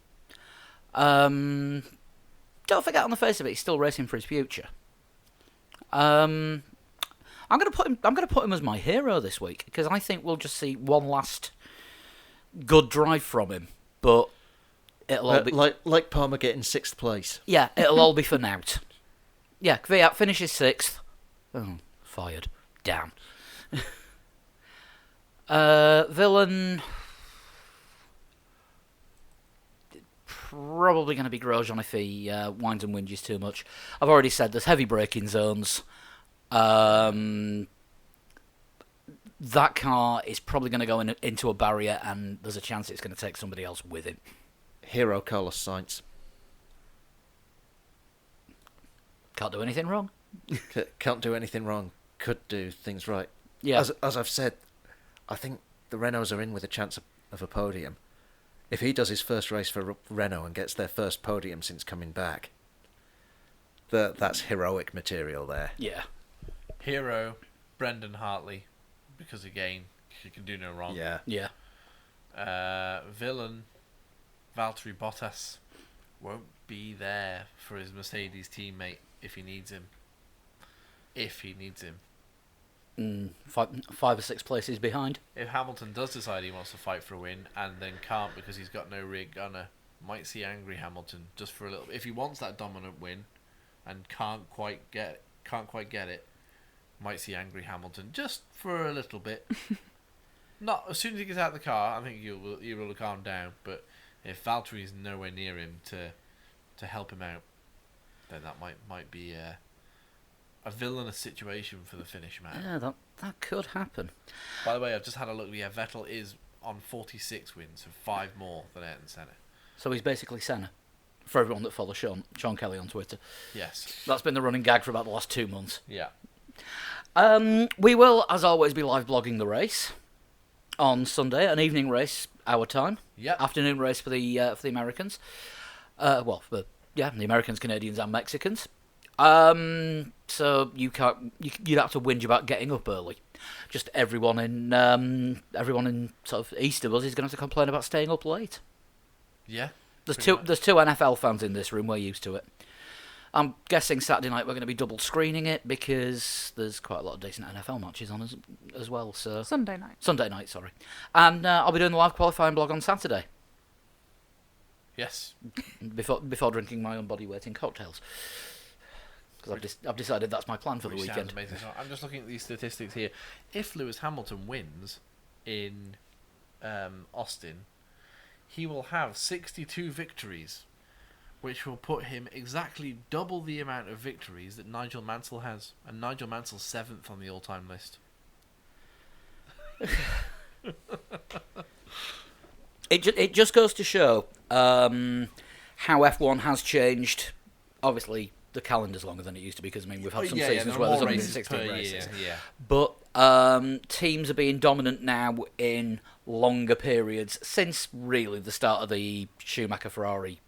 Don't forget, on the face of it, he's still racing for his future. I'm going to put him as my hero this week because I think we'll just see one last good drive from him, but it'll all be Like Palmer getting 6th place. yeah, it'll all be for nout. Yeah, Kvyat finishes 6th. Oh, fired. Damn. Villain. Probably going to be Grosjean if he whines and whinges too much. I've already said there's heavy braking zones. That car is probably going to go into a barrier, and there's a chance it's going to take somebody else with him. Hero Carlos Sainz. Can't do anything wrong. Can't do anything wrong. Could do things right. Yeah. As I've said, I think the Renaults are in with a chance of a podium. If he does his first race for Renault and gets their first podium since coming back, that's heroic material there. Yeah. Hero, Brendan Hartley, because again, he can do no wrong. Yeah. Yeah. Villain, Valtteri Bottas, won't be there for his Mercedes teammate if he needs him. If he needs him. five or six places behind. If Hamilton does decide he wants to fight for a win and then can't because he's got no rear gunner, might see angry Hamilton just for a little. If he wants that dominant win and can't quite get it, might see angry Hamilton just for a little bit. Not as soon as he gets out of the car, I think he will calm down. But if Valtteri's nowhere near him to help him out, then that might be a villainous situation for the finish, man. Yeah, that could happen. By the way, I've just had a look. Yeah, Vettel is on 46 wins, so 5 more than Ayrton Senna. So he's basically Senna, for everyone that follows Sean Kelly on Twitter. Yes. That's been the running gag for about the last 2 months. Yeah. We will, as always, be live blogging the race on Sunday, an evening race, our time. Yep. Afternoon race for the Americans. The Americans, Canadians, and Mexicans. So you'd have to whinge about getting up early. Just everyone in sort of east of us is going to have to complain about staying up late. Yeah. There's pretty much. two NFL fans in this room. We're used to it. I'm guessing Saturday night we're going to be double screening it because there's quite a lot of decent NFL matches on as well. So Sunday night, sorry. And I'll be doing the live qualifying blog on Saturday Yes. before drinking my own body weight in cocktails. Because I've decided that's my plan for the Which weekend. sounds amazing. So I'm just looking at these statistics here. If Lewis Hamilton wins in Austin, he will have 62 victories, which will put him exactly double the amount of victories that Nigel Mansell has. And Nigel Mansell's 7th on the all-time list. It just goes to show how F1 has changed. Obviously, the calendar's longer than it used to be because we've had some seasons where there's only been 16 races. Yeah. But teams are being dominant now in longer periods since really the start of the Schumacher-Ferrari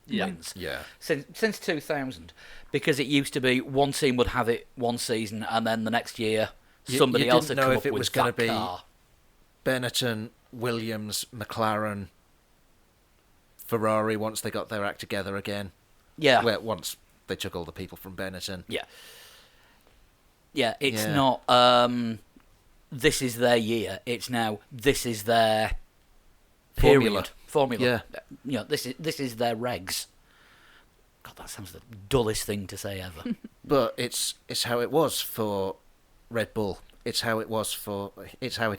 wins. Yeah. Since 2000, because it used to be one team would have it one season and then the next year somebody you else didn't had know come if up it with was going that to be car. Benetton, Williams, McLaren, Ferrari once they got their act together again. Yeah. Well, once they took all the people from Benetton. Yeah. Yeah, it's Yeah. not this is their year. It's now this is their Formula. Formula. Yeah. You know, this is their regs. God, that sounds the dullest thing to say ever. But it's how it was for Red Bull. It's how it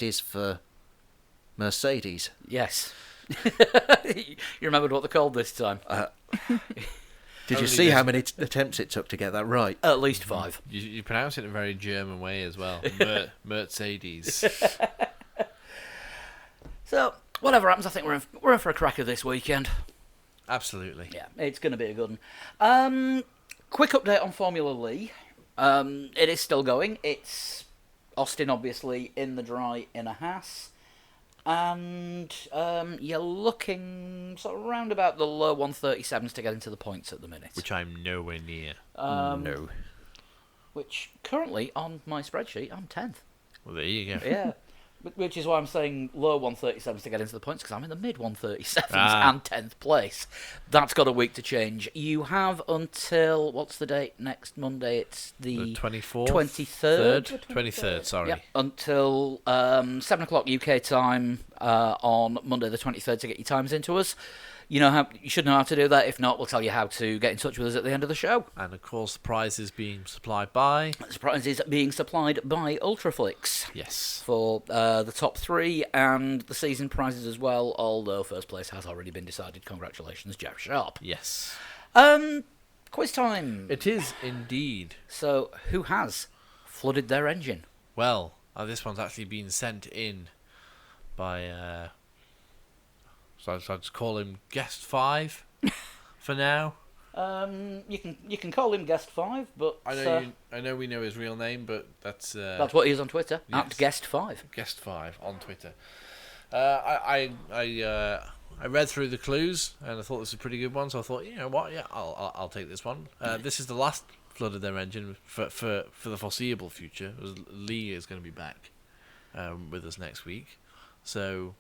is for Mercedes. Yes. You remembered what they're called this time? Did you Only see this- how many attempts it took to get that right? At least 5. You pronounce it in a very German way as well. Mercedes. So, whatever happens, I think we're in for a cracker this weekend. Absolutely. Yeah, it's going to be a good one. Quick update on Formula Lee. It is still going. It's Austin, obviously, in the dry in a Haas. And you're looking sort of round about the low 137s to get into the points at the minute. Which I'm nowhere near. No. Which currently, on my spreadsheet, I'm 10th. Well, there you go. Yeah. Which is why I'm saying low 137s to get into the points, because I'm in the mid 137s Ah. and 10th place. That's got a week to change. You have until, what's the date next Monday? It's the 24th? 23rd. 23rd, sorry. Yep, until 7 o'clock UK time on Monday the 23rd to get your times into us. You should know how to do that. If not, we'll tell you how to get in touch with us at the end of the show. And of course, the prize is being supplied by. The prize is being supplied by Ultraflix Yes. for the top 3 and the season prizes as well, although first place has already been decided. Congratulations, Jeff Sharp. Yes. Quiz time. It is indeed. So, who has flooded their engine? Well, this one's actually been sent in by. So I'll just call him Guest 5 for now. You can call him Guest 5, but I know we know his real name, but that's what he is on Twitter, yes. at Guest 5. Guest 5 on Twitter. I read through the clues and I thought this was a pretty good one, so I thought, you know what, yeah, I'll take this one. This is the last flood of their engine for the foreseeable future. Lee is going to be back with us next week, so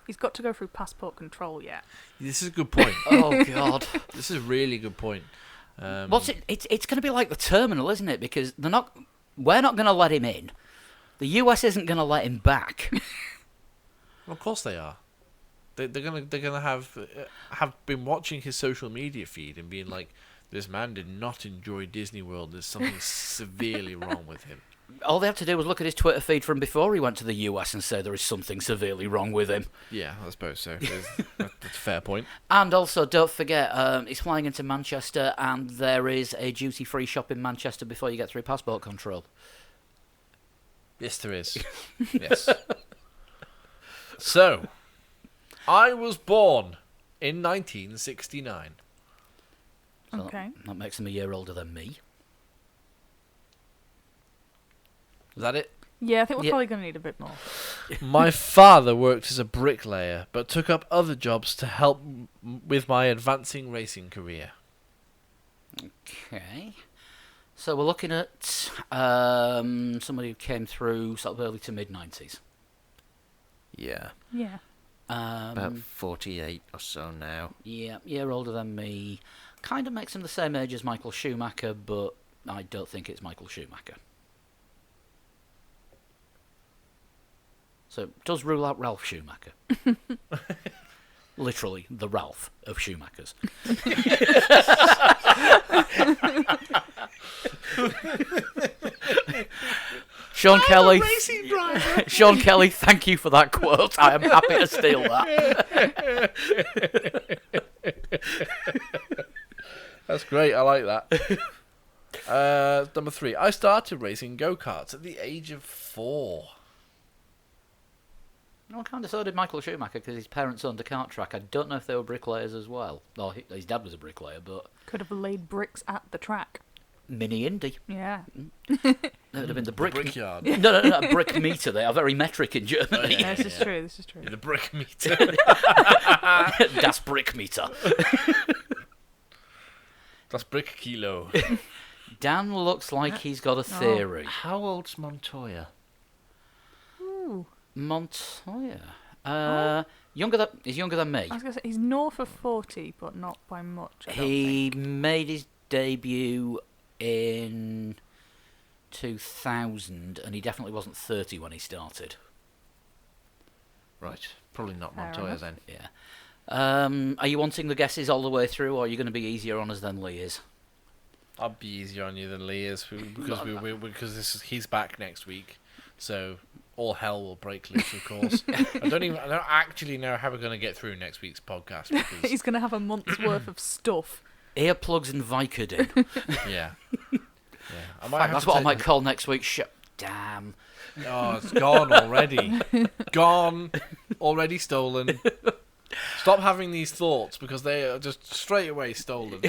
he's got to go through passport control yet. this is a good point. Oh, God. This is a really good point. What's it? It's going to be like the terminal, isn't it? Because we're not going to let him in The US isn't going to let him back. Of course they are. They're gonna have been watching his social media feed and being like, this man did not enjoy Disney World. There's something severely wrong with him. All they have to do was look at his Twitter feed from before he went to the US and say there is something severely wrong with him. Yeah, I suppose so. That's a fair point. And also, don't forget, he's flying into Manchester, and there is a duty-free shop in Manchester before you get through passport control. Yes, there is. Yes. So, I was born in 1969. So Okay. That makes him a year older than me. Is that it? Yeah, I think we're Yeah. probably going to need a bit more. My father worked as a bricklayer, but took up other jobs to help with my advancing racing career. Okay. So we're looking at somebody who came through sort of early to mid-90s. Yeah. Yeah. About 48 or so now. Yeah, year older than me. Kind of makes him the same age as Michael Schumacher, but I don't think it's Michael Schumacher. So it does rule out Ralph Schumacher. Literally, the Ralph of Schumachers. Sean Kelly. Racing driver. Sean Kelly, thank you for that quote. I am happy to steal that. That's great. I like that. Number 3. I started racing go-karts at the age of 4. Well, kind of so did Michael Schumacher because his parents owned a kart track. I don't know if they were bricklayers as well. Or his dad was a bricklayer, but Could have laid bricks at the track. mini Indy. Yeah. That would have been the brick. Brickyard. No, brick meter. They are very metric in Germany. Yeah, this is true. This is true. The brick meter. Das brick meter. That's brick kilo. Dan looks like he's got a theory. How old's Montoya? Ooh. Montoya. He's younger than me. I was going to say, he's north of 40, but not by much. I don't He think. made his debut in 2000, and he definitely wasn't 30 when he started. Right. Probably not Fair Montoya enough. then. Yeah. Are you wanting the guesses all the way through, or are you going to be easier on us than Lee is? I'll be easier on you than Lee is because he's back next week, so all hell will break loose. Of course, I don't actually know how we're going to get through next week's podcast because He's going to have a month's worth of stuff. Earplugs and Vicodin. yeah. I In might fact, have that's to what I take might call next week's show. Damn. Oh, it's gone already. Gone. Already stolen. Stop having these thoughts because they are just straight away stolen.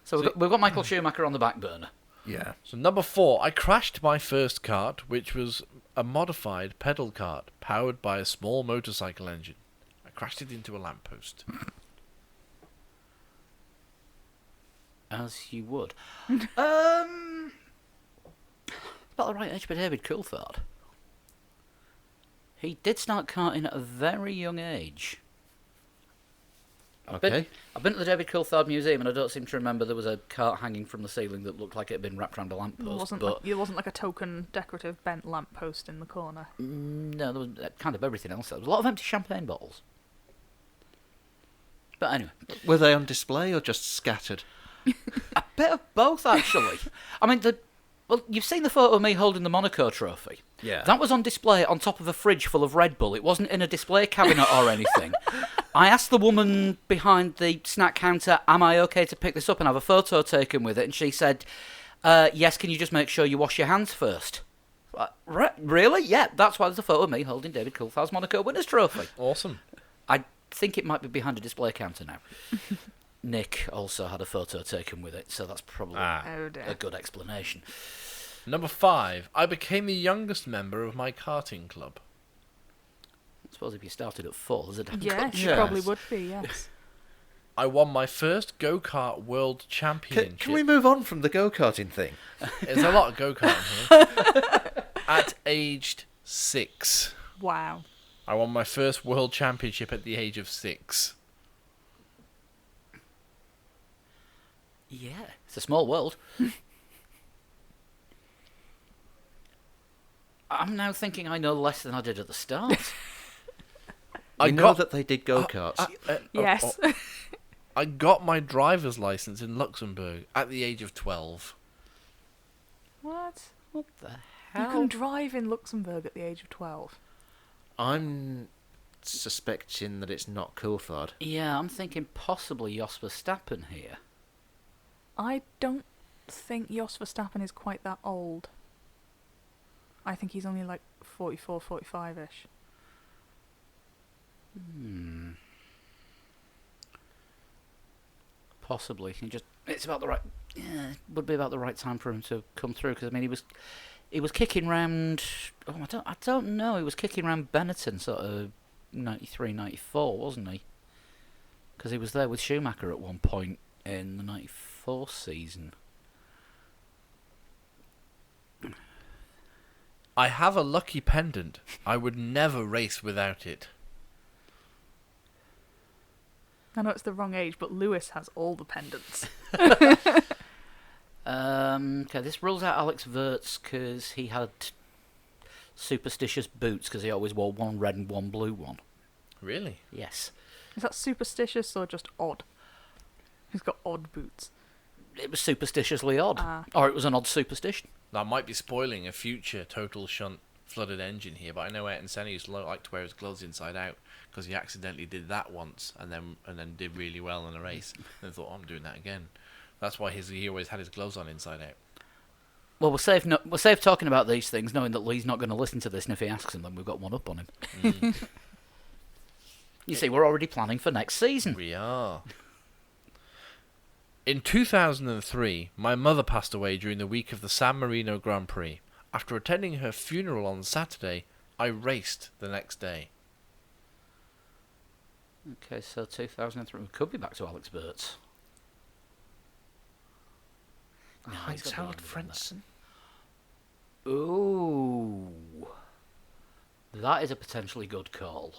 So we've got Michael Schumacher on the back burner. Yeah. So number 4, I crashed my first kart, which was a modified pedal kart powered by a small motorcycle engine. I crashed it into a lamppost. As you would. About the right age for David Coulthard. He did start karting at a very young age. I've been to the David Coulthard Museum, and I don't seem to remember there was a cart hanging from the ceiling that looked like it had been wrapped around a lamppost. It wasn't like a token decorative bent lamppost in the corner. No, there was kind of everything else. There was a lot of empty champagne bottles. But anyway, Were they on display or just scattered? a bit of both, actually. I mean, you've seen the photo of me holding the Monaco trophy. Yeah. That was on display on top of a fridge full of Red Bull. It wasn't in a display cabinet or anything. I asked the woman behind the snack counter, am I okay to pick this up and have a photo taken with it? And she said, yes, can you just make sure you wash your hands first? Really? Yeah, that's why there's a photo of me holding David Coulthard's Monaco Winners' Trophy. Awesome. I think it might be behind a display counter now. Nick also had a photo taken with it, so that's probably Oh dear. a good explanation. Number 5, I became the youngest member of my karting club. I suppose if you started at 4, there's a damn Yes, good you Yes. probably would be, yes. I won my first go-kart world championship. Can we move on from the go-karting thing? There's a lot of go-karting here. At aged 6. Wow. I won my first world championship at the age of 6. Yeah, it's a small world. I'm now thinking I know less than I did at the start. I know that they did go-karts. Yes. I got my driver's license in Luxembourg at the age of 12. What? What the You hell? can drive in Luxembourg at the age of 12. I'm suspecting that it's not Coulthard. Yeah, I'm thinking possibly Jos Verstappen here. I don't think Jos Verstappen is quite that old. I think he's only like 44, 45-ish. Possibly. It's about the right. Yeah, it would be about the right time for him to come through. Because I mean, he was kicking round. Oh, I don't know. He was kicking round Benetton sort of 93, 94, wasn't he? Because he was there with Schumacher at one point in the 94 season. I have a lucky pendant. I would never race without it. I know it's the wrong age, but Lewis has all the pendants. Okay, this rules out Alex Wirtz because he had superstitious boots because he always wore one red and one blue one. Really? Yes. Is that superstitious or just odd? He's got odd boots. It was superstitiously odd. Ah. Or it was an odd superstition. That might be spoiling a future total shunt flooded engine here, but I know Ayrton Senna used to like to wear his gloves inside out because he accidentally did that once and then did really well in a race and thought, oh, I'm doing that again. That's why he always had his gloves on inside out. Well, we're safe talking about these things, knowing that Lee's not going to listen to this, and if he asks him, then we've got one up on him. You see, we're already planning for next season. We are. In 2003, my mother passed away during the week of the San Marino Grand Prix. After attending her funeral on Saturday, I raced the next day. Okay, so 2003. We could be back to Alex Wirtz. No, he's Heinz got the Howard longer than Frentzen. Ooh. That is a potentially good call.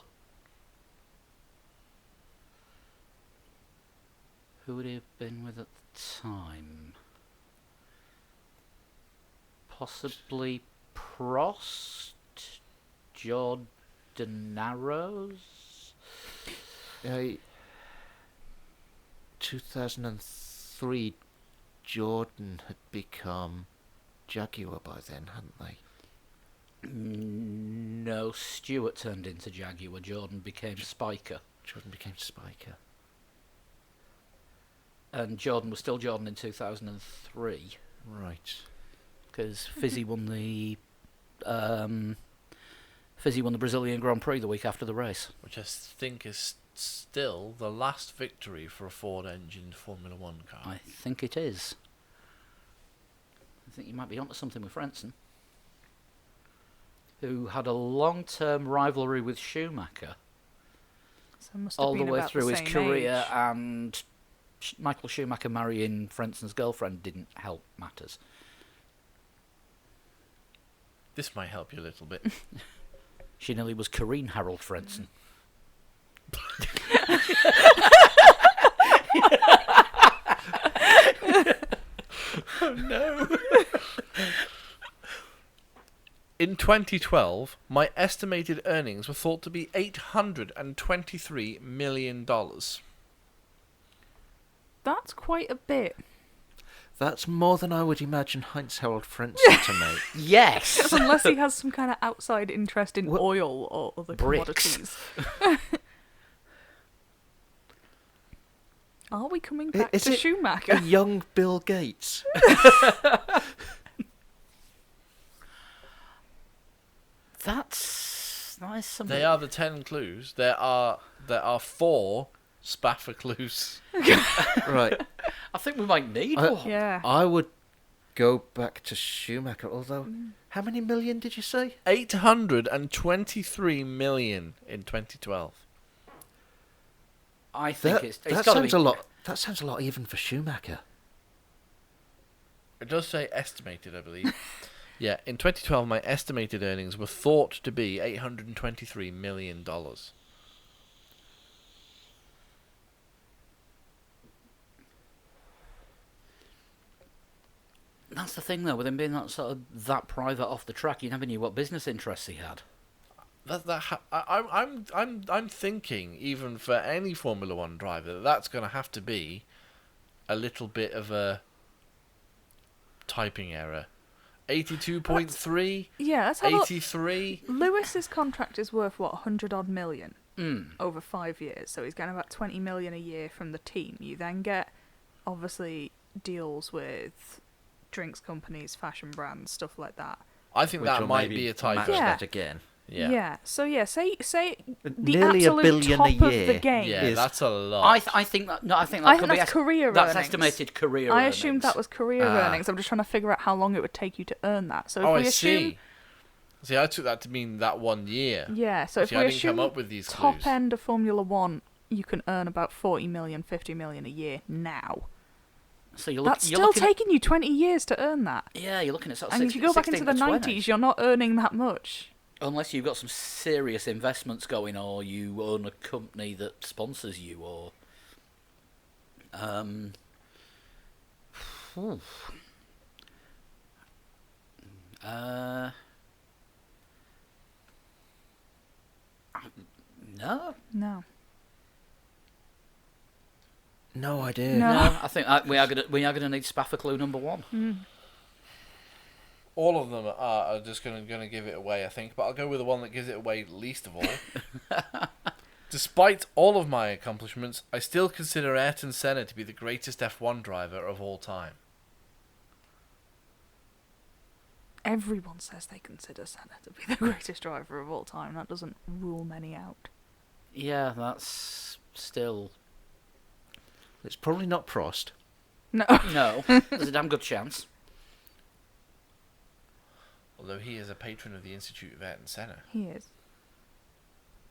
Who would he have been with at the time? Possibly Prost? Jordanarrows? 2003, Jordan had become Jaguar by then, hadn't they? No, Stewart turned into Jaguar. Jordan became Spiker. Jordan became Spiker. And Jordan was still Jordan in 2003. Right. Because Fizzy won the Brazilian Grand Prix the week after the race. Which I think is still the last victory for a Ford-engined Formula One car. I think it is. I think you might be onto something with Frentzen, who had a long-term rivalry with Schumacher So it must have all the been way about through the his same career, age. and Michael Schumacher marrying Frentzen's girlfriend didn't help matters. This might help you a little bit. She nearly was Karine Harold Frentzen. Oh no! In 2012, my estimated earnings were thought to be $823 million. That's quite a bit. That's more than I would imagine Heinz Harald Frentzen to make. Yes! Unless he has some kind of outside interest in What- oil or other Bricks. commodities. Are we coming back Is to it Schumacher? A young Bill Gates. That is something. They are the 10 clues. There are 4 Spaffer clues. Right. I think we might need I- one. Yeah. I would go back to Schumacher, although... How many million did you say? 823 million in 2012. I think it's that gotta sounds be a lot. That sounds a lot even for Schumacher. It does say estimated, I believe. Yeah, in 2012, my estimated earnings were thought to be $823 million. That's the thing, though, with him being that private off the track, you never knew what business interests he had. I'm thinking, even for any Formula One driver, that's going to have to be a little bit of a typing error. 82.3, Yeah, let's have a look. 83. Lewis's contract is worth, what, 100 odd million Mm. over 5 years, so he's getting about 20 million a year from the team. You then get, obviously, deals with drinks companies, fashion brands, stuff like that. I think Which that will might maybe be a typo. match Yeah. that again. Yeah. So yeah, say the Nearly absolute $1 billion top a of the year. game. Yeah, is- that's a lot. I think that I could think be that's career that's earnings. estimated career I earnings. assumed that was career Ah. earnings. I'm just trying to figure out how long it would take you to earn that. So if Oh, we I assume, see. See, I took that to mean that 1 year. yeah, so if See, we I didn't assume come up with these top clues. end of Formula One, you can earn about 40 million, 50 million a year now. So you're That's you're still looking taking you 20 years to earn that. yeah, you're looking at sort of And if 16 you go back into the 16 to 90s, 20. you're not earning that much. Unless you've got some serious investments going, or you own a company that sponsors you, or whew. No, No. No idea. No. no. I think we are gonna need Spaffer clue number one. All of them are just going to give it away, I think. But I'll go with the one that gives it away least of all. Despite all of my accomplishments, I still consider Ayrton Senna to be the greatest F1 driver of all time. Everyone says they consider Senna to be the greatest driver of all time. That doesn't rule many out. Yeah, that's still It's probably not Prost. No. no. There's a damn good chance. Although he is a patron of the Institute of Ayrton Senna. He is.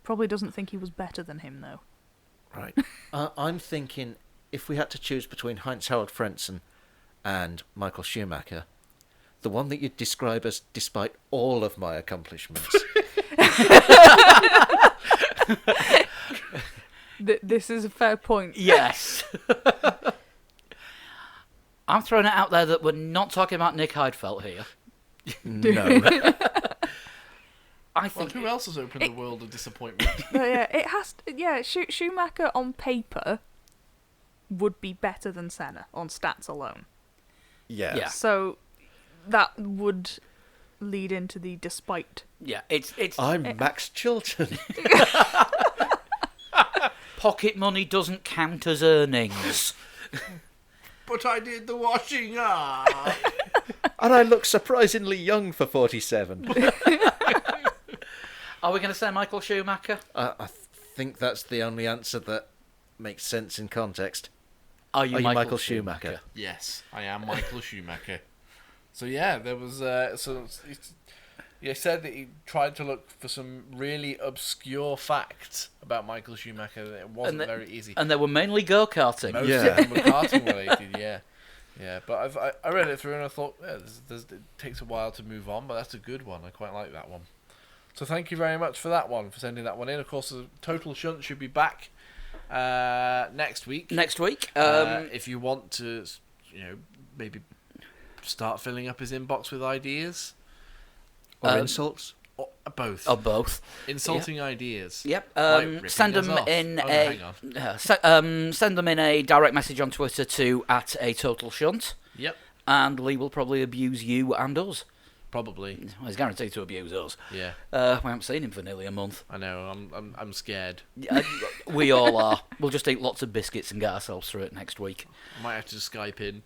Probably doesn't think he was better than him, though. Right. I'm thinking if we had to choose between Heinz-Harald Frentzen and Michael Schumacher, the one that you'd describe as despite all of my accomplishments. This is a fair point. Yes. I'm throwing it out there that we're not talking about Nick Heidfeld here. No. I Well, think who else has opened the world of disappointment? But yeah, it has. Schumacher on paper would be better than Senna on stats alone. Yeah. Yeah. So that would lead into the despite. yeah, it's I'm Max Chilton. pocket money doesn't count as earnings. But I did the washing up. And I look surprisingly young for 47. Are we going to say Michael Schumacher? I think that's the only answer that makes sense in context. Are you, Are you Michael, Michael Schumacher? Schumacher? Yes, I am Michael Schumacher. So yeah, there was you said that he tried to look for some really obscure facts about Michael Schumacher. It wasn't very easy. And they were mainly go-karting. Most Yeah. of them were karting related, yeah. Yeah, but I read it through and I thought, yeah, it takes a while to move on, but that's a good one. I quite like that one. So thank you very much for that one, for sending that one in. Of course, the Total Shunt should be back next week. Next week. If you want to, maybe start filling up his inbox with ideas. Or insults? Or both. Or both. Insulting ideas. Yep. Like ripping Send us them off. in Oh, a hang on. send them in a direct message on Twitter to @ATotalShunt, Yep, and Lee will probably abuse you and us. probably. Well, he's guaranteed to abuse us. Yeah, We haven't seen him for nearly a month. I know. I'm scared. We all are. We'll just eat lots of biscuits and get ourselves through it next week. I might have to Skype in.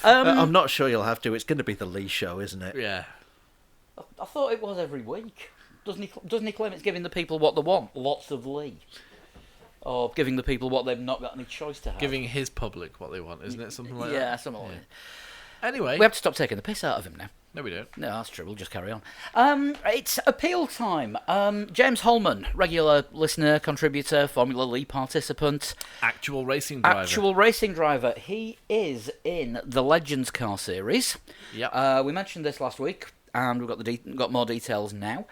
I'm not sure you'll have to. It's going to be the Lee show, isn't it? Yeah. I thought it was every week. Doesn't he claim it's giving the people what they want? Lots of Lee. Or giving the people what they've not got any choice to have. Giving his public what they want, isn't it? Something like that. Yeah, something like that. Anyway. We have to stop taking the piss out of him now. No, we don't. No, that's true. We'll just carry on. It's appeal time. James Holman, regular listener, contributor, Formula Lee participant, Actual racing driver. actual racing driver. He is in the Legends Car Series. Yep. We mentioned this last week, and we've got got more details now.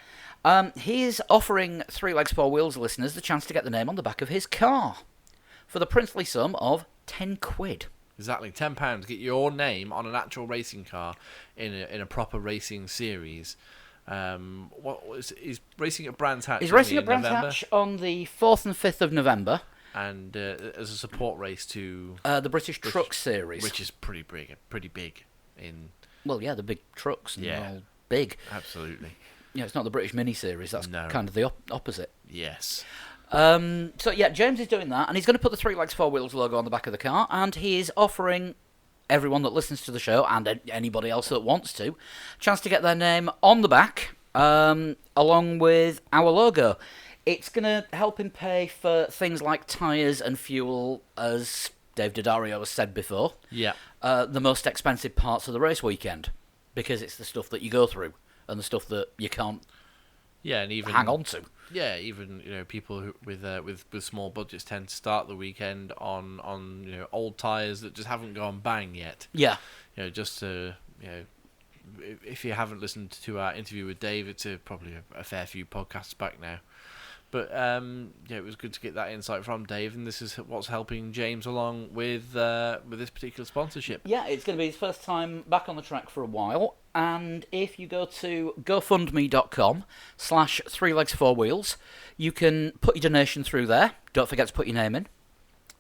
He is offering Three Legs, Four Wheels listeners the chance to get the name on the back of his car for the princely sum of £10. Exactly, £10. Get your name on an actual racing car in a proper racing series. He's racing at Brands Hatch. He's isn't racing he, at in Brands November? Hatch on the 4th and 5th of November. And as a support race to The British Truck Series. which is pretty big in. Well, yeah, the big trucks and Yeah. they're all big. Absolutely. Yeah, it's not the British mini series. That's No. kind of the opposite. Yes. So yeah, James is doing that, and he's going to put the Three Legs Four Wheels logo on the back of the car, and he is offering everyone that listens to the show and anybody else that wants to, a chance to get their name on the back, along with our logo. It's going to help him pay for things like tyres and fuel, as Dave Daddario has said before. Yeah. The most expensive parts of the race weekend, because it's the stuff that you go through and the stuff that you can't Yeah, and even hang on to. Yeah, even people who, with small budgets tend to start the weekend on old tyres that just haven't gone bang yet. Yeah. Just to if you haven't listened to our interview with Dave, it's probably a fair few podcasts back now. But it was good to get that insight from Dave, and this is what's helping James along with this particular sponsorship. Yeah, it's going to be his first time back on the track for a while. And if you go to gofundme.com/3legs4wheels, you can put your donation through there. Don't forget to put your name in.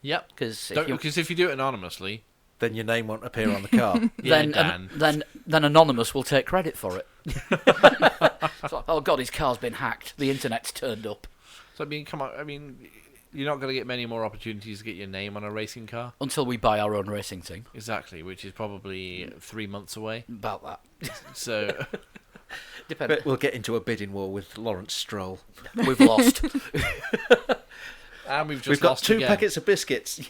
Yep. Because if you do it anonymously, Then your name won't appear on the car. yeah, Dan. then Anonymous will take credit for it. It's like, oh God, his car's been hacked. The internet's turned up. So come on. You're not going to get many more opportunities to get your name on a racing car. Until we buy our own racing team. Exactly, which is probably 3 months away. About that. So, Depends. But we'll get into a bidding war with Lawrence Stroll. We've lost. and we've just We've got lost 2 again. packets of biscuits.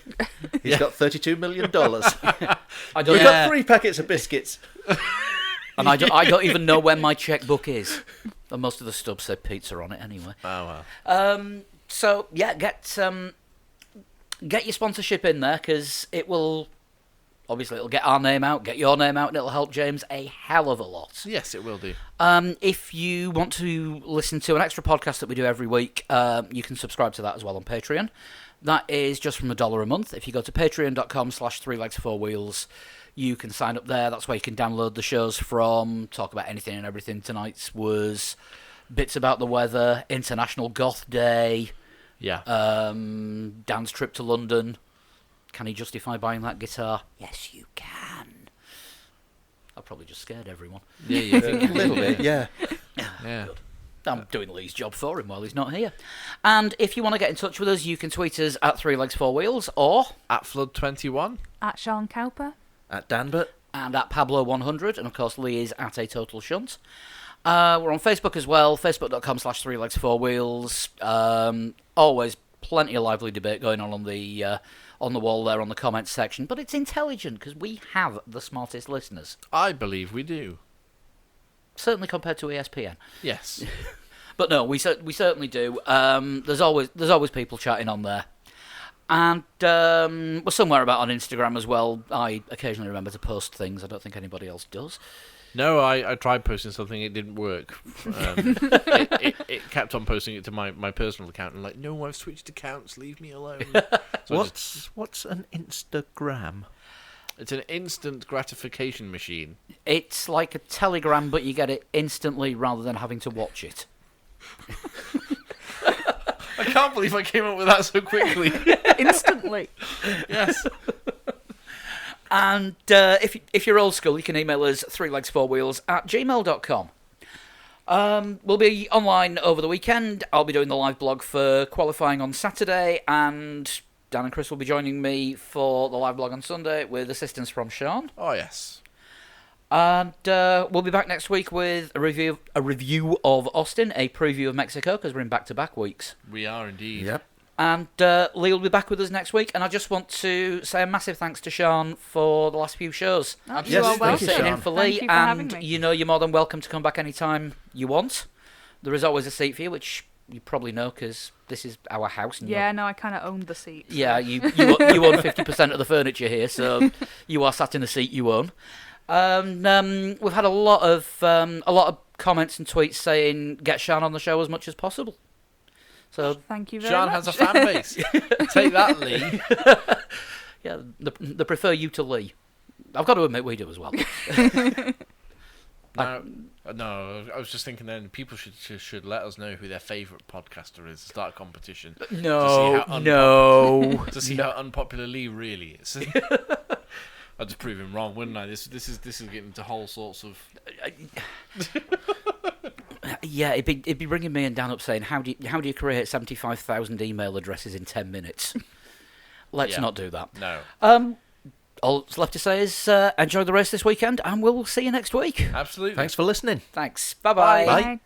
He's got $32 million. I don't, We've got 3 packets of biscuits. and I don't even know where my checkbook is. And most of the stubs say pizza on it anyway. Oh well. So yeah, get your sponsorship in there, because it'll get our name out, get your name out, and it'll help James a hell of a lot. Yes, it will do. If you want to listen to an extra podcast that we do every week, you can subscribe to that as well on Patreon. That is just from $1 a month. If you go to patreon.com/3legs4wheels, you can sign up there. That's where you can download the shows from, talk about anything and everything. Tonight's was bits about the weather, International Goth Day, Yeah. Dan's trip to London. Can he justify buying that guitar? Yes, you can. I probably just scared everyone. Yeah, you think A little bit, yeah. Yeah. I'm doing Lee's job for him while he's not here. And if you want to get in touch with us, you can tweet us at 3legs4wheels or At Flood21. At Sean Cowper. At Danbert. and at Pablo100, and of course Lee is at A Total Shunt. We're on Facebook as well, facebook.com/3legs4wheels. Always plenty of lively debate going on the wall there on the comments section, but it's intelligent because we have the smartest listeners, I believe we do. certainly compared to ESPN. Yes. But no, we certainly do. There's always people chatting on there. And we're somewhere about on Instagram as well. I occasionally remember to post things. I don't think anybody else does. No, I tried posting something, it didn't work. It kept on posting it to my personal account, and like, no, I've switched accounts, leave me alone. So What's an Instagram? it's an instant gratification machine. It's like a telegram, but you get it instantly rather than having to watch it. I can't believe I came up with that so quickly. Instantly. Yes. And if you're old school, you can email us 3legs4wheels@gmail.com. We'll be online over the weekend. I'll be doing the live blog for qualifying on Saturday, and Dan and Chris will be joining me for the live blog on Sunday with assistance from Sean. Oh, yes. And we'll be back next week with a review of Austin, a preview of Mexico, because we're in back-to-back weeks. We are indeed. Yep. And Lee will be back with us next week. And I just want to say a massive thanks to Sean for the last few shows. Oh, Yes, you are thank you, welcome. Sitting in Sean. for Thank Lee, you for having and me. you know you're more than welcome to come back anytime you want. There is always a seat for you, which you probably know because this is our house. And Yeah, no, I kind of owned the seat. yeah, you own 50% of the furniture here, so you are sat in the seat you own. We've had a lot of comments and tweets saying get Sean on the show as much as possible. So Thank you very Sean much. has a fan base. Take that, Lee. Yeah, they prefer you to Lee. I've got to admit, we do as well. No, I was just thinking then people should let us know who their favourite podcaster is. Start a competition. No. To see how unpopular Lee really is. I'd just prove him wrong, wouldn't I? This is getting into whole sorts of. Yeah, it'd be bringing me and Dan up saying, how do you create 75,000 email addresses in 10 minutes? Let's not do that. No. All that's left to say is enjoy the race this weekend, and we'll see you next week. Absolutely. Thanks for listening. Thanks. Bye-bye. Bye.